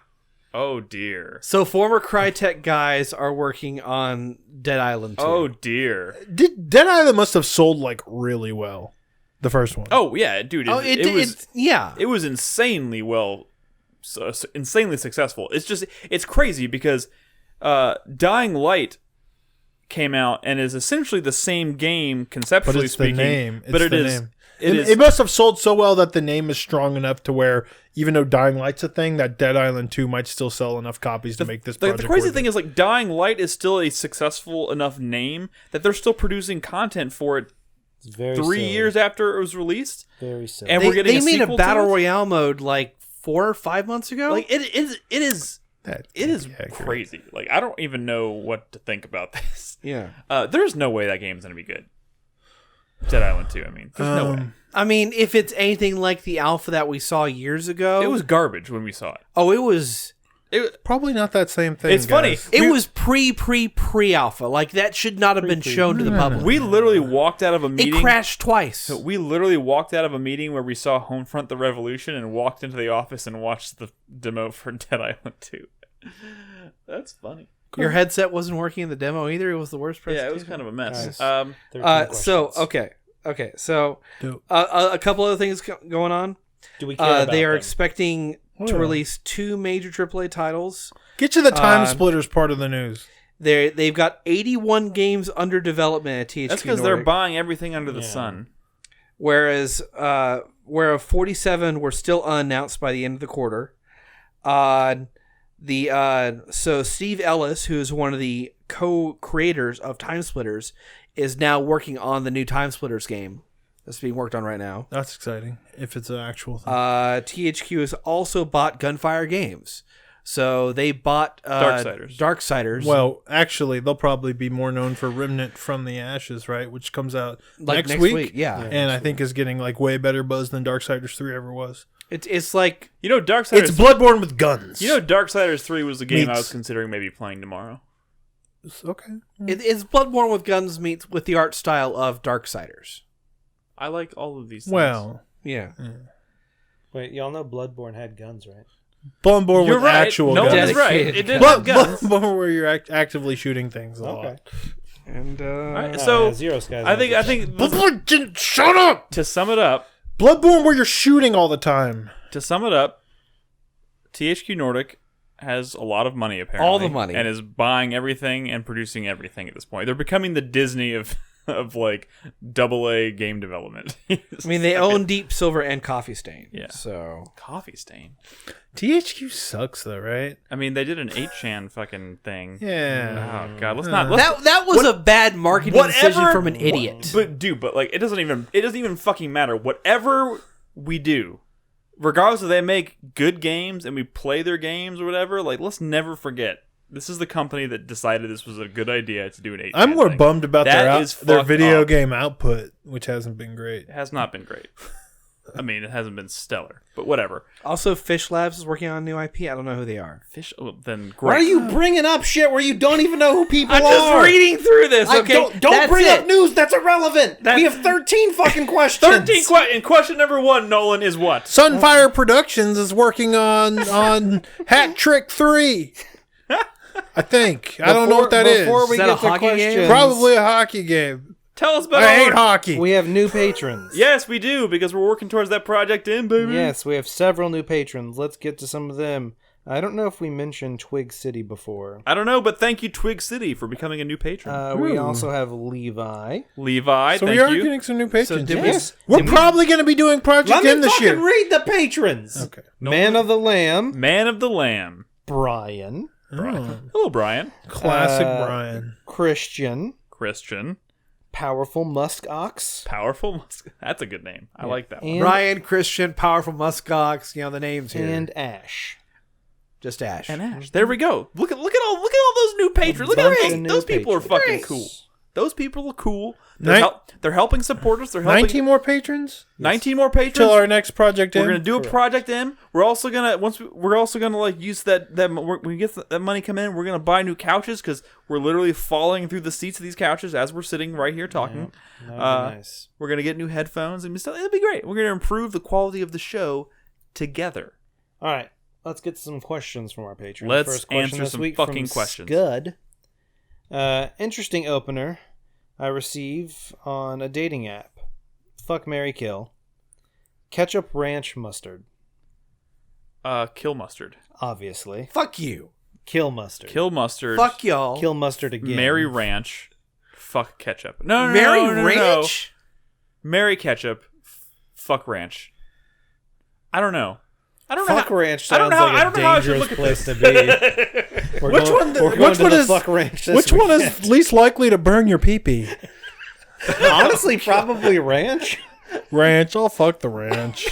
Oh dear. So former Crytek guys are working on Dead Island 2. Oh dear. Dead Island must have sold like really well. The first one. Oh yeah, dude. It was insanely insanely successful. It's crazy because Dying Light came out and is essentially the same game conceptually but it's speaking. The name. But it is. It must have sold so well that the name is strong enough to where even though Dying Light's a thing, that Dead Island 2 might still sell enough copies to make this project the crazy worth thing it. is like Dying Light is still a successful enough name that they're still producing content for it. Very 3 silly. years after it was released. Very silly. And we're getting they made a sequel battle to it? royale mode like 4 or 5 months ago. Like it is That it is can't be accurate. crazy. Like I don't even know what to think about this. yeah. There's no way that game's gonna be good. Dead Island 2, I mean. There's no way. I mean, if it's anything like the alpha that we saw years ago, It was garbage when we saw it. Oh, it was. Probably not that same thing. It's funny. guys. It was pre alpha. Like that should not have been shown to the public. We literally walked out of a It meeting. crashed twice. We literally walked out of a meeting where we saw Homefront: The Revolution and walked into the office and watched the demo for Dead Island 2. That's funny. Your headset wasn't working in the demo either. It was the worst Yeah, presentation. it was kind of a mess. Nice. 13 So questions. okay. So Dope. a couple other things going on. Do we care about They are them? expecting to release 2 major AAA titles. Get to the time splitters part of the news. They've got 81 games under development at THQ That's because Nordic, they're buying everything under the sun. whereas 47 were still unannounced by the end of the quarter. So Steve Ellis, who is one of the co-creators of Time Splitters, is now working on the new Time Splitters game that's being worked on right now. That's exciting. If it's an actual thing. THQ has also bought Gunfire Games. So they bought Darksiders. Well, actually, they'll probably be more known for Remnant from the Ashes, right? Which comes out like next week. Yeah. And I think is getting like way better buzz than Darksiders 3 ever was. It's like Darksiders. It's Bloodborne with guns. Darksiders 3 was the game I Meets- was considering maybe playing tomorrow. Okay. it's Bloodborne with guns meets with the art style of Darksiders. I like all of these things. Well, Yeah. Wait, y'all know Bloodborne had guns, right? Bloodborne You're with right. actual No guns. one's right. Dedicated It did Blood, have guns. Bloodborne where you're actively shooting things a lot. And Alright, so Zero Skies. I think Bloodborne, shut up! to sum it up, Bloodborne where you're shooting all the time. THQ Nordic has a lot of money apparently. All the money. And is buying everything and producing everything at this point. They're becoming the Disney of like AA game development. I mean, they own Deep Silver and Coffee Stain. Yeah. So Coffee Stain. THQ sucks though, right? I mean, they did an 8chan fucking thing. Yeah. Oh god, let's not. that was a bad marketing decision from an idiot. But like it doesn't even fucking matter. Whatever we do, regardless if they make good games and we play their games or whatever, like let's never forget. This is the company that decided this was a good idea to do an 8chan I'm more thing. bummed about That is their fucked video up. game output, which hasn't been great. It has not been great. I mean, it hasn't been stellar, but whatever. Also, Fish Labs is working on a new IP. I don't know who they are. Fish, then Why are great. you bringing up shit where you don't even know who people I'm are? just reading through this. Okay, Don't That's bring it. up news that's irrelevant. We have 13 fucking questions. 13 and question number 1, Nolan, is what? Sunfire Productions is working on Hat Trick 3. I think. I don't know what that is. Before we Is that get a to hockey game? questions, Probably a hockey game. Tell us about I hate it. hockey. we have new patrons. Yes, we do, because we're working towards that project in, baby. Yes, we have several new patrons. Let's get to some of them. I don't know if we mentioned Twig City before. I don't know, but thank you, Twig City, for becoming a new patron. We also have Levi. Levi, So thank we are you. getting some new patrons. did we- Yes. We're probably going to be doing Project Let M me this fucking year. read the patrons. Okay. Man of the Lamb, Man of the Lamb. Brian, Hello, Brian. Classic Brian. Christian, Christian. Powerful Musk Ox, Powerful. That's a good name. I like that one. and, Ryan, Christian, Powerful Muskox. The names here. and Ash. Just Ash. And Ash. There we go. Look at all those new patrons. Look at bunch those. of new Those people are patrons. fucking Great. cool. Those people are cool. Nine- They're helping support us. They're helping 19 more patrons 19 more patrons. till our next Project M. We're gonna do a Project M. We're also gonna like use that when we get that money come in. We're gonna buy new couches because we're literally falling through the seats of these couches as we're sitting right here talking. Nice. We're gonna get new headphones and stuff. It'll be great. We're gonna improve the quality of the show together. All right. let's get some questions from our patrons. Let's First question answer this some week fucking from questions. Scud. Interesting opener I receive on a dating app. Fuck, marry, kill. Ketchup, ranch, mustard. Kill mustard. Obviously. Fuck you. Kill mustard. Kill mustard. Fuck y'all. Kill mustard again. Marry ranch. Fuck ketchup. No, Marry no. ranch? Marry ketchup. Fuck ranch. I don't know. Fuck ranch I don't sounds know. like I a don't know how I should dangerous look at place this. to be. Which one is is fuck ranch? This Which one is weekend. least likely to burn your pee-pee? Honestly, probably ranch. Ranch. I'll fuck the ranch.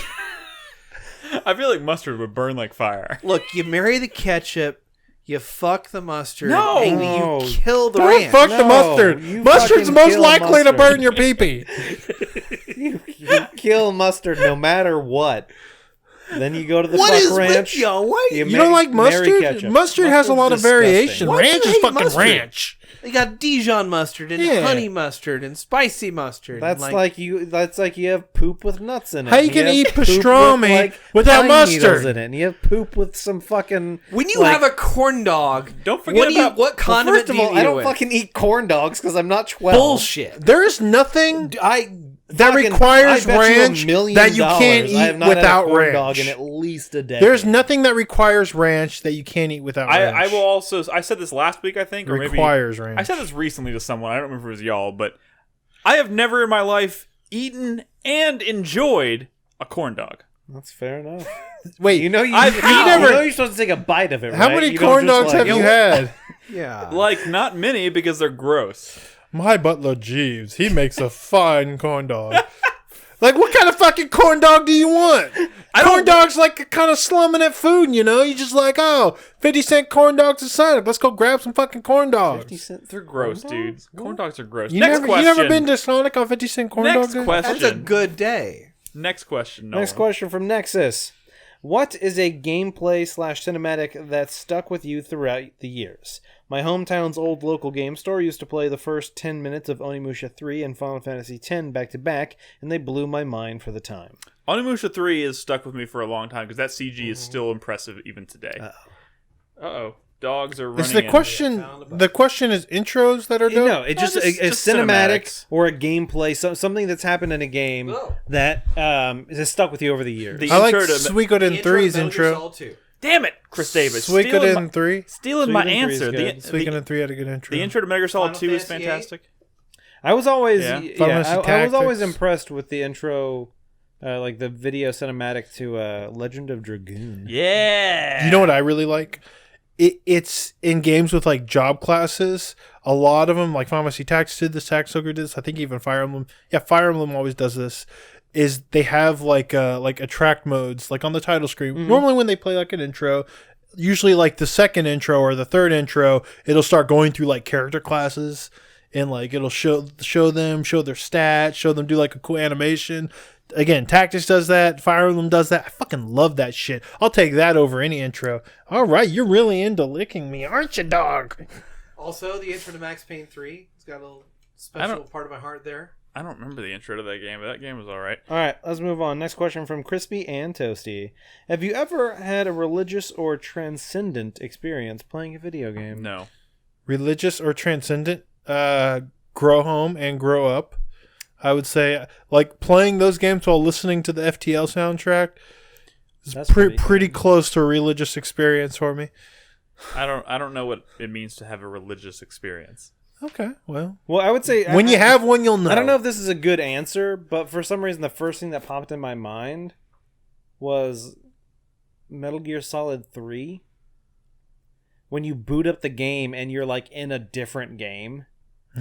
I feel like mustard would burn like fire. Look, you marry the ketchup, you fuck the mustard, No! and No. you kill the Don't ranch. fuck the No, mustard. you Mustard's fucking most kill likely to mustard. burn your pee-pee. You kill mustard no matter what. Then you go to the What fuck is ranch. with y'all? Why You don't like marry mustard? ketchup. Mustard has a lot of Mustard's variation. disgusting. Why do Ranch you is hate fucking mustard? ranch. They got Dijon mustard and Yeah. honey mustard and spicy mustard. That's and like you. That's like you have poop with nuts in it. How you can have eat poop pastrami without pine needles mustard? in it, and you have poop with some fucking. when you like- have a corn dog. Don't forget about- what Well, condiment first of do you all, eat I it don't with? fucking eat corn dogs because I'm not 12. Bullshit. There is nothing I that fucking- requires I bet you ranch $1 million that you can't I have eat not had a without corn ranch. dog in at least a day. There's nothing that requires ranch that you can't eat without ranch. I will also. I said this last week, I think, or requires maybe ranch. I said this recently to someone. I don't remember if it was y'all, but I have never in my life eaten and enjoyed a corn dog. That's fair enough. Wait, You know I've you never- know you're supposed to take a bite of it. how right? many You don't corn just dogs like- have you had? Yeah. Like not many because they're gross. My butler Jeeves, he makes a fine corn dog. Like, what kind of fucking corn dog do you want? Corn dog's like kind of slumming at food, you know? You just like, 50-cent corn dogs aside. Let's go grab some fucking corn dogs. 50 cent They're gross, dude. Corn dogs are gross. You Next question. never been to Sonic on 50-cent corn Next dogs? question. That's a good day. Next question. Nolan. Next question from Nexus. What is a gameplay / cinematic that stuck with you throughout the years? My hometown's old local game store used to play the first 10 minutes of Onimusha 3 and Final Fantasy X back to back, and they blew my mind for the time. Onimusha 3 is stuck with me for a long time because that CG is still impressive even today. Uh-oh. Dogs are running Is the in. question? The question is intros that are dope. No, it's just, a just cinematic cinematics. or a gameplay, something that's happened in a game that has stuck with you over the years. The I like intro to- Suikoden 3's intro. Damn it, Chris Davis. Suikoden 3. Stealing my Suikoden 3 is answer. good. Suikoden 3 had a good intro. The intro to Metal Gear Solid 2 is Fantasy fantastic. I was always, Yeah. yeah, Final Fantasy I was always Tactics. impressed with the intro, like the video cinematic to Legend of Dragoon. Yeah. You know what I really like? It's in games with like job classes. A lot of them, like Final Fantasy Tactics did this, Tactics Ogre did this. I think even Fire Emblem. Yeah, Fire Emblem always does this. Is they have like attract modes, like on the title screen. Mm-hmm. Normally when they play like an intro, usually like the second intro or the third intro, it'll start going through like character classes. And like it'll show them, show their stats, show them do like a cool animation. Again, Tactics does that. Fire Emblem does that. I fucking love that shit. I'll take that over any intro. All right, you're really into licking me, aren't you, dog? Also, the intro to Max Payne 3. It's got a little special part of my heart there. I don't remember the intro to that game, but that game was all right. All right, let's move on. Next question from Crispy and Toasty. Have you ever had a religious or transcendent experience playing a video game? No. Religious or transcendent? Grow home and grow up. I would say, like, playing those games while listening to the FTL soundtrack is That's pretty pretty good. close to a religious experience for me. I don't know what it means to have a religious experience. Okay, well, Well, I would say when you have one, you'll know. I don't know if this is a good answer, but for some reason, the first thing that popped in my mind was Metal Gear Solid 3. When you boot up the game and you're like in a different game.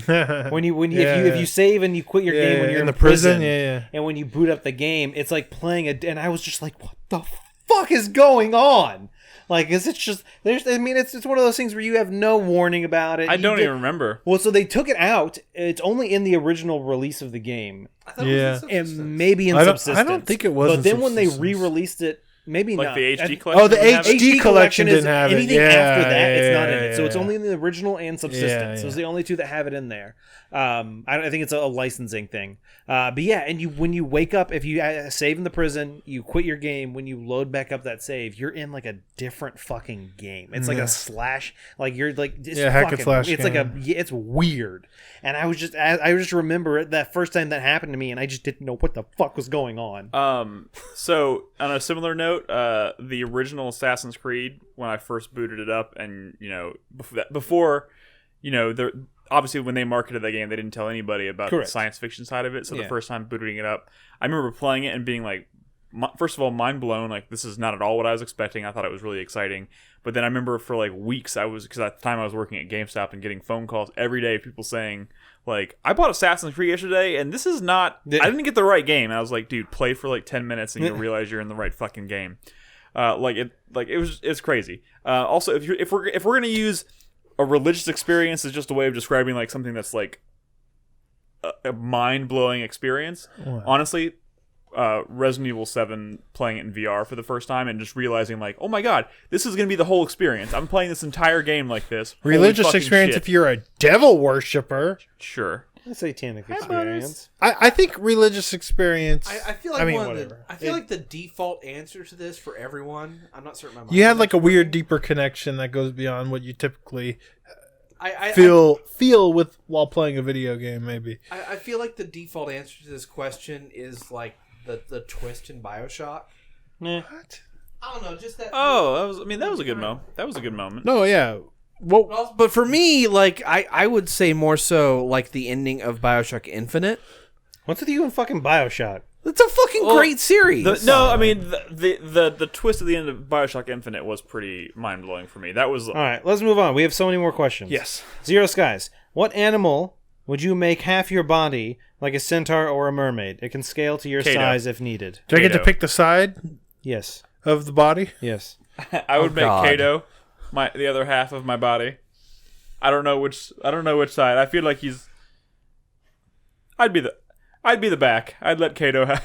When you if you save and you quit your game when you're in the prison, yeah. and when you boot up the game, it's like playing and I was just like, what the fuck is going on? Like, is it just it's one of those things where you have no warning about it. I don't even remember. Well, so they took it out. It's only in the original release of the game, I thought Yeah. it was in and maybe in I don't Subsistence. think it was But in then when they Subsistence. re-released it maybe like not. the HD collection. Oh, the didn't have it? HD collection is didn't have it. anything Yeah, after that. yeah, It's not yeah, in it. So it's yeah. only in the original and subsistence. Yeah, So it's yeah. the only two that have it in there. I think it's a licensing thing. But yeah, and when you wake up, if you save in the prison, you quit your game. When you load back up that save, you're in like a different fucking game. It's like a slash. Like you're like hack and slash. It's game. it's weird. And I just remember it that first time that happened to me, and I just didn't know what the fuck was going on. So on a similar note, the original Assassin's Creed, when I first booted it up, and before obviously when they marketed that game, they didn't tell anybody about Correct. the science fiction side of it. So Yeah. the first time booting it up, I remember playing it and being like, first of all, mind blown. Like, this is not at all what I was expecting. I thought it was really exciting. But then I remember for like weeks, because at the time I was working at GameStop and getting phone calls every day, people saying like, I bought Assassin's Creed yesterday and this is not, I didn't get the right game. And I was like, dude, play for like 10 minutes and you'll realize you're in the right fucking game. It's crazy. Also, if we're going to use a religious experience as just a way of describing like something that's like a mind-blowing experience, honestly, Resident Evil 7, playing it in VR for the first time and just realizing like, oh my god, this is going to be the whole experience. I'm playing this entire game like this. Religious experience shit. if you're a devil worshiper. Sure. A satanic experience. I think religious experience. I feel like whatever. I feel like the default answer to this for everyone. I'm not certain. You had like a weird, deeper connection that goes beyond what you typically I feel with while playing a video game. Maybe. I feel like the default answer to this question is like the twist in BioShock. What? I don't know, just that. Oh, that was a good moment. That was a good moment. No, yeah. Well, But for me, like I would say more so like the ending of BioShock Infinite. What's with you and fucking BioShock? It's a fucking great series. The twist at the end of BioShock Infinite was pretty mind blowing for me. That was All right, let's move on. We have so many more questions. Yes. Zero Skies. What animal would you make half your body like a centaur or a mermaid? It can scale to your Kato. size if needed. do I get to Kato. pick the side Yes. of the body? Yes. I would make God. Kato the other half of my body. I don't know which side. I feel like I'd be the back. I'd let Kato have.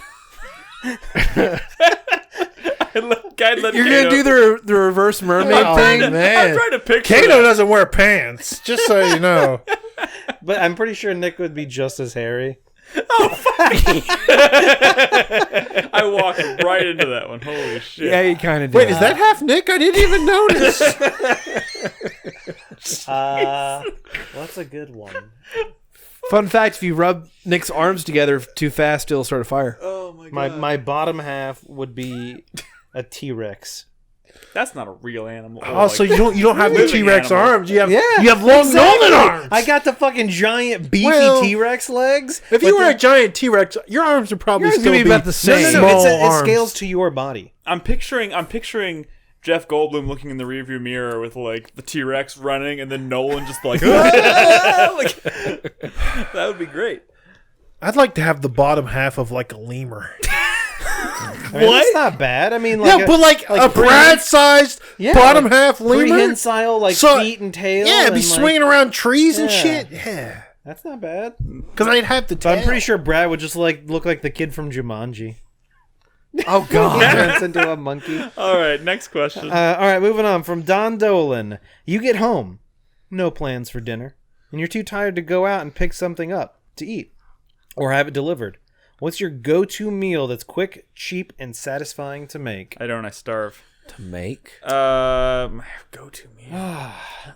I'd let You're Kato. gonna do the reverse mermaid Oh, thing. man. I'm trying to picture Kato that. doesn't wear pants. Just so you know. But I'm pretty sure Nick would be just as hairy. I walked right into that one. Holy shit! Yeah, you kind of do. Wait, is that half Nick? I didn't even notice. That's a good one. Fun fact: if you rub Nick's arms together too fast, it'll start a fire. Oh my god! My bottom half would be a T-Rex. That's not a real animal. Oh, so you don't have the living T-Rex animal. arms. You have long Exactly. Nolan arms. I got the fucking giant beefy Well, T-Rex legs. If you were a giant T-Rex, your arms would probably Yours still gonna be about the same. No, small it arms. scales to your body. I'm picturing Jeff Goldblum looking in the rearview mirror with like the T-Rex running, and then Nolan just like, like that would be great. I'd like to have the bottom half of like a lemur. I mean, that's not bad. I mean, like Yeah, but like a pre- Brad-sized bottom half lemur. prehensile, like So- feet and tail. Yeah, and be like, swinging around trees and Yeah. shit. Yeah, That's not bad. because I'd have the But tail. I'm pretty sure Brad would just like look like the kid from Jumanji. Oh He god. turns into a monkey. All right, next question. All right, moving on. From Don Dolan. You get home, no plans for dinner, and you're too tired to go out and pick something up to eat or have it delivered. What's your go-to meal that's quick, cheap, and satisfying to make? I don't. I starve. To make. Go-to meal.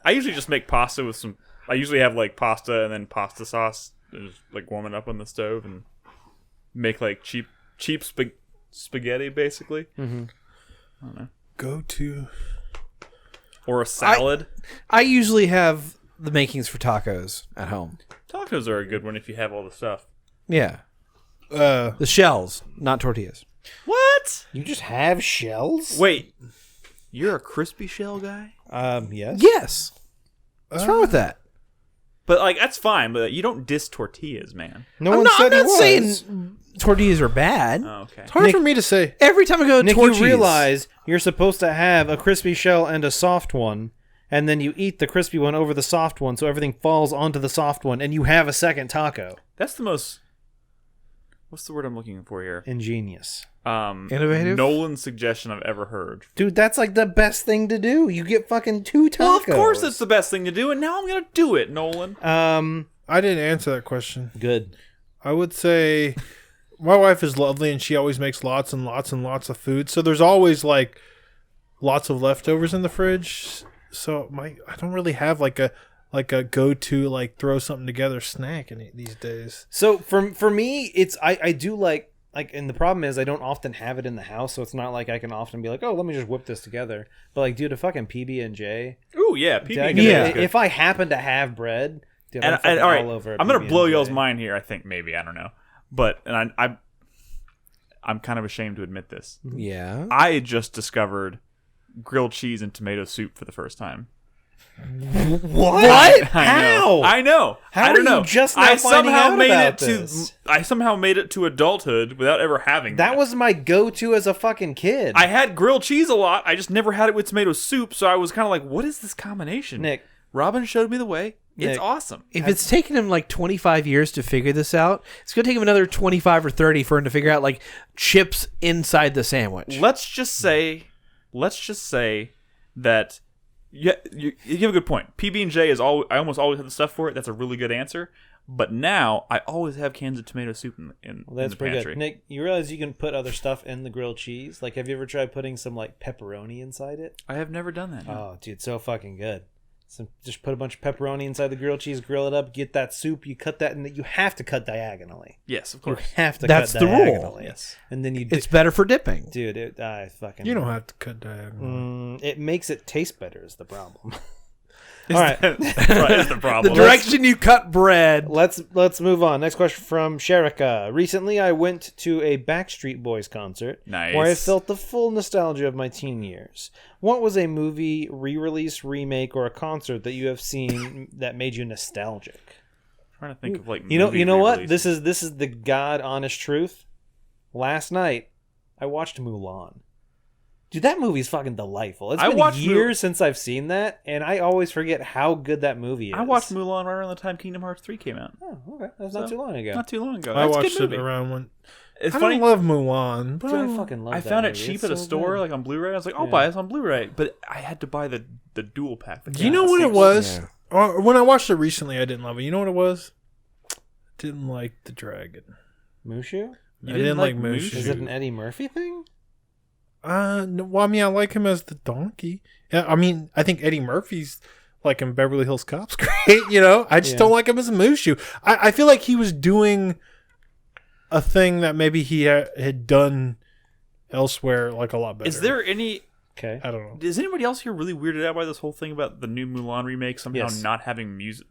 I usually just make pasta with some. I usually have like pasta and then pasta sauce, and just like warm it up on the stove and make like cheap spaghetti basically. Mm-hmm. I don't know. Go to. Or a salad. I usually have the makings for tacos at home. Tacos are a good one if you have all the stuff. Yeah. The shells, not tortillas. What? You just have shells? Wait, you're a crispy shell guy? Yes. Yes. What's wrong with that? But like that's fine. But you don't diss tortillas, man. No I'm one not, said I'm it not was. saying tortillas are bad. Oh, okay. It's hard for me to say. Every time I go to Nick, Torchy's, you realize you're supposed to have a crispy shell and a soft one, and then you eat the crispy one over the soft one, so everything falls onto the soft one, and you have a second taco. That's the most. what's the word I'm looking for here? Ingenious. Innovative? Nolan's suggestion I've ever heard. Dude, that's like the best thing to do. You get fucking 2 tacos. Well, of course it's the best thing to do, and now I'm going to do it, Nolan. I didn't answer that question. Good. I would say my wife is lovely, and she always makes lots and lots and lots of food. So there's always like lots of leftovers in the fridge. So I don't really have like a go-to like throw something together snack these days. So for me, it's I do like, and the problem is I don't often have it in the house, so it's not like I can often be like, oh, let me just whip this together. But like, dude, a fucking PB&J. Ooh, yeah, PB&J. Yeah. If I happen to have bread, dude, and all right, all over. I'm gonna blow y'all's mind here. I think maybe, I don't know, but I'm kind of ashamed to admit this. Yeah. I just discovered grilled cheese and tomato soup for the first time. What? How? I know. How I don't are know. you just not finding out about this? I somehow made it to adulthood without ever having that. Was my go-to as a fucking kid. I had grilled cheese a lot. I just never had it with tomato soup, so I was kind of like, what is this combination? Nick. Robin showed me the way. It's Nick. awesome. If it's taken him like 25 years to figure this out, it's going to take him another 25 or 30 for him to figure out like chips inside the sandwich. Let's just say that you have a good point. PB&J is I almost always have the stuff for it. That's a really good answer. But now I always have cans of tomato soup in that's the pretty pantry. good. Nick, you realize you can put other stuff in the grilled cheese? Like, have you ever tried putting some like pepperoni inside it? I have never done that. No. Oh, dude, so fucking good. So just put a bunch of pepperoni inside the grilled cheese, grill it up, get that soup. You cut that, and you have to cut diagonally. Yes, of You course. have to That's cut the rule. diagonally. Yes. And then you It's better for dipping. dude, I fucking You don't have to cut diagonally. it makes it taste better is the problem. All right. That's the problem. The direction you cut bread. Let's move on. Next question from Sherika. Recently, I went to a Backstreet Boys concert Nice. where I felt the full nostalgia of my teen years. What was a movie, re-release, remake, or a concert that you have seen that made you nostalgic? I'm trying to think of like You know movie what? re-releases. This is the God honest truth. Last night, I watched Mulan. Dude, that movie's fucking delightful. It's been years since I've seen that, and I always forget how good that movie is. I watched Mulan right around the time Kingdom Hearts 3 came out. Oh, okay. That's not too long ago. Not too long ago. I That's a watched good it movie. around when. It's I funny. don't love Mulan, but Dude, I fucking love I that found it movie. cheap It's at a so store, good. like on Blu-ray. I was like, I'll Yeah. buy this on Blu-ray, but I had to buy the dual pack. do you know what it was? Or when I watched it recently, I didn't love it. You know what it was? Didn't like the dragon. Mushu? I didn't like Mushu? Mushu. Is it an Eddie Murphy thing? No, well, I mean, I like him as the donkey. Yeah, I mean, I think Eddie Murphy's like in Beverly Hills Cop's great. You know, I just don't like him as a Mushu. I feel like he was doing a thing that maybe he had done elsewhere, like a lot better. Is there any? Okay. I don't know. Is anybody else here really weirded out by this whole thing about the new Mulan remake somehow Yes. not having music?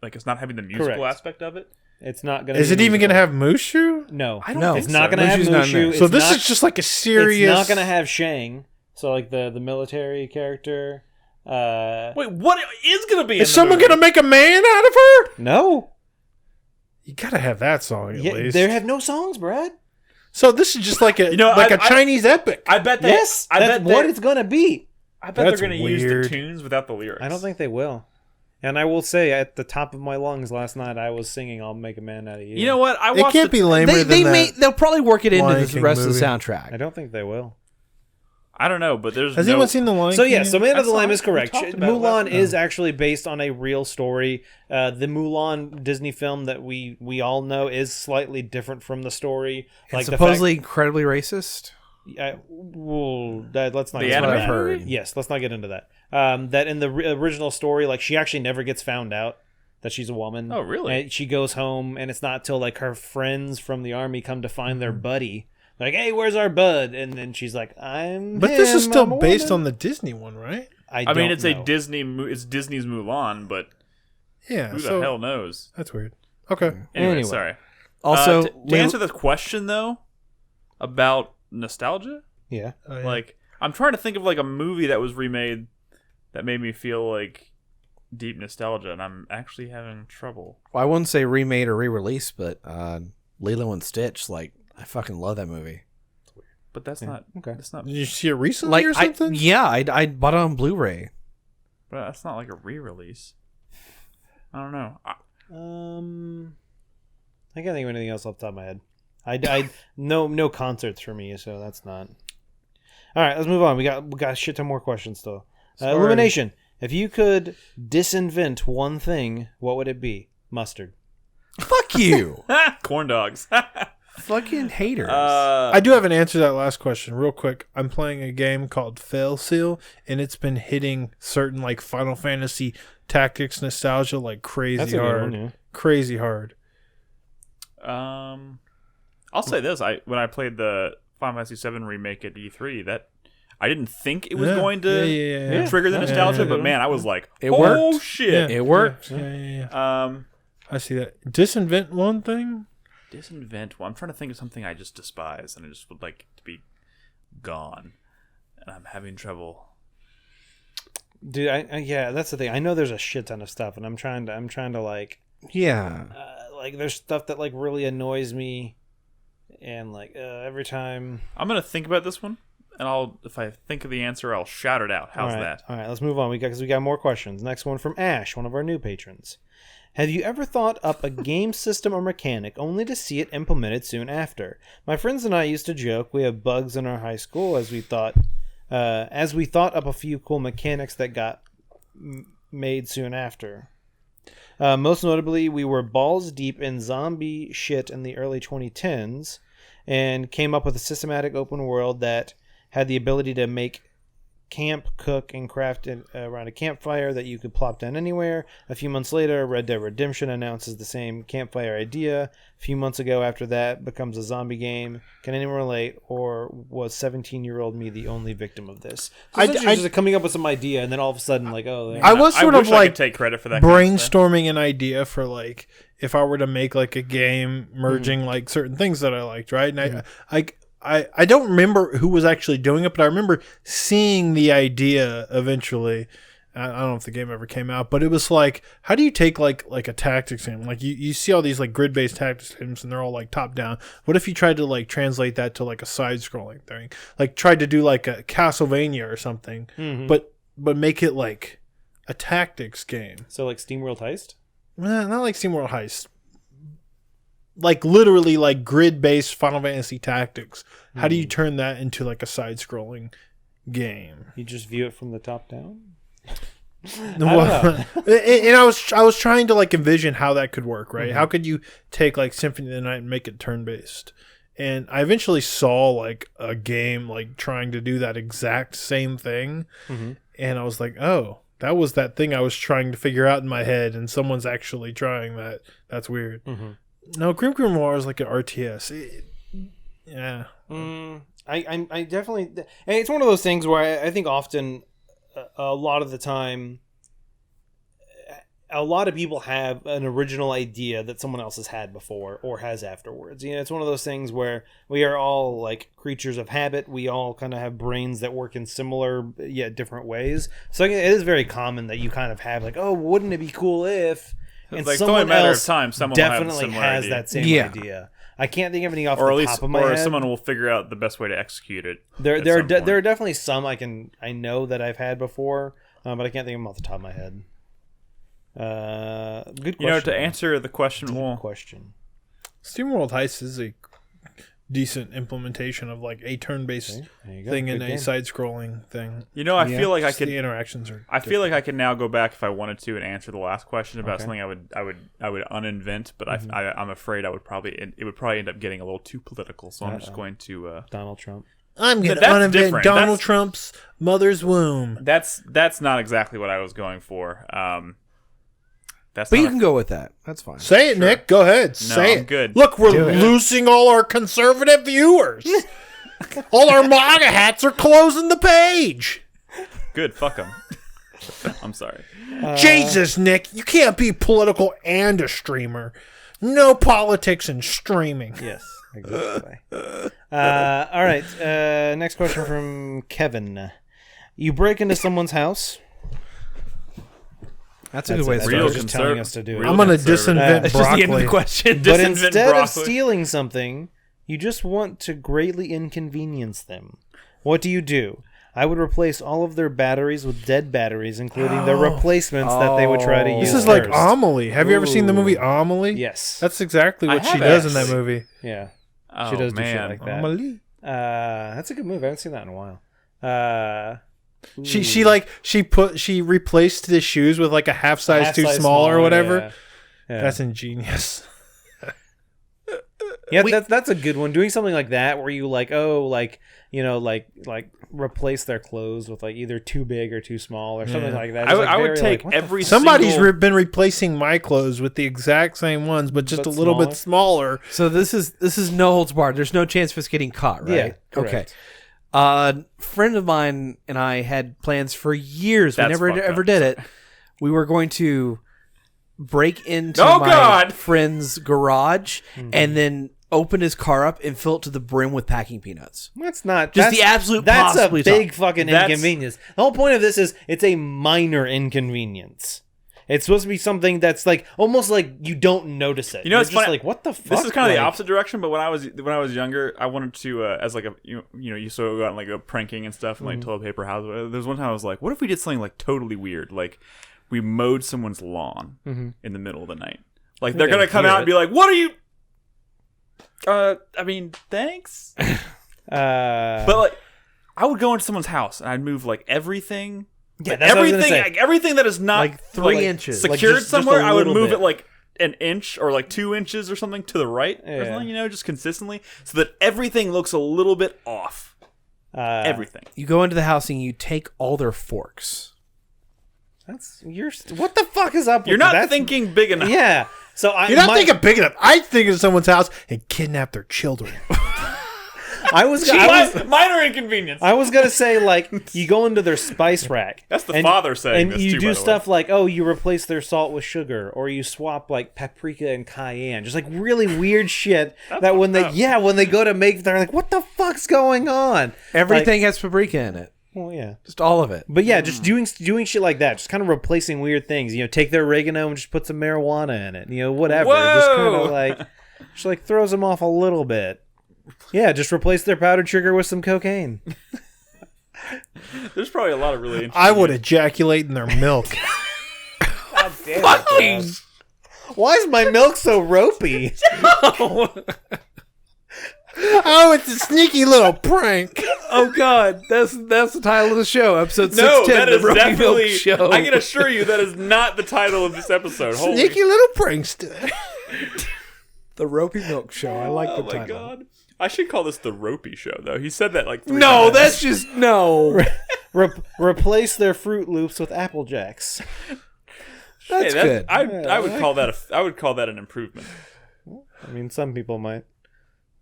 It's not having the musical Correct. aspect of it. It's not going to Is it even going to have Mushu? No. I don't No. think It's not so. going to have Mushu's not in there. Mushu. So It's this not- is just like a serious. It's not going to have Shang. So, like, the military character. Wait, what is going to be? Is someone going to make a man out of her? No. You got to have that song at least. They have no songs, Brad. So this is just like a I Chinese epic. I bet they. Yes. I That's bet what they, it's going to be. I bet That's they're going to use weird. the tunes without the lyrics. I don't think they will. And I will say, at the top of my lungs last night, I was singing "I'll Make a Man Out of You." You know what? I It watched can't be lamer than that. They'll probably work it into Lion the King rest of movie. the I soundtrack. don't think they will. I don't know, but there's Has no. anyone seen the Lion So King yeah, yet? so Man of the I Lamb saw is it. We correct. talked about it Mulan last is actually based on a real story. The Mulan Disney film that we all know is slightly different from the story. And Like supposedly incredibly racist. let's not. The get into anime that. movie? Yes, let's not get into that. That in the original story, like she actually never gets found out that she's a woman. Oh, really? And she goes home, and it's not till like her friends from the army come to find their buddy. Like, hey, where's our bud? And then she's like, I'm. But this is still I'm a based woman." on the Disney one, right? I mean, it's don't know. a Disney. It's Disney's Mulan, but Yeah. who so the hell knows? That's weird. Okay. Anyway, Anyway. sorry. Also, to answer the question though about nostalgia, Yeah. Oh, yeah. like I'm trying to think of like a movie that was remade that made me feel like deep nostalgia, and I'm actually having trouble. I wouldn't say remade or re-release, but Lilo and Stitch, like I fucking love that movie. But that's not okay. That's not. Did you see it recently Like or something? I bought it on Blu-ray. But that's not like a re-release. I don't know. I can't think of anything else off the top of my head. No concerts for me, so that's not. All right, let's move on. We got a shit ton more questions still. Illumination. If you could disinvent one thing, what would it be? Mustard. Fuck you. Corn dogs. Fucking haters. I do have an answer to that last question real quick. I'm playing a game called Fail Seal, and it's been hitting certain like Final Fantasy Tactics nostalgia like crazy hard. One, yeah. Crazy hard. I'll say this: when I played the Final Fantasy VII remake at E3, that I didn't think it was going to trigger the nostalgia, but man, I was like, it oh worked. shit, it worked. Yeah. I see that. Disinvent one thing. Disinvent one. I'm trying to think of something I just despise and I just would like to be gone, and I'm having trouble. Dude, yeah, that's the thing. I know there's a shit ton of stuff, and I'm trying to like, like there's stuff that like really annoys me, and like every time. I'm gonna think about this one, and if I think of the answer, I'll shout it out. How's that? All right, let's move on. We got more questions. Next one from Ash, one of our new patrons. Have you ever thought up a game system or mechanic only to see it implemented soon after? My friends and I used to joke we have bugs in our high school as we thought up a few cool mechanics that got made soon after. Most notably, we were balls deep in zombie shit in the early 2010s and came up with a systematic open world that had the ability to make camp, cook, and craft around a campfire that you could plop down anywhere. A few months later, Red Dead Redemption announces the same campfire idea. A few months ago after that, becomes a zombie game. Can anyone relate, or was 17-year-old me the only victim of this? So I just coming up with some idea, and then all of a sudden, like, oh... I was sort of like take credit for that brainstorming an idea for, like, if I were to make, like, a game merging, like, certain things that I liked, right? And I don't remember who was actually doing it, but I remember seeing the idea eventually. I don't know if the game ever came out, but it was like, how do you take like a tactics game? Like you see all these like grid-based tactics games and they're all like top down. What if you tried to like translate that to like a side-scrolling thing? Like tried to do like a Castlevania or something, but make it like a tactics game. So like SteamWorld Heist? Not like SteamWorld Heist. Like literally like grid-based Final Fantasy Tactics. How do you turn that into like a side-scrolling game? You just view it from the top down? And I was trying to like envision how that could work, right? How could you take like Symphony of the Night and make it turn-based? And I eventually saw like a game like trying to do that exact same thing. And I was like, oh, that was that thing I was trying to figure out in my head, and someone's actually trying that. That's weird. No, Grim Grimoire is like an RTS. I definitely... And it's one of those things where I think often, a lot of the time, a lot of people have an original idea that someone else has had before or has afterwards. You know, it's one of those things where we are all like creatures of habit. We all kind of have brains that work in similar yet different ways. So it is very common that you kind of have like, oh, wouldn't it be cool if... And like, someone it's only a matter else of time. Someone definitely will have has idea. that same idea. I can't think of any off the top of my head. Or someone will figure out the best way to execute it. There are definitely some I know that I've had before, but I can't think of them off the top of my head. Good question. You know, to answer the question, SteamWorld Heist is a decent implementation of like a turn-based thing and a side-scrolling thing. You know, I feel like I could. The interactions are. I feel like I can now go back if I wanted to and answer the last question about something I would uninvent, but I'm afraid it would probably end up getting a little too political. So I'm just going to Donald Trump. I'm going to uninvent Donald Trump's mother's womb. That's not exactly what I was going for. But you can go with that. That's fine. Say it, Nick. Go ahead. Say it. Good. Look, we're losing all our conservative viewers. All our MAGA hats are closing the page. Good. Fuck them. I'm sorry. Jesus, Nick. You can't be political and a streamer. No politics and streaming. Yes, exactly. All right. Next question from Kevin. You break into someone's house. That's a good way to start. Just telling us to do it. I'm going to disinvent That's broccoli. just the end of the question. But instead of stealing something, you just want to greatly inconvenience them. What do? I would replace all of their batteries with dead batteries, including the replacements that they would try to use. This is like Amelie. Have you ever seen the movie Amelie? Yes. That's exactly what she does in that movie. Yeah. Oh, She does do shit man. like that. Amelie. That's a good movie. I haven't seen that in a while. She replaced the shoes with like a half size too small or whatever. Yeah. That's ingenious. Yeah, that's a good one. Doing something like that where you replace their clothes with like either too big or too small or something like that. I would take every Somebody's been replacing my clothes with the exact same ones, but just a little bit smaller. So this is no holds barred. There's no chance of us getting caught, right? Yeah, correct. Okay. A friend of mine and I had plans for years. We never ever did it. We were going to break into my friend's garage and then open his car up and fill it to the brim with packing peanuts. That's not just the absolute. That's a big fucking inconvenience. The whole point of this is it's a minor inconvenience. It's supposed to be something that's like almost like you don't notice it. You know, it's just funny. like what the fuck. This is kind of the opposite direction. But when I was younger, I wanted to as like a you sort of got like a pranking and stuff and like toilet paper house. There was one time I was like, what if we did something like totally weird, like we mowed someone's lawn in the middle of the night. Like they're gonna come out and be like, "What are you?" I mean, thanks. But like, I would go into someone's house and I'd move like everything. Yeah, that's everything. Like, everything that is not like 3 inches secured just somewhere. I would move bit. it like an inch or like 2 inches or something to the right or something. Just consistently, so that everything looks a little bit off. Everything. You go into the house and you take all their forks. What the fuck is up with You're not thinking big enough. Yeah. So You're not thinking big enough. I think of someone's house and kidnap their children. Minor inconvenience. I was gonna say like you go into their spice rack. That's the father saying and this you too, do by the stuff like you replace their salt with sugar, or you swap like paprika and cayenne, just like really weird shit. That when they go to make, they're like, what the fuck's going on? Everything has paprika in it. Well, yeah, just all of it. But yeah, just doing shit like that, just kind of replacing weird things. Take their oregano and just put some marijuana in it. Whatever. Whoa! Just kind of throws them off a little bit. Yeah, just replace their powdered sugar with some cocaine. There's probably a lot of really interesting. I would ejaculate in their milk. God damn it, why is my milk so ropey? Oh, it's a sneaky little prank. Oh God, that's the title of the show, episode 610. No, that is the definitely. Show. I can assure you that is not the title of this episode. Sneaky little prankster. The Ropey Milk Show. I like the title. Oh my God. I should call this the Ropey Show, though. He said that like 3 No, times. that's just no. Replace their Fruit Loops with Apple Jacks. That's good. I would call that an improvement. I mean, some people might.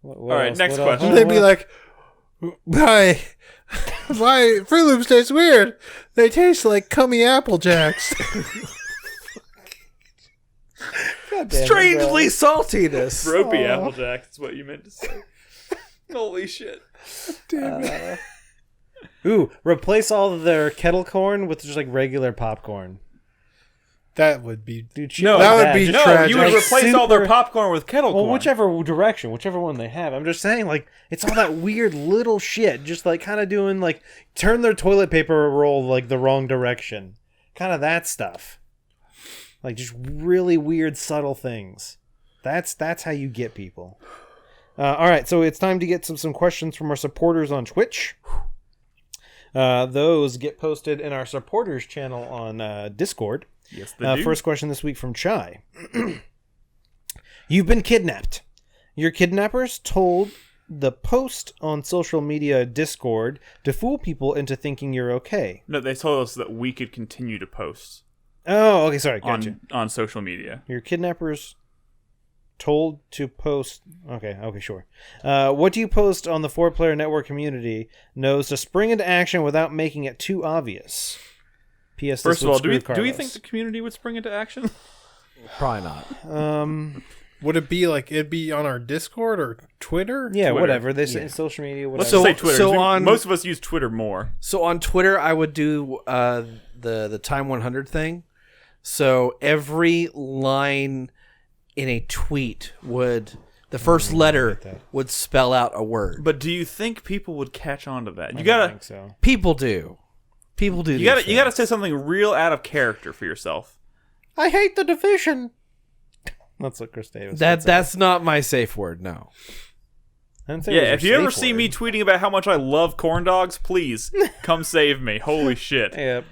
All right, next question. They'd be like, "Why Fruit Loops taste weird? They taste like cummy Apple Jacks." Strangely saltiness. Ropey Applejack is what you meant to say. Holy shit. Damn it. Ooh, replace all of their kettle corn with just like regular popcorn. That would be Dude, that would be tragic. You would replace all their popcorn with kettle corn. Well, whichever one they have. I'm just saying, like, it's all that weird little shit. Just like kind of doing like turn their toilet paper roll like the wrong direction. Kind of that stuff. Like just really weird, subtle things. That's how you get people. All right, so it's time to get some questions from our supporters on Twitch. Those get posted in our supporters channel on Discord. Yes, they do. First question this week from Chai. You've been kidnapped. Your kidnappers told the post on social media Discord to fool people into thinking you're okay. No, they told us that we could continue to post. Oh, okay, sorry, gotcha. On social media. Your kidnappers told to post... Okay, sure. What do you post on the 4Player network community knows to spring into action without making it too obvious? P.S. First of all, do we think the community would spring into action? Probably not. Would it be like it'd be on our Discord or Twitter? Yeah, Twitter. Whatever. They say social media, whatever. Let's just say Twitter. Most of us use Twitter more. So on Twitter, I would do the Time 100 thing. So every line in a tweet the first letter would spell out a word. But do you think people would catch on to that? I don't think so. People do. People do. You gotta say something real out of character for yourself. I hate the Division. That's what Chris Davis. That's not my safe word. No. If you ever see me tweeting about how much I love corn dogs, please come save me. Holy shit. Yep.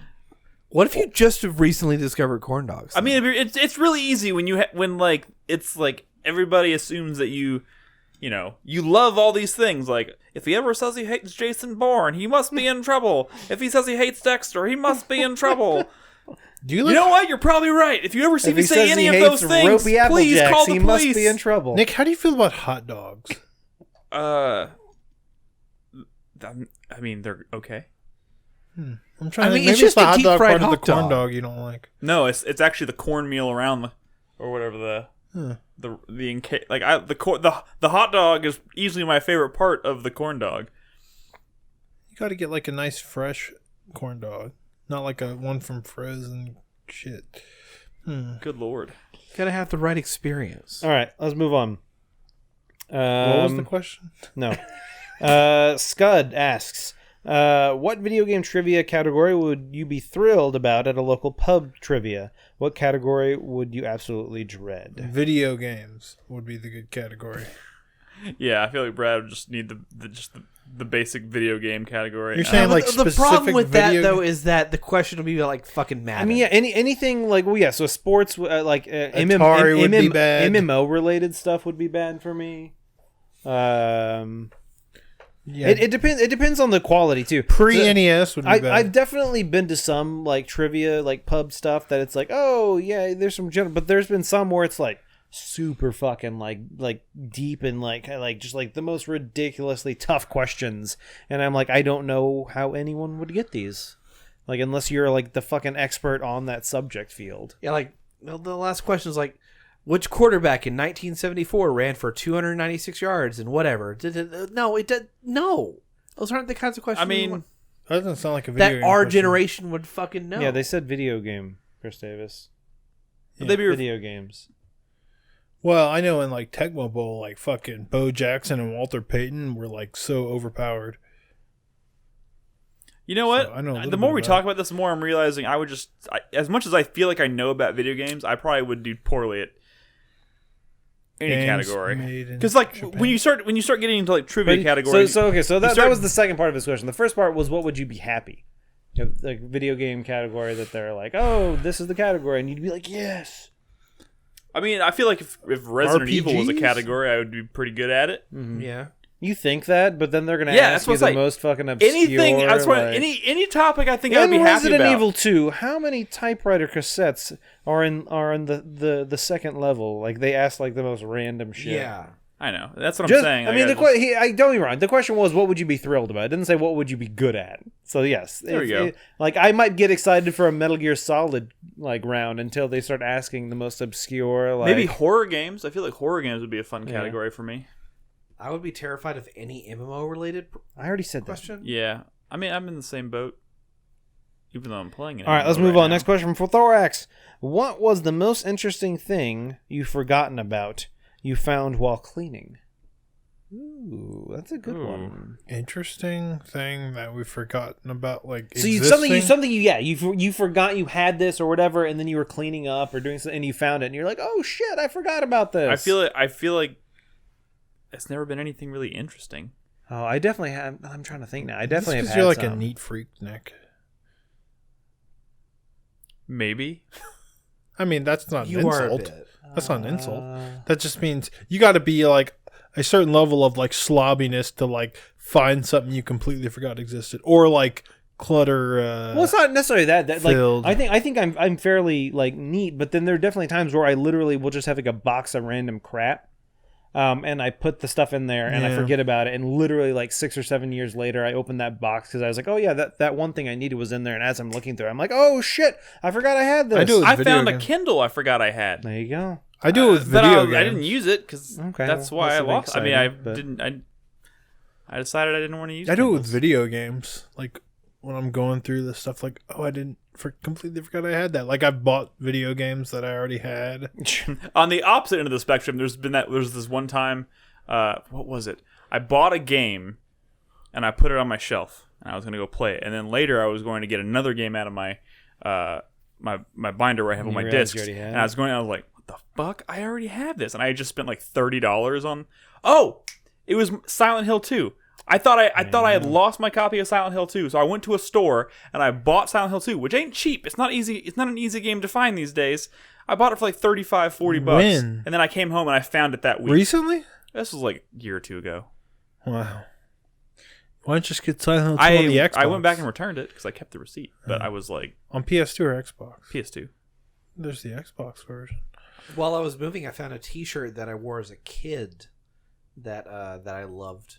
What if you just have recently discovered corn dogs? I mean, it's really easy when it's like everybody assumes that you love all these things. Like, if he ever says he hates Jason Bourne, he must be in trouble. If he says he hates Dexter, he must be in trouble. You know what? You're probably right. If you ever see me say any of those things, please call the police. He must be in trouble. Nick, how do you feel about hot dogs? I mean, they're okay. I'm trying to think. Maybe it's the hot dog part of the corn dog you don't like. No, it's actually the cornmeal around or whatever the hot dog is easily my favorite part of the corn dog. You got to get like a nice fresh corn dog, not like a one from frozen shit. Good lord, gotta have the right experience. All right, let's move on. What was the question? No. Scud asks, what video game trivia category would you be thrilled about at a local pub trivia? What category would you absolutely dread? Video games would be the good category. Yeah, I feel like Brad would just need the basic video game category. You're saying like the problem with that though is that the question will be like fucking Madden. I mean, yeah, anything like so sports like Atari would be bad. MMO related stuff would be bad for me. Yeah. It depends on the quality too. Pre-NES would be bad. I've definitely been to some like trivia like pub stuff that it's like, oh yeah, there's some general, but there's been some where it's like super fucking like deep and like just like the most ridiculously tough questions, and I'm like, I don't know how anyone would get these, like unless you're like the fucking expert on that subject field. Yeah, like the last question is like, which quarterback in 1974 ran for 296 yards and whatever? No. Those aren't the kinds of questions. I mean, that doesn't sound like a video game that our question. generation would fucking know. Yeah, they said video game, Chris Davis. Yeah, video games. Well, I know in like Tecmo Bowl, like fucking Bo Jackson and Walter Payton were like so overpowered. You know what? So the more we talk about this, the more I'm realizing as much as I feel like I know about video games, I probably would do poorly at any category. Because like when you start getting into like trivia categories, so that was the second part of this question. The first part was, what would you be happy? Like video game category that they're like, oh, this is the category, and you'd be like, yes. I mean, I feel like if Resident Evil was a category, I would be pretty good at it. Mm-hmm. Yeah. You think that, but then they're going to ask you the most fucking obscure... Anything, any topic I think I would be happy about. In Resident Evil 2, how many typewriter cassettes are in the second level? Like, they ask, like, the most random shit. Yeah. I know. That's what I'm saying. I mean, don't get me wrong. The question was, what would you be thrilled about? It didn't say, what would you be good at? So, yes. There we go. Like, I might get excited for a Metal Gear Solid, like, round until they start asking the most obscure, like... Maybe horror games. I feel like horror games would be a fun category for me. I would be terrified of any MMO related. I already said question. That. Yeah, I mean, I'm in the same boat, even though I'm playing it. All right, let's move on. Next question from Thorax: what was the most interesting thing you've forgotten about you found while cleaning? Ooh, that's a good one. Interesting thing that we've forgotten about, like so you forgot you had this or whatever, and then you were cleaning up or doing something, and you found it, and you're like, oh shit, I forgot about this. I feel like. It's never been anything really interesting. Oh, I definitely have. I'm trying to think now. I definitely have. You're like a neat freak, Nick. Maybe. I mean, that's not an insult. That's not an insult. That just means you got to be like a certain level of like slobbiness to like find something you completely forgot existed, or like clutter. Well, it's not necessarily that. Like, I think I'm fairly like neat, but then there are definitely times where I literally will just have like a box of random crap. And I put the stuff in there and I forget about it. And literally like 6 or 7 years later, I opened that box because I was like, oh yeah, that one thing I needed was in there. And as I'm looking through it, I'm like, oh shit, I forgot I had this. I found a Kindle I forgot I had. There you go. I do it with video games. I didn't use it because that's why I lost. I mean, I decided I didn't want to use it. I do it with video games. Like when I'm going through this stuff, like, oh, I completely forgot I had that. Like I've bought video games that I already had. On the opposite end of the spectrum, there's this one time, what was it? I bought a game and I put it on my shelf and I was going to go play it. And then later I was going to get another game out of my my binder where I have all my discs. And I was like, what the fuck? I already have this. And I just spent like $30 on... Oh! It was Silent Hill 2. I thought I had lost my copy of Silent Hill 2, so I went to a store and I bought Silent Hill 2, which ain't cheap. It's not easy. It's not an easy game to find these days. I bought it for like $35-$40, and then I came home and I found it that week. Recently? This was like a year or two ago. Wow. Why don't you just get Silent Hill 2 on the Xbox? I went back and returned it because I kept the receipt, but I was like... On PS2 or Xbox? PS2. There's the Xbox version. While I was moving, I found a T-shirt that I wore as a kid that I loved.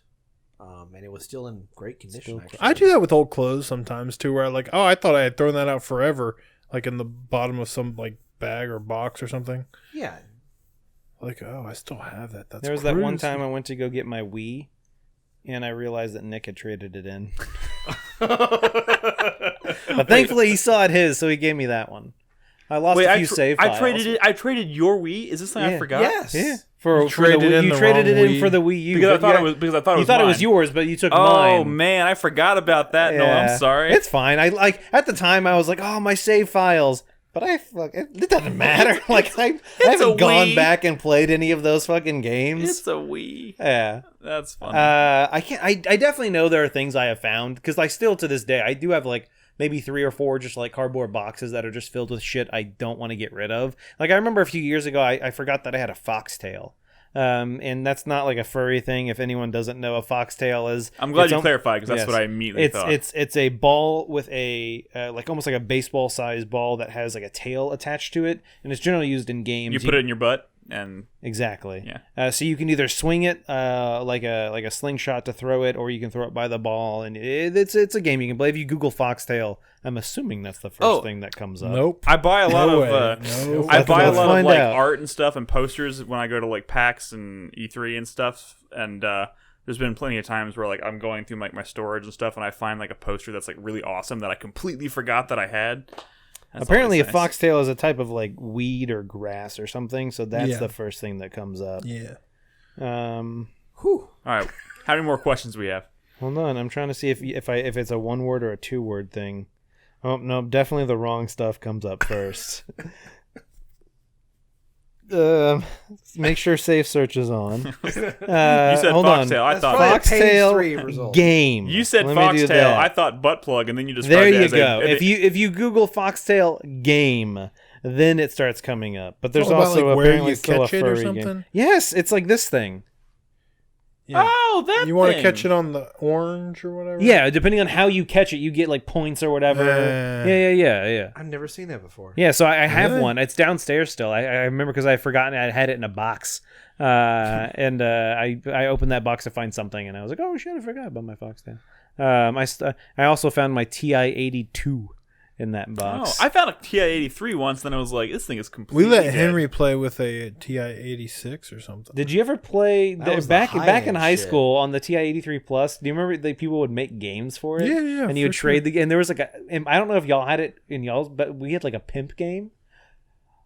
And it was still in great condition. Actually. I do that with old clothes sometimes too, where I thought I had thrown that out forever, like in the bottom of some like bag or box or something. Yeah. Like, I still have that. That's there was that one time I went to go get my Wii, and I realized that Nick had traded it in. But thankfully he saw it his, so he gave me that one. I lost a few save files. I traded your Wii. Is this something I forgot? Yes. Yeah. You traded it in for the Wii U. Because I thought it was yours, but you took mine. Oh man, I forgot about that. Yeah. No, I'm sorry. It's fine. I at the time I was like, oh, my save files. But it doesn't matter. Like I haven't gone back and played any of those fucking games. It's a Wii. Yeah, that's funny. I definitely know there are things I have found because I still to this day I do have like maybe 3 or 4 just like cardboard boxes that are just filled with shit I don't want to get rid of. Like I remember a few years ago I forgot that I had a foxtail. And that's not like a furry thing. If anyone doesn't know, a foxtail is. I'm glad you clarified because that's what I immediately thought. It's a ball with a like almost like a baseball sized ball that has like a tail attached to it, and it's generally used in games. You put it in your butt and exactly. Yeah. So you can either swing it like a slingshot to throw it, or you can throw it by the ball, and it's a game you can play. If you Google foxtail, I'm assuming that's the first thing that comes up. Nope. I buy a lot of I buy a lot of like art and stuff and posters when I go to like PAX and E3 and stuff. And there's been plenty of times where like I'm going through like my storage and stuff and I find like a poster that's like really awesome that I completely forgot that I had. That's apparently a foxtail is a type of like weed or grass or something, so that's the first thing that comes up. Yeah. All right. How many more questions do we have? Hold on, I'm trying to see if it's a 1-word or a 2-word thing. Oh, no, definitely the wrong stuff comes up first. Make sure safe search is on. You said foxtail. I thought foxtail game. You said foxtail. I thought butt plug, and then you described there it you go. If you Google foxtail game, then it starts coming up. But there's also like apparently still a furry game. Yes, it's like this thing. Yeah. Oh, that you want to catch it on the orange or whatever? Yeah, depending on how you catch it, you get like points or whatever. Yeah. I've never seen that before. Yeah, so I have one. It's downstairs still. I remember because I had forgotten I had it in a box. And I opened that box to find something, and I was like, oh shit, I forgot about my foxtail. I also found my TI-82 in that box. Oh, I found a TI-83 once, then I was like, this thing is completely We let dead. Henry play with a TI-86 or something. Did you ever play back in high school on the TI-83 Plus? Do you remember that people would make games for it? Yeah. And you would trade and there was like I don't know if y'all had it in y'all's, but we had like a pimp game.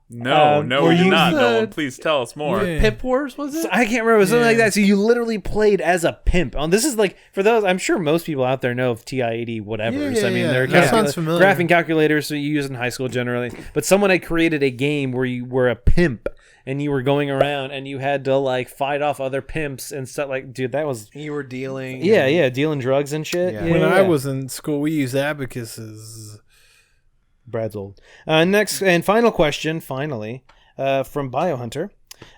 No, we did not. Nolan, please tell us more. Yeah. Pimp Wars, was it? So I can't remember. It was something like that. So you literally played as a pimp. This is like, for those, I'm sure most people out there know of TI-80 whatevers. Yeah, I mean, they're that sounds familiar. graphing calculators, so you use in high school generally. But someone had created a game where you were a pimp and you were going around and you had to like fight off other pimps and stuff. Like, dude, that was... You were dealing... Yeah, dealing drugs and shit. Yeah. When I was in school, we used abacuses. Brad's old. Next and final question, finally... from Biohunter.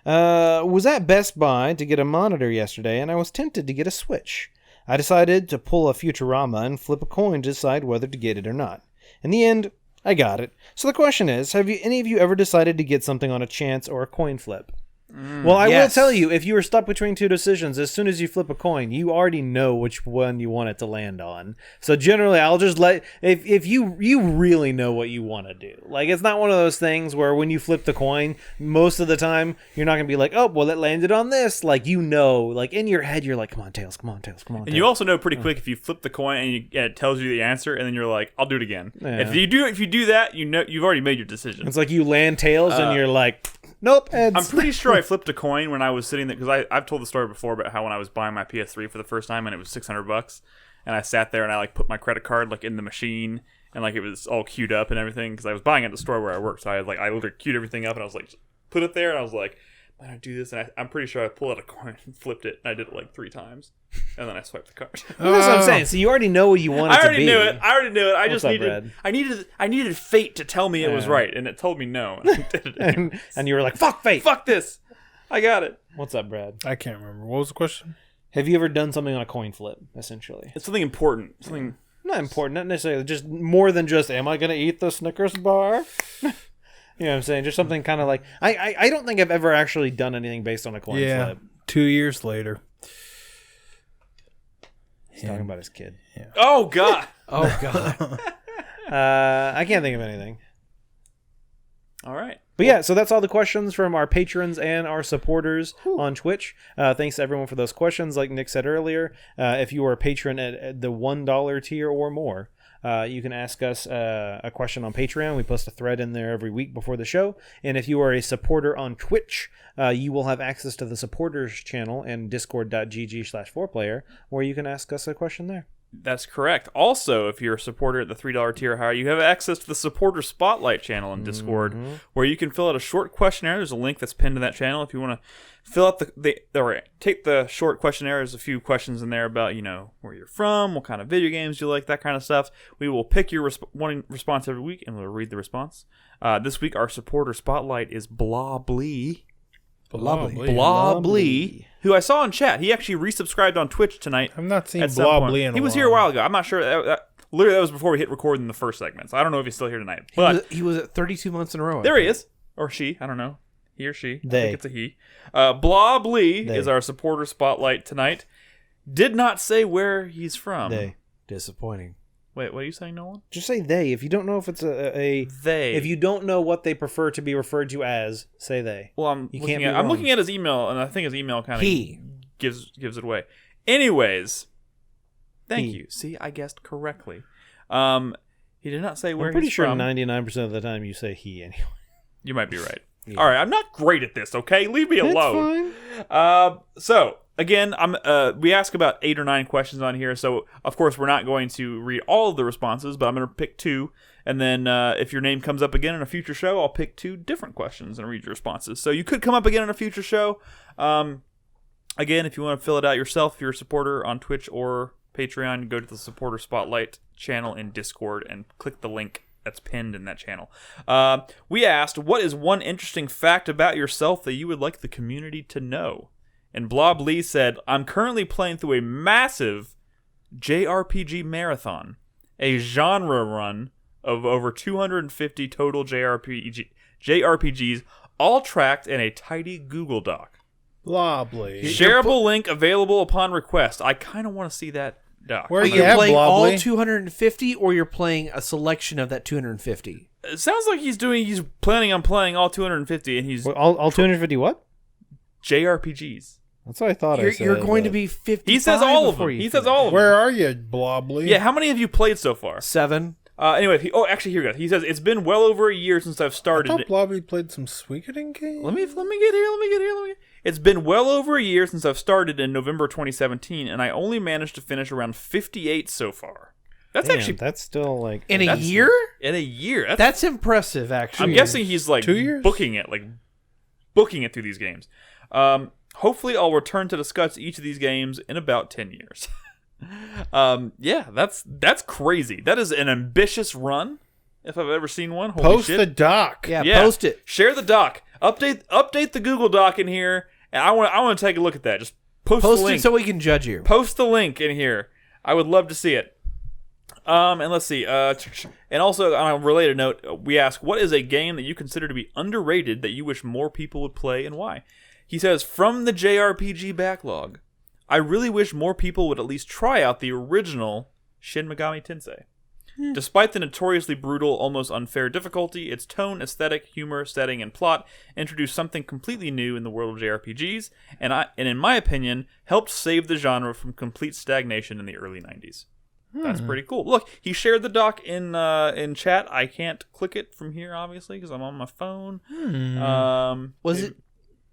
Was at Best Buy to get a monitor yesterday, and I was tempted to get a Switch. I decided to pull a Futurama and flip a coin to decide whether to get it or not. In the end, I got it. So the question is, have any of you ever decided to get something on a chance or a coin flip? Well, I will tell you, if you were stuck between two decisions, as soon as you flip a coin, you already know which one you want it to land on. So generally, I'll just if you really know what you want to do. Like, it's not one of those things where when you flip the coin, most of the time, you're not going to be like, oh, well, it landed on this. Like, you know, like in your head, you're like, come on, Tails, come on, Tails, come on, Tails. And you also know pretty quick if you flip the coin and it tells you the answer, and then you're like, I'll do it again. Yeah. If you do that, you know you've already made your decision. It's like you land Tails and you're like, nope, heads. I'm pretty sure I flipped a coin when I was sitting there, because I've told the story before about how when I was buying my PS3 for the first time and it was $600, and I sat there and I like put my credit card like in the machine and like it was all queued up and everything because I was buying at the store where I worked, so I literally queued everything up and I was like, put it there, and I was like, And I do this, and I'm pretty sure I pulled out a coin and flipped it, and I did it like 3 times, and then I swiped the card. Well, that's what I'm saying. So you already know what you want it to be. I already knew it. I What's just needed. I needed fate to tell me it was right, and it told me no. And I did it anyway. and you were like, "Fuck fate! Fuck this! I got it." What's up, Brad? I can't remember. What was the question? Have you ever done something on a coin flip? Essentially, It's something important. Something not important, not necessarily. Just more than just, "Am I going to eat the Snickers bar?" You know what I'm saying? Just something kind of like... I don't think I've ever actually done anything based on a coin flip. 2 years later. He's talking about his kid. Yeah. Oh, God. Oh, God. I can't think of anything. All right. But yeah, so that's all the questions from our patrons and our supporters on Twitch. Thanks to everyone for those questions. Like Nick said earlier, if you are a patron at the $1 tier or more, you can ask us a question on Patreon. We post a thread in there every week before the show. And if you are a supporter on Twitch, you will have access to the supporters channel and discord.gg/4player, where you can ask us a question there. That's correct. Also, if you're a supporter at the $3 tier or higher, you have access to the Supporter Spotlight channel in Discord, where you can fill out a short questionnaire. There's a link that's pinned to that channel if you want to fill out take the short questionnaire. There's a few questions in there about, where you're from, what kind of video games you like, that kind of stuff. We will pick your one response every week, and we'll read the response. This week, our Supporter Spotlight is Blobly. Blobly, who I saw in chat. He actually resubscribed on Twitch tonight. I've not seen at some point. Blobly in a while. He was here a while ago. I'm not sure. Literally, that was before we hit record in the first segment. So I don't know if he's still here tonight. But he was at 32 months in a row. There he is. Or she. I don't know. He or she. They. I think it's a he. Blobly is our supporter spotlight tonight. Did not say where he's from. They. Disappointing. Wait, what are you saying, Nolan? Just say they. If you don't know if it's a they. If you don't know what they prefer to be referred to as, say they. Well, I'm looking at his email, and I think his email kind of gives it away. Anyways, thank you. See, I guessed correctly. He did not say where he's from. I'm pretty sure 99% of the time you say he anyway. You might be right. Yeah. All right, I'm not great at this, okay? Leave me alone. It's fine. So, again, we ask about 8 or 9 questions on here, so of course we're not going to read all of the responses, but I'm going to pick 2, and then if your name comes up again in a future show, I'll pick 2 different questions and read your responses. So you could come up again in a future show. Again, if you want to fill it out yourself, if you're a supporter on Twitch or Patreon, go to the Supporter Spotlight channel in Discord and click the link that's pinned in that channel. We asked, what is one interesting fact about yourself that you would like the community to know? And Blob Lee said, I'm currently playing through a massive JRPG marathon, a genre run of over 250 total JRPGs, all tracked in a tidy Google Doc. Blobly. Shareable link available upon request. I kind of want to see that doc. Where Are you you at, playing Blobly? all 250, or you're playing a selection of that 250? It sounds like he's planning on playing all 250, and he's All 250 what? JRPGs. That's what I thought I said. You're going to be 50. He says all of them. He says all of them. Where are you, Blobly? Yeah, how many have you played so far? 7. Anyway, actually, here we go. He says, it's been well over a year since I've I started. thought Blobly played some Suikoden games. Let me get here. It's been well over a year since I've started in November 2017, and I only managed to finish around 58 so far. That's still like In a year? In a year. That's impressive, actually. I'm guessing he's like 2 years? booking it through these games. Hopefully I'll return to discuss each of these games in about 10 years. Yeah, that's crazy. That is an ambitious run, if I've ever seen one. Holy Post shit. the doc. Yeah, post it. Share the doc. Update the Google Doc in here, and I want to take a look at that. Just post the link. It so we can judge you. Post the link in here. I would love to see it. And let's see. And also, on a related note, we ask, what is a game that you consider to be underrated that you wish more people would play, and why? He says, from the JRPG backlog, I really wish more people would at least try out the original Shin Megami Tensei. Despite the notoriously brutal, almost unfair difficulty, its tone, aesthetic, humor, setting, and plot introduced something completely new in the world of JRPGs, and in my opinion, helped save the genre from complete stagnation in the early 90s. That's pretty cool. Look, he shared the doc in chat. I can't click it from here, obviously, because I'm on my phone.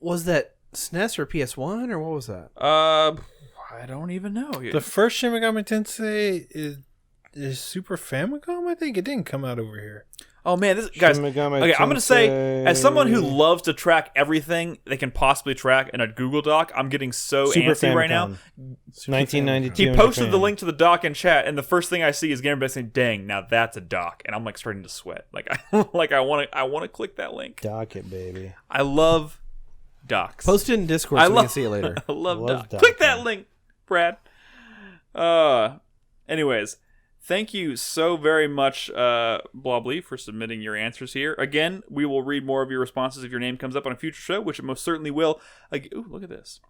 Was that SNES or PS1, or what was that? I don't even know. The first Shin Megami Tensei is Super Famicom, I think. It didn't come out over here. Oh man, this guys. Okay, I'm gonna say, as someone who loves to track everything they can possibly track in a Google Doc, I'm getting so Super antsy right now. 1992. He posted the link to the doc in chat, and the first thing I see is Gamer saying, "Dang, now that's a doc," and I'm like starting to sweat. Like I want to click that link. Doc it, baby. I love docs. Post it in Discord so we can see it later. I love docs. Click that link, Brad. Anyways. Thank you so very much, Blobbly, for submitting your answers here. Again, we will read more of your responses if your name comes up on a future show, which it most certainly will. Ooh, look at this.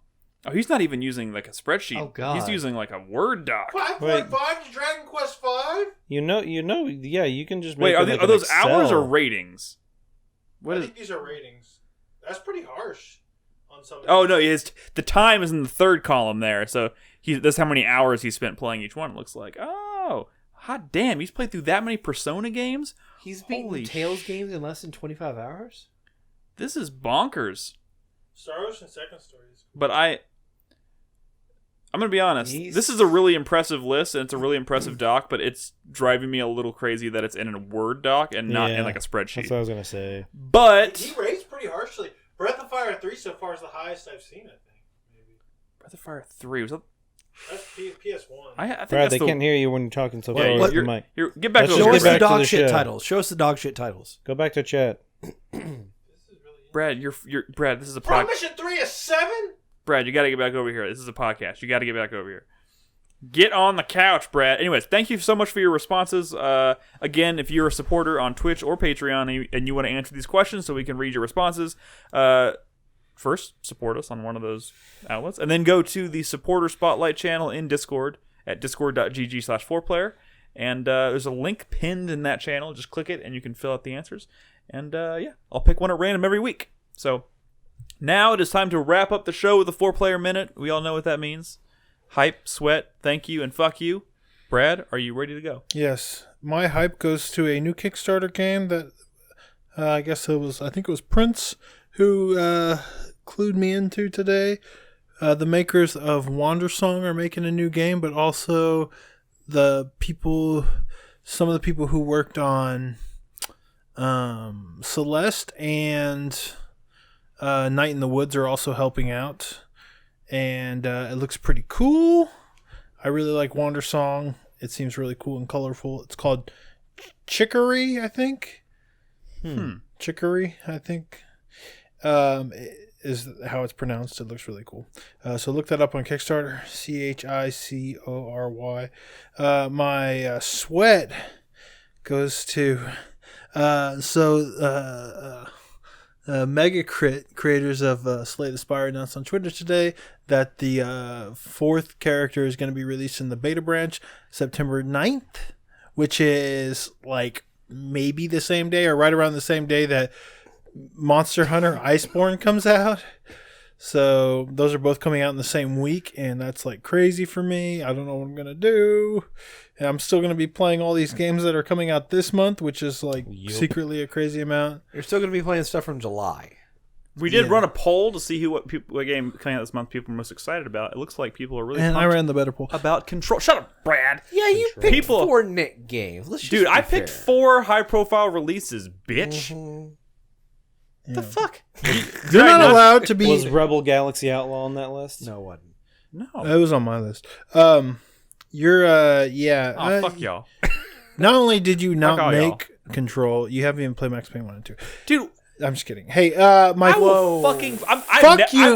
Oh, he's not even using like a spreadsheet. Oh, God. He's using like a Word doc. 5.5 to Dragon Quest V? You know, yeah, you can just make Wait, are those hours or ratings? I think these are ratings. That's pretty harsh on some of these. Oh, no, the time is in the third column there, so that's how many hours he spent playing each one, it looks like. Oh. Hot damn, he's played through that many Persona games? He's beaten Tales games in less than 25 hours? This is bonkers. Star Ocean Second Stories. But I'm going to be honest. This is a really impressive list, and it's a really impressive doc, but it's driving me a little crazy that it's in a Word doc and not in like a spreadsheet. That's what I was going to say. But he rates pretty harshly. Breath of Fire 3 so far is the highest I've seen, I think. Maybe. Breath of Fire 3, was that... That's PS1. I think Brad, they can't hear you when you're talking so far. Get back to Show us the dog shit titles. Show us the dog shit titles. Go back to chat. Brad, Brad, this is a podcast. Mission 3 is 7? Brad, you got to get back over here. This is a podcast. You got to get back over here. Get on the couch, Brad. Anyways, thank you so much for your responses. Again, if you're a supporter on Twitch or Patreon and you want to answer these questions so we can read your responses, first, support us on one of those outlets, and then go to the supporter spotlight channel in Discord at discord.gg/4Player, and there's a link pinned in that channel. Just click it, and you can fill out the answers. And I'll pick one at random every week. So now it is time to wrap up the show with a 4-Player Minute. We all know what that means. Hype, sweat, thank you, and fuck you. Brad, are you ready to go? Yes. My hype goes to a new Kickstarter game that I think it was Prince who clued me into today. The makers of Wandersong are making a new game, but also some of the people who worked on Celeste and Night in the Woods are also helping out. And it looks pretty cool. I really like Wandersong. It seems really cool and colorful. It's called Chicory, I think. Chicory, I think. Is how it's pronounced. It looks really cool. So look that up on Kickstarter. CHICORY. My sweat goes to Mega Crit creators of Slay the Spire announced on Twitter today that the fourth character is going to be released in the beta branch September 9th, which is like maybe the same day or right around the same day that Monster Hunter Iceborne comes out. So those are both coming out in the same week, and that's like crazy for me. I don't know what I'm going to do. And I'm still going to be playing all these games that are coming out this month, which is like secretly a crazy amount. You're still going to be playing stuff from July. We did run a poll to see what game coming out this month people are most excited about. It looks like people are really pumped I ran the better poll about Control. Shut up, Brad. Yeah, you picked 4 Nick games. Dude, I picked 4 high-profile releases, bitch. Mm-hmm. Yeah. The fuck? You're not allowed to be... Was Rebel Galaxy Outlaw on that list? No, it wasn't. No. It was on my list. You're, yeah. Oh, fuck y'all. Not only did you not make Control, you haven't even played Max Payne 1 and 2. Dude... I'm just kidding. Hey, I'm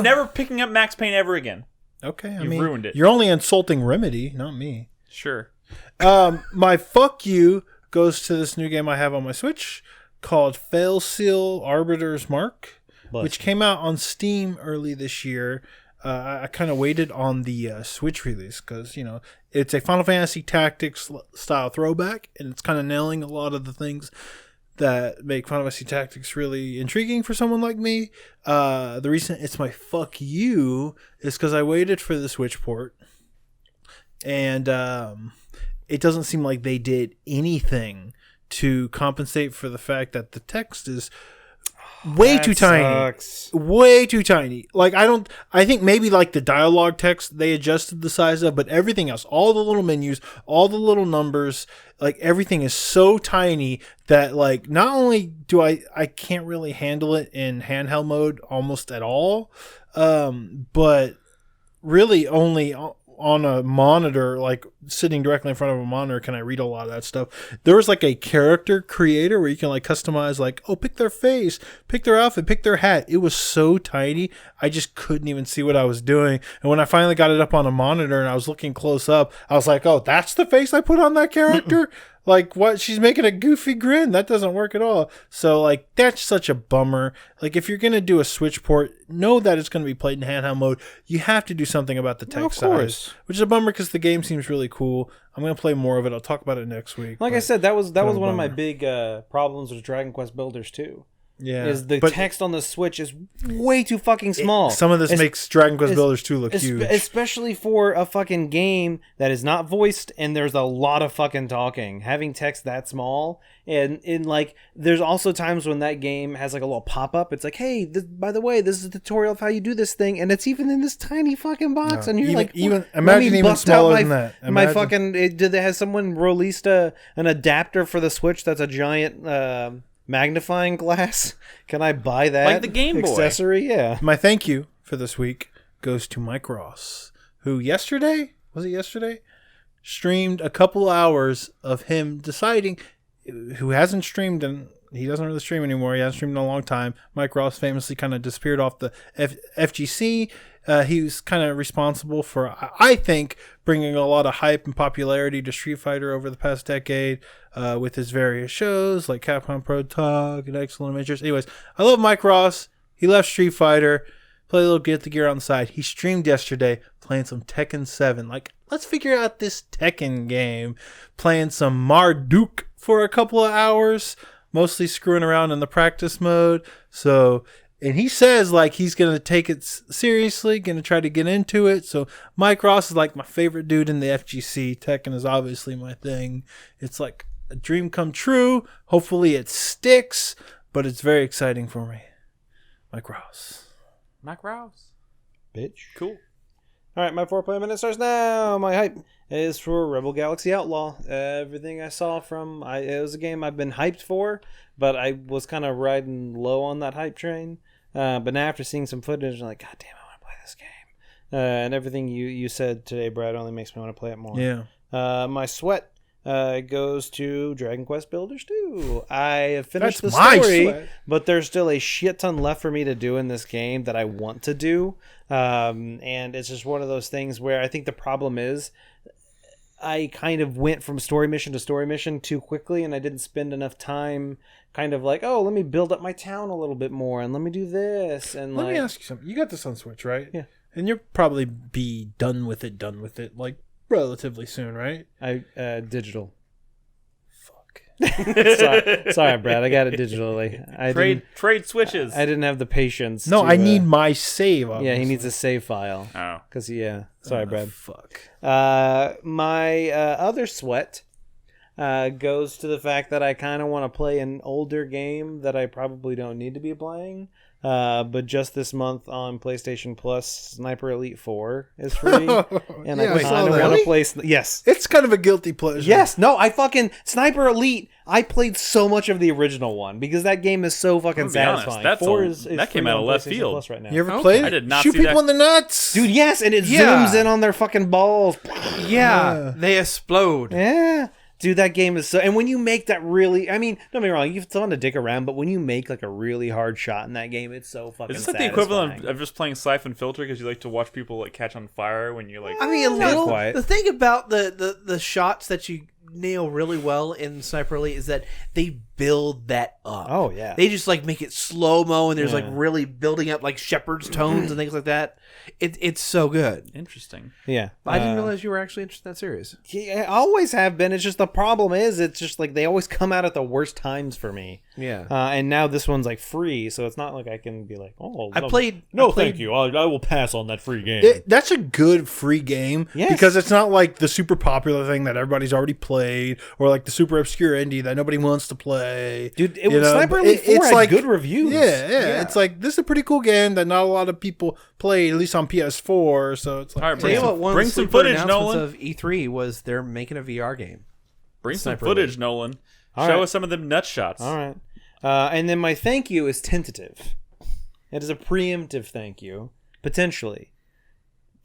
never picking up Max Payne ever again. Okay, you ruined it. You're only insulting Remedy, not me. Sure. My fuck you goes to this new game I have on my Switch called Failseal Arbiter's Mark, which came out on Steam early this year. I kind of waited on the Switch release because, you know, it's a Final Fantasy Tactics style throwback, and it's kind of nailing a lot of the things that make Final Fantasy Tactics really intriguing for someone like me. The reason it's my fuck you is because I waited for the Switch port, and it doesn't seem like they did anything to compensate for the fact that the text is way too tiny. Way too tiny. Like, I think maybe like the dialogue text they adjusted the size of, but everything else, all the little menus, all the little numbers, like everything is so tiny that like not only do I can't really handle it in handheld mode almost at all, but really only on a monitor, like sitting directly in front of a monitor, can I read a lot of that stuff. There was like a character creator where you can like customize, like, oh, pick their face, pick their outfit, pick their hat. It was so tiny, I just couldn't even see what I was doing. And when I finally got it up on a monitor and I was looking close up, I was like, oh, that's the face I put on that character? Like, what? She's making a goofy grin. That doesn't work at all. So, like, that's such a bummer. Like, if you're going to do a Switch port, know that it's going to be played in handheld mode. You have to do something about the text size, which is a bummer because the game seems really cool. I'm going to play more of it. I'll talk about it next week. Like I said, that was one of my big problems with Dragon Quest Builders 2. Yeah, is the text on the Switch is way too fucking small. Some of this makes Dragon Quest Builders 2 look huge. Especially for a fucking game that is not voiced and there's a lot of fucking talking. Having text that small, and like, there's also times when that game has like a little pop-up. It's like, hey, by the way, this is a tutorial of how you do this thing, and it's even in this tiny fucking box. And you're imagine even smaller than that. Did they have someone released an adapter for the Switch that's a giant... magnifying glass? Can I buy that? Like the Game Boy accessory? Yeah. My thank you for this week goes to Mike Ross, who yesterday streamed a couple hours of him deciding, who hasn't streamed, and he doesn't really stream anymore. He hasn't streamed in a long time. Mike Ross famously kind of disappeared off the FGC. He was kind of responsible for, I think, bringing a lot of hype and popularity to Street Fighter over the past decade with his various shows like Capcom Pro Talk and Excellent Adventures. Anyways, I love Mike Ross. He left Street Fighter, played a little Get the Gear on the side. He streamed yesterday playing some Tekken 7. Like, let's figure out this Tekken game. Playing some Marduk for a couple of hours, mostly screwing around in the practice mode. And he says, like, he's going to take it seriously, going to try to get into it. So Mike Ross is, like, my favorite dude in the FGC. Tekken is obviously my thing. It's, like, a dream come true. Hopefully it sticks, but it's very exciting for me. Mike Ross. Bitch. Cool. All right, my 4-player minute starts now. My hype is for Rebel Galaxy Outlaw. Everything I saw from... it was a game I've been hyped for, but I was kind of riding low on that hype train. But now after seeing some footage, I'm like, God damn, I want to play this game. And everything you said today, Brad, only makes me want to play it more. Yeah. My sweat goes to Dragon Quest Builders 2. I have finished the story, but there's still a shit ton left for me to do in this game that I want to do. And it's just one of those things where I think the problem is I kind of went from story mission to story mission too quickly, and I didn't spend enough time kind of like, oh, let me build up my town a little bit more, and let me do this. And let me ask you something. You got this on Switch, right? Yeah. And you'll probably be done with it, like, relatively soon, right? Digital. Fuck. Sorry, Brad. I got it digitally. Trade switches. I didn't have the patience. No, I need my save. Obviously. Yeah, he needs a save file. Oh. Because, yeah. Sorry, Brad. Fuck. My other sweat goes to the fact that I kind of want to play an older game that I probably don't need to be playing. But just this month on PlayStation Plus, Sniper Elite 4 is free. And yeah, I kind of want to play... Yes. It's kind of a guilty pleasure. Yes. No, I fucking... Sniper Elite, I played so much of the original one because that game is so fucking satisfying. That came out of left field. Plus right now. You ever played it? I did not Shoot see people that. in the nuts! Dude, yes, and it zooms in on their fucking balls. Yeah, they explode. Yeah. Dude, that game is so... And when you make that really... I mean, don't get me wrong, you've fun to dick around, but when you make like a really hard shot in that game, it's so fucking Is this like the equivalent of just playing Siphon Filter because you like to watch people like catch on fire when you're like... I mean, a little... quiet. The thing about the shots that you nail really well in Sniper Elite is that they build that up. Oh, yeah. They just like make it slow-mo and there's like really building up like shepherd's tones and things like that. It's so good. Interesting. Yeah. I didn't realize you were actually interested in that series. Yeah, I always have been. It's just the problem is it's just like they always come out at the worst times for me. Yeah. And now this one's like free, so it's not like I can be like, oh, thank you. I will pass on that free game. That's a good free game because it's not like the super popular thing that everybody's already played or like the super obscure indie that nobody wants to play. play. Dude, Sniper Elite 4 had good reviews. Yeah. It's like, this is a pretty cool game that not a lot of people play, at least on PS4. So it's like, all right, bring some footage, Nolan. Of E3 was they're making a VR game. Bring some footage, Nolan. Show us some of them nut shots. All right. And then my thank you is tentative. It is a preemptive thank you, potentially,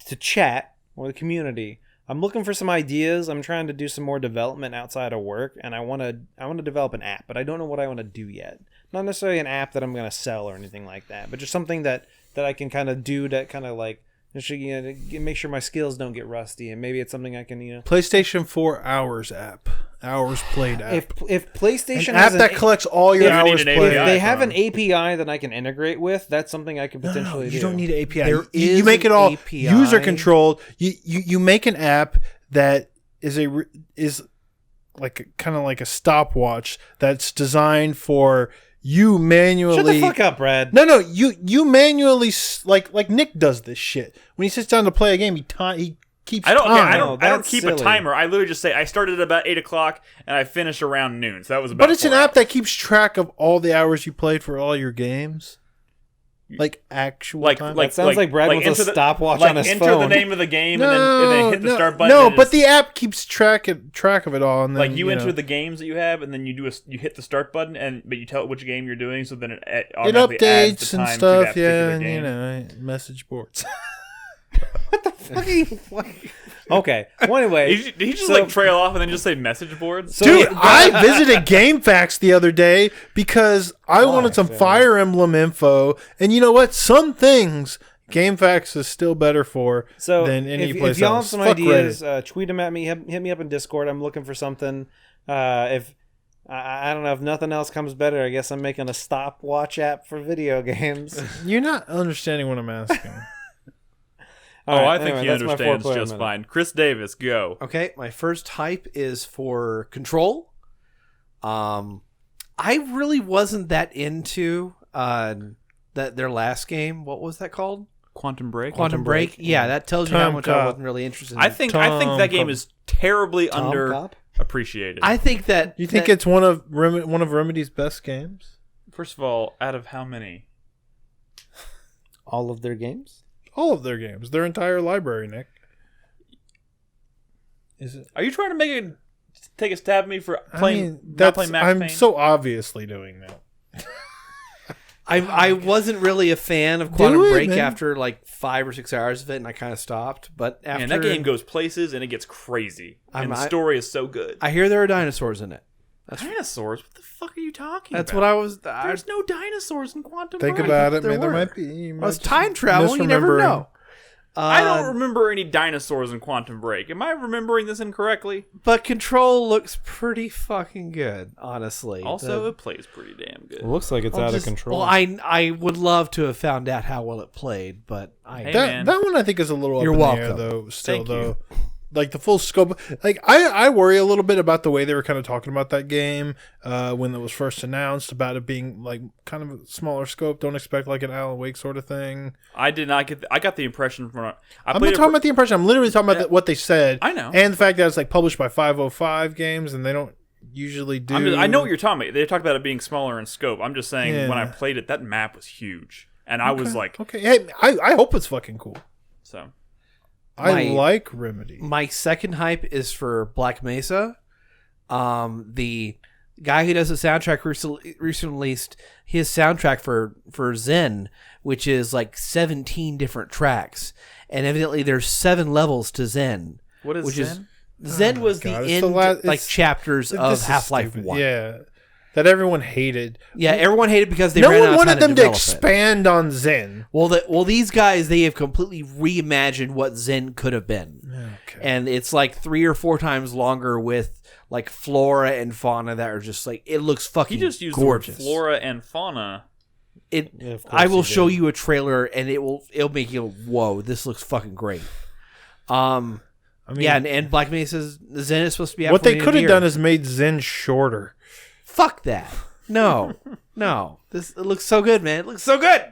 to chat or the community. I'm looking for some ideas. I'm trying to do some more development outside of work, and I want to develop an app, but I don't know what I want to do yet. Not necessarily an app that I'm going to sell or anything like that, but just something that I can kind of do to kind of like, make sure my skills don't get rusty, and maybe it's something I can, PlayStation 4 Hours app. Hours played app. If PlayStation an app that collects all your hours played. If they have an API that I can integrate with, that's something I could potentially do. You don't need an API. You make it all API. User controlled. You make an app that is like kind of like a stopwatch that's designed for you manually. Shut the fuck up, Brad. No. You manually like Nick does this shit when he sits down to play a game. He keeps time. I don't keep silly. A timer. I literally just say I started at about 8 o'clock and I finished around noon. So that was about. But it's an app that keeps track of all the hours you played for all your games. Like actual time. It sounds like Brad wants a stopwatch on his phone. Enter the name of the game and then hit the start button. No, but the app keeps track of it all. And then, you enter the games that you have, and then you hit the start button, but you tell it which game you're doing, so then it automatically adds the time and stuff. To that and message boards. What the fuck? Okay. Well, anyway, did he just trail off and then just say message boards? Dude, I visited GameFAQs the other day because I wanted some Fire Emblem info, and you know what? Some things GameFAQs is still better for than any place else. If y'all have some ideas, tweet them at me. Hit me up in Discord. I'm looking for something. If I don't know, if nothing else comes better, I guess I'm making a stopwatch app for video games. You're not understanding what I'm asking. I think he understands just fine. Chris Davis, go. Okay, my first hype is for Control. I really wasn't that into their last game. What was that called? Quantum Break. Quantum Break. Yeah, that tells you how much I wasn't really interested in. I think that game is terribly underappreciated. I think that you think it's one of Remedy's best games. First of all, out of how many? All of their games. All of their games, their entire library, Nick. Is it? Are you trying to take a stab at me for playing? Not playing Max Payne? I'm so obviously doing that. I wasn't really a fan of Quantum Break after like 5 or 6 hours of it, and I kind of stopped. But after that game goes places and it gets crazy, and the story is so good. I hear there are dinosaurs in it. Dinosaurs? What the fuck are you talking about? That's what I was... There's no dinosaurs in Quantum Break. Think about it, man. There might be. Well, it's time travel. You never know. I don't remember any dinosaurs in Quantum Break. Am I remembering this incorrectly? But Control looks pretty fucking good, honestly. Also, it plays pretty damn good. It looks like it's out of control. Well, I would love to have found out how well it played, but that one I think is a little You're up welcome. in the air, though. Still, though. Like the full scope, like I worry a little bit about the way they were kind of talking about that game when it was first announced, about it being like kind of a smaller scope. Don't expect like an Alan Wake sort of thing. I did not get. I got the impression from. I'm not talking about the impression. I'm literally talking about what they said. I know, and the fact that it's like published by 505 Games, and they don't usually do. I know what you're talking about. They talked about it being smaller in scope. I'm just saying when I played it, that map was huge, and I was like, okay, hey, I hope it's fucking cool. So. I like Remedy. My second hype is for Black Mesa. The guy who does the soundtrack recently released his soundtrack for Zen, which is like 17 different tracks. And evidently there's 7 levels to Zen. What is Zen? Zen was the end chapters of Half-Life 1. Yeah. That everyone hated. Yeah, everyone hated because they no ran out of one time wanted them to develop expand on Zen. Well, these guys, they have completely reimagined what Zen could have been. Okay. And it's like 3 or 4 times longer with like flora and fauna that are just like, it looks fucking gorgeous. He just used gorgeous. The word flora and fauna. I will show you a trailer and it'll make you go, whoa, this looks fucking great. And Black Mesa's Zen is supposed to be out. What they could have done is made Zen shorter. Fuck that. No. It looks so good, man. It looks so good.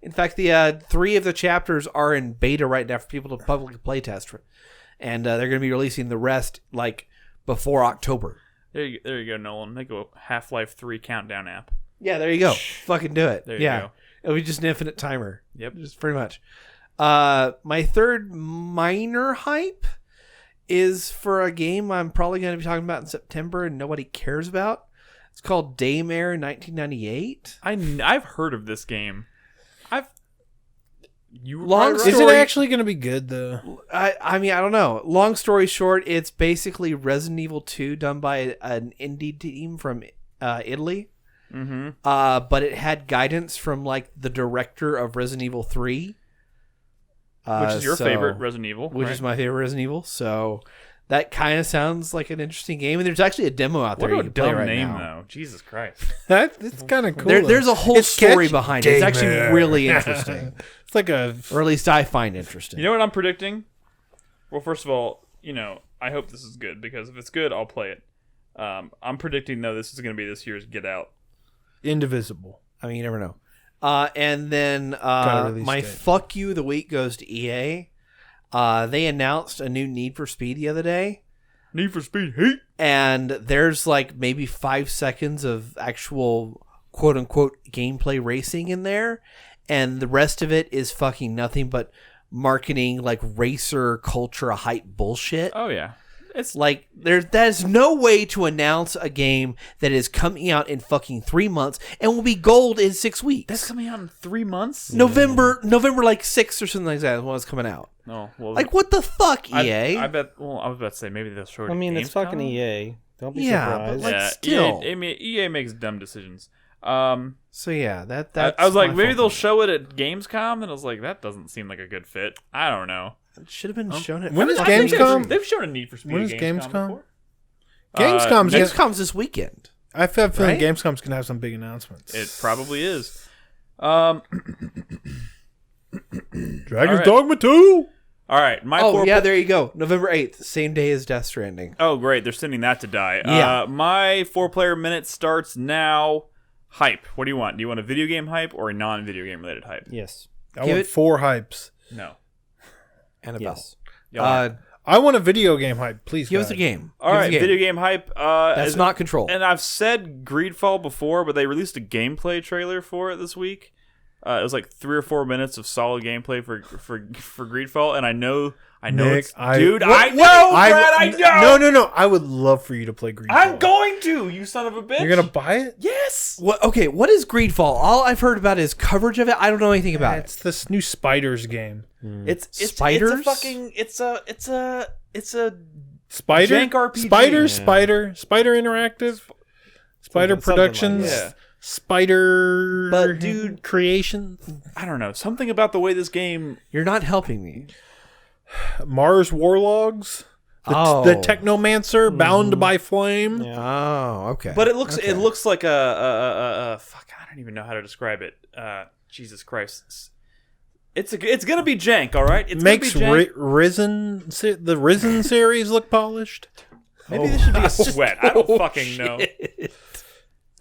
In fact, the 3 of the chapters are in beta right now for people to publicly playtest. And they're going to be releasing the rest like before October. There you go, Nolan. Make a Half-Life 3 countdown app. Yeah, there you go. Fucking do it. There you go. It'll be just an infinite timer. Yep. Just pretty much. My third minor hype is for a game I'm probably going to be talking about in September and nobody cares about. It's called Daymare 1998. I've heard of this game. Is it actually going to be good though? I mean, I don't know. Long story short, it's basically Resident Evil 2 done by an indie team from Italy. Mm-hmm. But it had guidance from like the director of Resident Evil 3. Which is your favorite Resident Evil. Which is my favorite Resident Evil. So that kind of sounds like an interesting game. And there's actually a demo out there you can play right now. Though. Jesus Christ. It's kind of cool. There's a whole story behind it. It's actually really interesting. It's like a... Or at least I find interesting. You know what I'm predicting? Well, first of all, I hope this is good. Because if it's good, I'll play it. I'm predicting, though, this is going to be this year's Get Out. Indivisible. I mean, you never know. And then my fuck you of the week goes to EA. They announced a new Need for Speed the other day. Need for Speed Heat. And there's like maybe 5 seconds of actual quote unquote gameplay racing in there. And the rest of it is fucking nothing but marketing, like racer culture hype bullshit. Oh, yeah. It's like there's no way to announce a game that is coming out in fucking 3 months and will be gold in 6 weeks. That's coming out in 3 months? November like 6th or something like that is when it's coming out. Oh, well, like what the fuck, EA? I bet. Well, I was about to say maybe they'll show it. I mean, it's fucking EA. Don't be surprised. But like still, EA makes dumb decisions. So yeah, that's I was like, maybe they'll show it at Gamescom, and I was like, that doesn't seem like a good fit. I don't know. It should have been shown at. When is Gamescom? They've shown a Need for Speed. When is Gamescom? Before. Gamescom's this weekend. I have a feeling Gamescom's gonna have some big announcements. It probably is. Dragon's Dogma 2. All right, there you go. November 8th, same day as Death Stranding. Oh, great! They're sending that to die. Yeah. My 4-player minute starts now. Hype. What do you want? Do you want a video game hype or a non-video game related hype? Yes. I want 4 hypes. No. Annabelle. Yes. I want a video game hype. Please give us a game. All right, video game hype. That's not Control. And I've said Greedfall before, but they released a gameplay trailer for it this week. It was like 3 or 4 minutes of solid gameplay for Greedfall, and I know Nick, I know, Brad, I know. No. I would love for you to play Greedfall. I'm going to, you son of a bitch. You're gonna buy it? Yes. What is Greedfall? All I've heard about is coverage of it. I don't know anything about It's this new Spiders game. It's It's Spiders. a fucking. It's a Spider jank RPG. Spider Interactive, Spider Productions. Like that. Spider, but dude, creation. I don't know, something about the way this game. You're not helping me. Mars Warlogs, the Technomancer, bound by flame. Yeah. Oh, okay. But it looks like a fuck. I don't even know how to describe it. Jesus Christ, it's gonna be jank. All right, it makes Risen series look polished. Maybe this should be a sweat. I don't fucking know.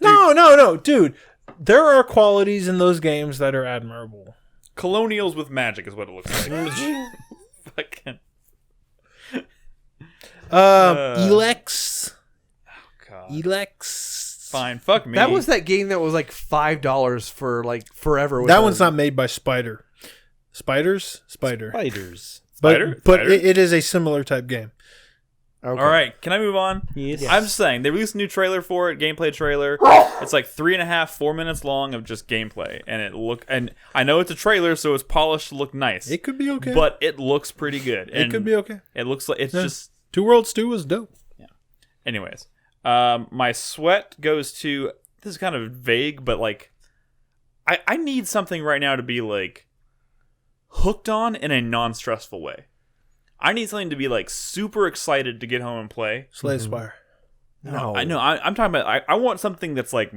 No, dude. There are qualities in those games that are admirable. Colonials with magic is what it looks like. Fucking. Elex. Oh God. Elex. Fine. Fuck me. That was that game that was like $5 for like forever. That one's not made by Spider. Spider. But it is a similar type game. Okay. All right, can I move on? Yes. I'm just saying, they released a new trailer for it, gameplay trailer. It's like 3.5, 4 minutes long of just gameplay, and I know it's a trailer, so it's polished to look nice. It could be okay, but it looks pretty good. It could be okay. It looks like it's just Two Worlds 2 was dope. Yeah. Anyways, my sweat goes to this is kind of vague, but like, I need something right now to be like hooked on in a non-stressful way. I need something to be like super excited to get home and play. Slay Spire. No, I know. I'm talking about. I want something that's like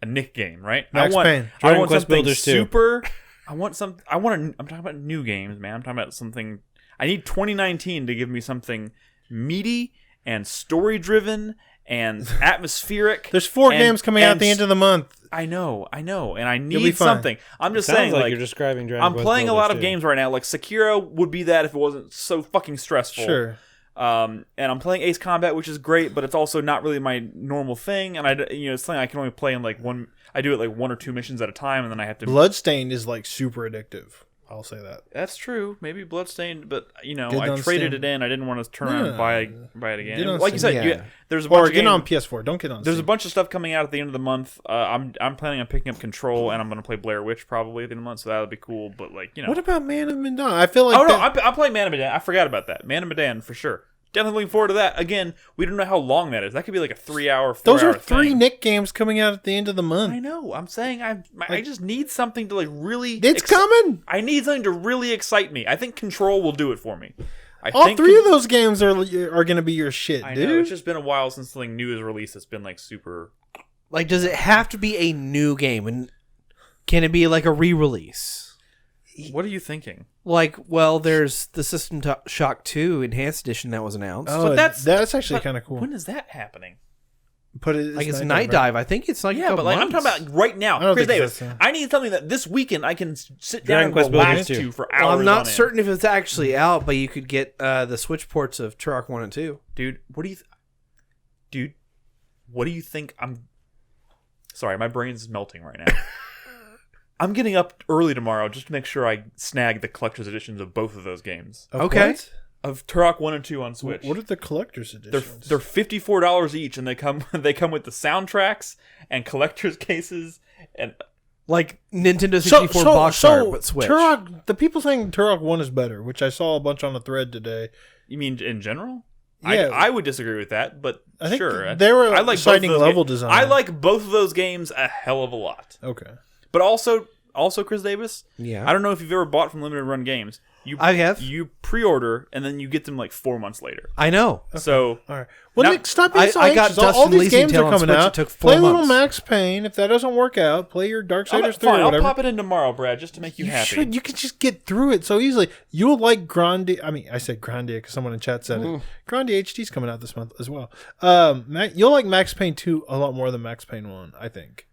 a Nick game, right? Max Payne. I want something super. I'm talking about new games, man. I'm talking about something. I need 2019 to give me something meaty and story driven and atmospheric. There's 4 games coming out at the end of the month. I know, and I need something. I'm just saying, like you're describing Dragon I'm Quest playing a lot of too. games right now. Like Sekiro would be that if it wasn't so fucking stressful. Sure. And I'm playing Ace Combat, which is great, but it's also not really my normal thing. And it's something I can only play in like one. I do it like 1 or 2 missions at a time, and then I have to. Bloodstained is like super addictive. I'll say that. That's true. Maybe Bloodstained, but I traded it in. I didn't want to turn around and buy it again. Like you said, there's a bunch get on PS4. Don't get on. There's a bunch of stuff coming out at the end of the month. I'm planning on picking up Control, and I'm going to play Blair Witch probably at the end of the month, so that'll be cool. But what about Man of Medan? I feel like I'm playing Man of Medan. I forgot about that. Man of Medan for sure. Definitely looking forward to that. Again, we don't know how long that is. That could be like a 3-hour, 4-hour Those are 3 thing. Nick games coming out at the end of the month. I know. I'm saying I just need something to like really. It's coming. I need something to really excite me. I think Control will do it for me. All 3 of those games are going to be your shit, I dude. know. It's just been a while since something new is released. It's been like super. Like, does it have to be a new game, and can it be like a re-release? What are you thinking? Like, well, there's the System Shock 2 Enhanced Edition that was announced. Oh, but that's actually kind of cool. When is that happening? It's Night Dive. I think it's like but like I'm talking about right now. Chris Davis, I need something that this weekend I can sit down and relax to for hours. Well, I'm not certain if it's actually out, but you could get the Switch ports of Turok 1 and 2. Dude, what do you think? Sorry, my brain's melting right now. I'm getting up early tomorrow just to make sure I snag the collector's editions of both of those games. Okay. What? Of Turok 1 and 2 on Switch. What are the collector's editions? They're $54 each, and they come with the soundtracks and collector's cases and like Nintendo 64 box art, but Switch. Turok, the people saying Turok 1 is better, which I saw a bunch on the thread today. You mean in general? Yeah. I would disagree with that, but I think sure. They were like citing level design. I like both of those games a hell of a lot. Okay. But also Chris Davis, yeah. I don't know if you've ever bought from Limited Run Games. I have. You pre-order, and then you get them like 4 months later. I know. Okay. So, all right. Well, Nick, stop being so I got anxious. All these games are coming Switch, out. It took 4 play months. Little Max Payne. If that doesn't work out, play your Darksiders 3 fine, or whatever. I'll pop it in tomorrow, Brad, just to make you happy. You can just get through it so easily. You'll like Grande. I mean, I said Grande because someone in chat said it. Grande HD's coming out this month as well. You'll like Max Payne 2 a lot more than Max Payne 1, I think.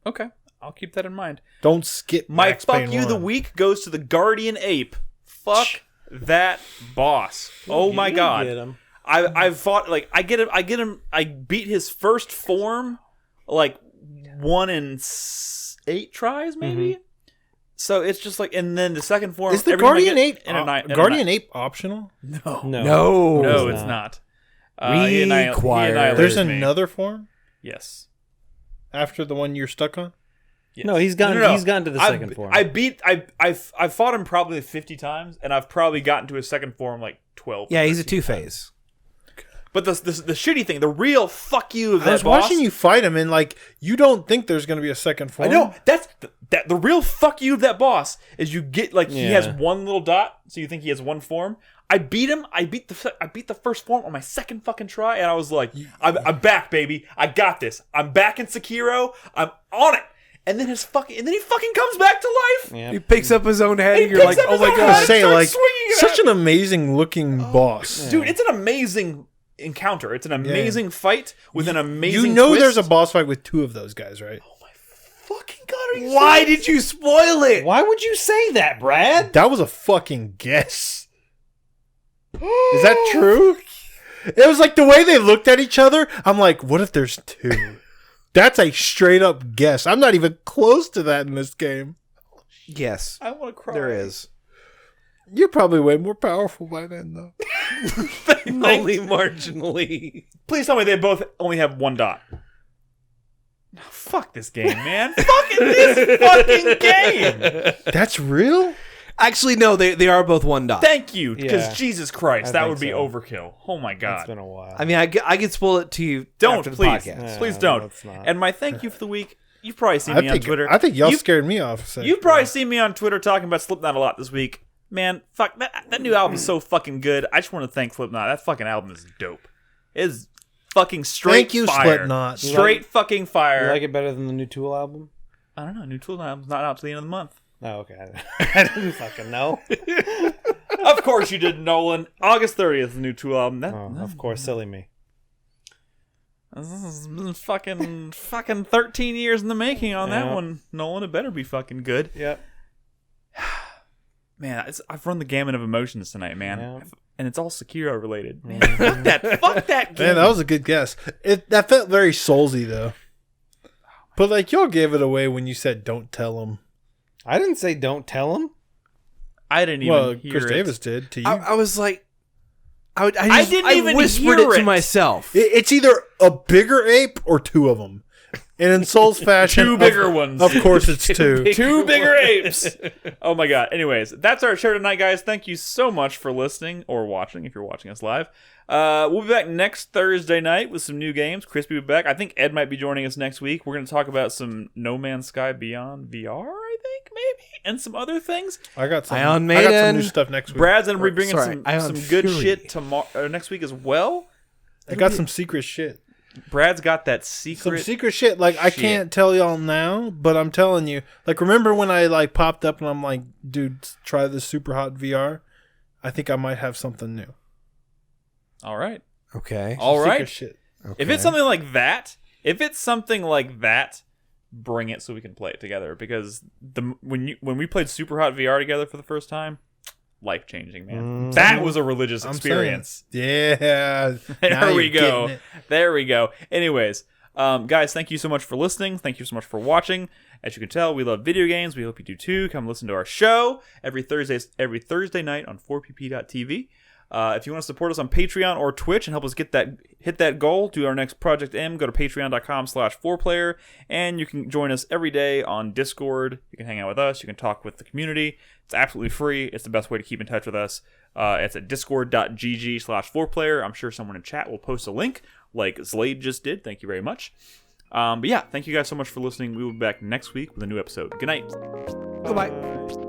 Okay. I'll keep that in mind. Don't skip My Max fuck Payne you 1. the week goes to the Guardian Ape. Fuck that boss. Oh my god. I've fought I get him I beat his first form like 1 in 8 tries maybe. Mm-hmm. So it's just like, and then the second form is the Guardian Ape Ape optional? No, it's not. Required. There's another form? Yes. After the one you're stuck on? Yes. No, he's gone. No. He's gone to the second form. I've fought him probably 50 times, and I've probably gotten to his second form like 12. Yeah, he's a 2-phase. But the shitty thing, the real fuck you of that boss. I was watching you fight him, and like you don't think there's going to be a second form. I know that's the real fuck you of that boss is you get like he has one little dot, so you think he has one form. I beat him. I beat the first form on my second fucking try, and I was like, I'm back, baby. I got this. I'm back in Sekiro. I'm on it. And then he fucking comes back to life. Yeah. He picks up his own head, and you're like, oh my god! Say like such an amazing looking boss, dude. It's an amazing encounter. It's an amazing fight with an amazing. twist. There's a boss fight with 2 of those guys, right? Oh my fucking god! Why did you spoil it? Why would you say that, Brad? That was a fucking guess. Is that true? It was like the way they looked at each other. I'm like, what if there's 2? That's a straight up guess. I'm not even close to that in this game. Yes. I want to cry. There is. You're probably way more powerful by then, though. Only marginally. Please tell me they both only have 1 dot. No, fuck this game, man. Fucking this fucking game. That's real? Actually, no, they are both 1 dot. Thank you, because Jesus Christ, that would be overkill. Oh my god. It's been a while. I mean, I can spoil it to you after the please. podcast. Please don't. And my thank you for the week, you've probably seen me on Twitter. I think y'all scared me off. You've probably seen me on Twitter talking about Slipknot a lot this week. Man, fuck, that new album is so fucking good. I just want to thank Slipknot. That fucking album is dope. It is fucking straight fire. Thank you, Slipknot. Straight fucking fire. You like it better than the new Tool album? I don't know. New Tool album's not out till the end of the month. Oh, okay. I didn't fucking know. Of course you did, Nolan. August 30th, the new Tool album. Of course, silly me. This has been fucking 13 years in the making on that one, Nolan. It better be fucking good. Yep. Man, I've run the gamut of emotions tonight, man. and it's all Sekiro related. Fuck that game. Man, that was a good guess. That felt very Soulsy though. But like y'all gave it away when you said don't tell him. I didn't say don't tell him. I didn't even hear Chris it. Davis did to you. I was like, I didn't even whispered hear it to it. myself. It's either a bigger ape or two of them. And in Soul's fashion, Two bigger ones. Of course, it's two. Two bigger apes. Oh my god. Anyways, that's our show tonight, guys. Thank you so much for listening or watching if you're watching us live. We'll be back next Thursday night with some new games. Chris will be back. I think Ed might be joining us next week. We're going to talk about some No Man's Sky Beyond VR, I think, maybe, and some other things. I got some Ion Maiden. new stuff next week. Brad's going to be bringing Ion some good Fury. shit tomorrow next week as well. I got some secret shit. Brad's got that Some secret. secret shit. Like I can't tell y'all now, but I'm telling you. Like remember when I like popped up and I'm like, dude, try this super hot VR? I think I might have something new. All right. Okay. All Secret right. shit. If it's something like that, bring it so we can play it together. Because when we played Super Hot VR together for the first time, life changing, man. That was a religious experience. Yeah. There we go. There we go. Anyways, guys, thank you so much for listening. Thank you so much for watching. As you can tell, we love video games. We hope you do too. Come listen to our show every Thursday night on 4pp.tv. If you want to support us on Patreon or Twitch and help us hit that goal, do our next Project M, go to patreon.com/4Player, and you can join us every day on Discord. You can hang out with us. You can talk with the community. It's absolutely free. It's the best way to keep in touch with us. It's at discord.gg/4Player. I'm sure someone in chat will post a link like Slade just did. Thank you very much. But yeah, thank you guys so much for listening. We will be back next week with a new episode. Good night. Goodbye.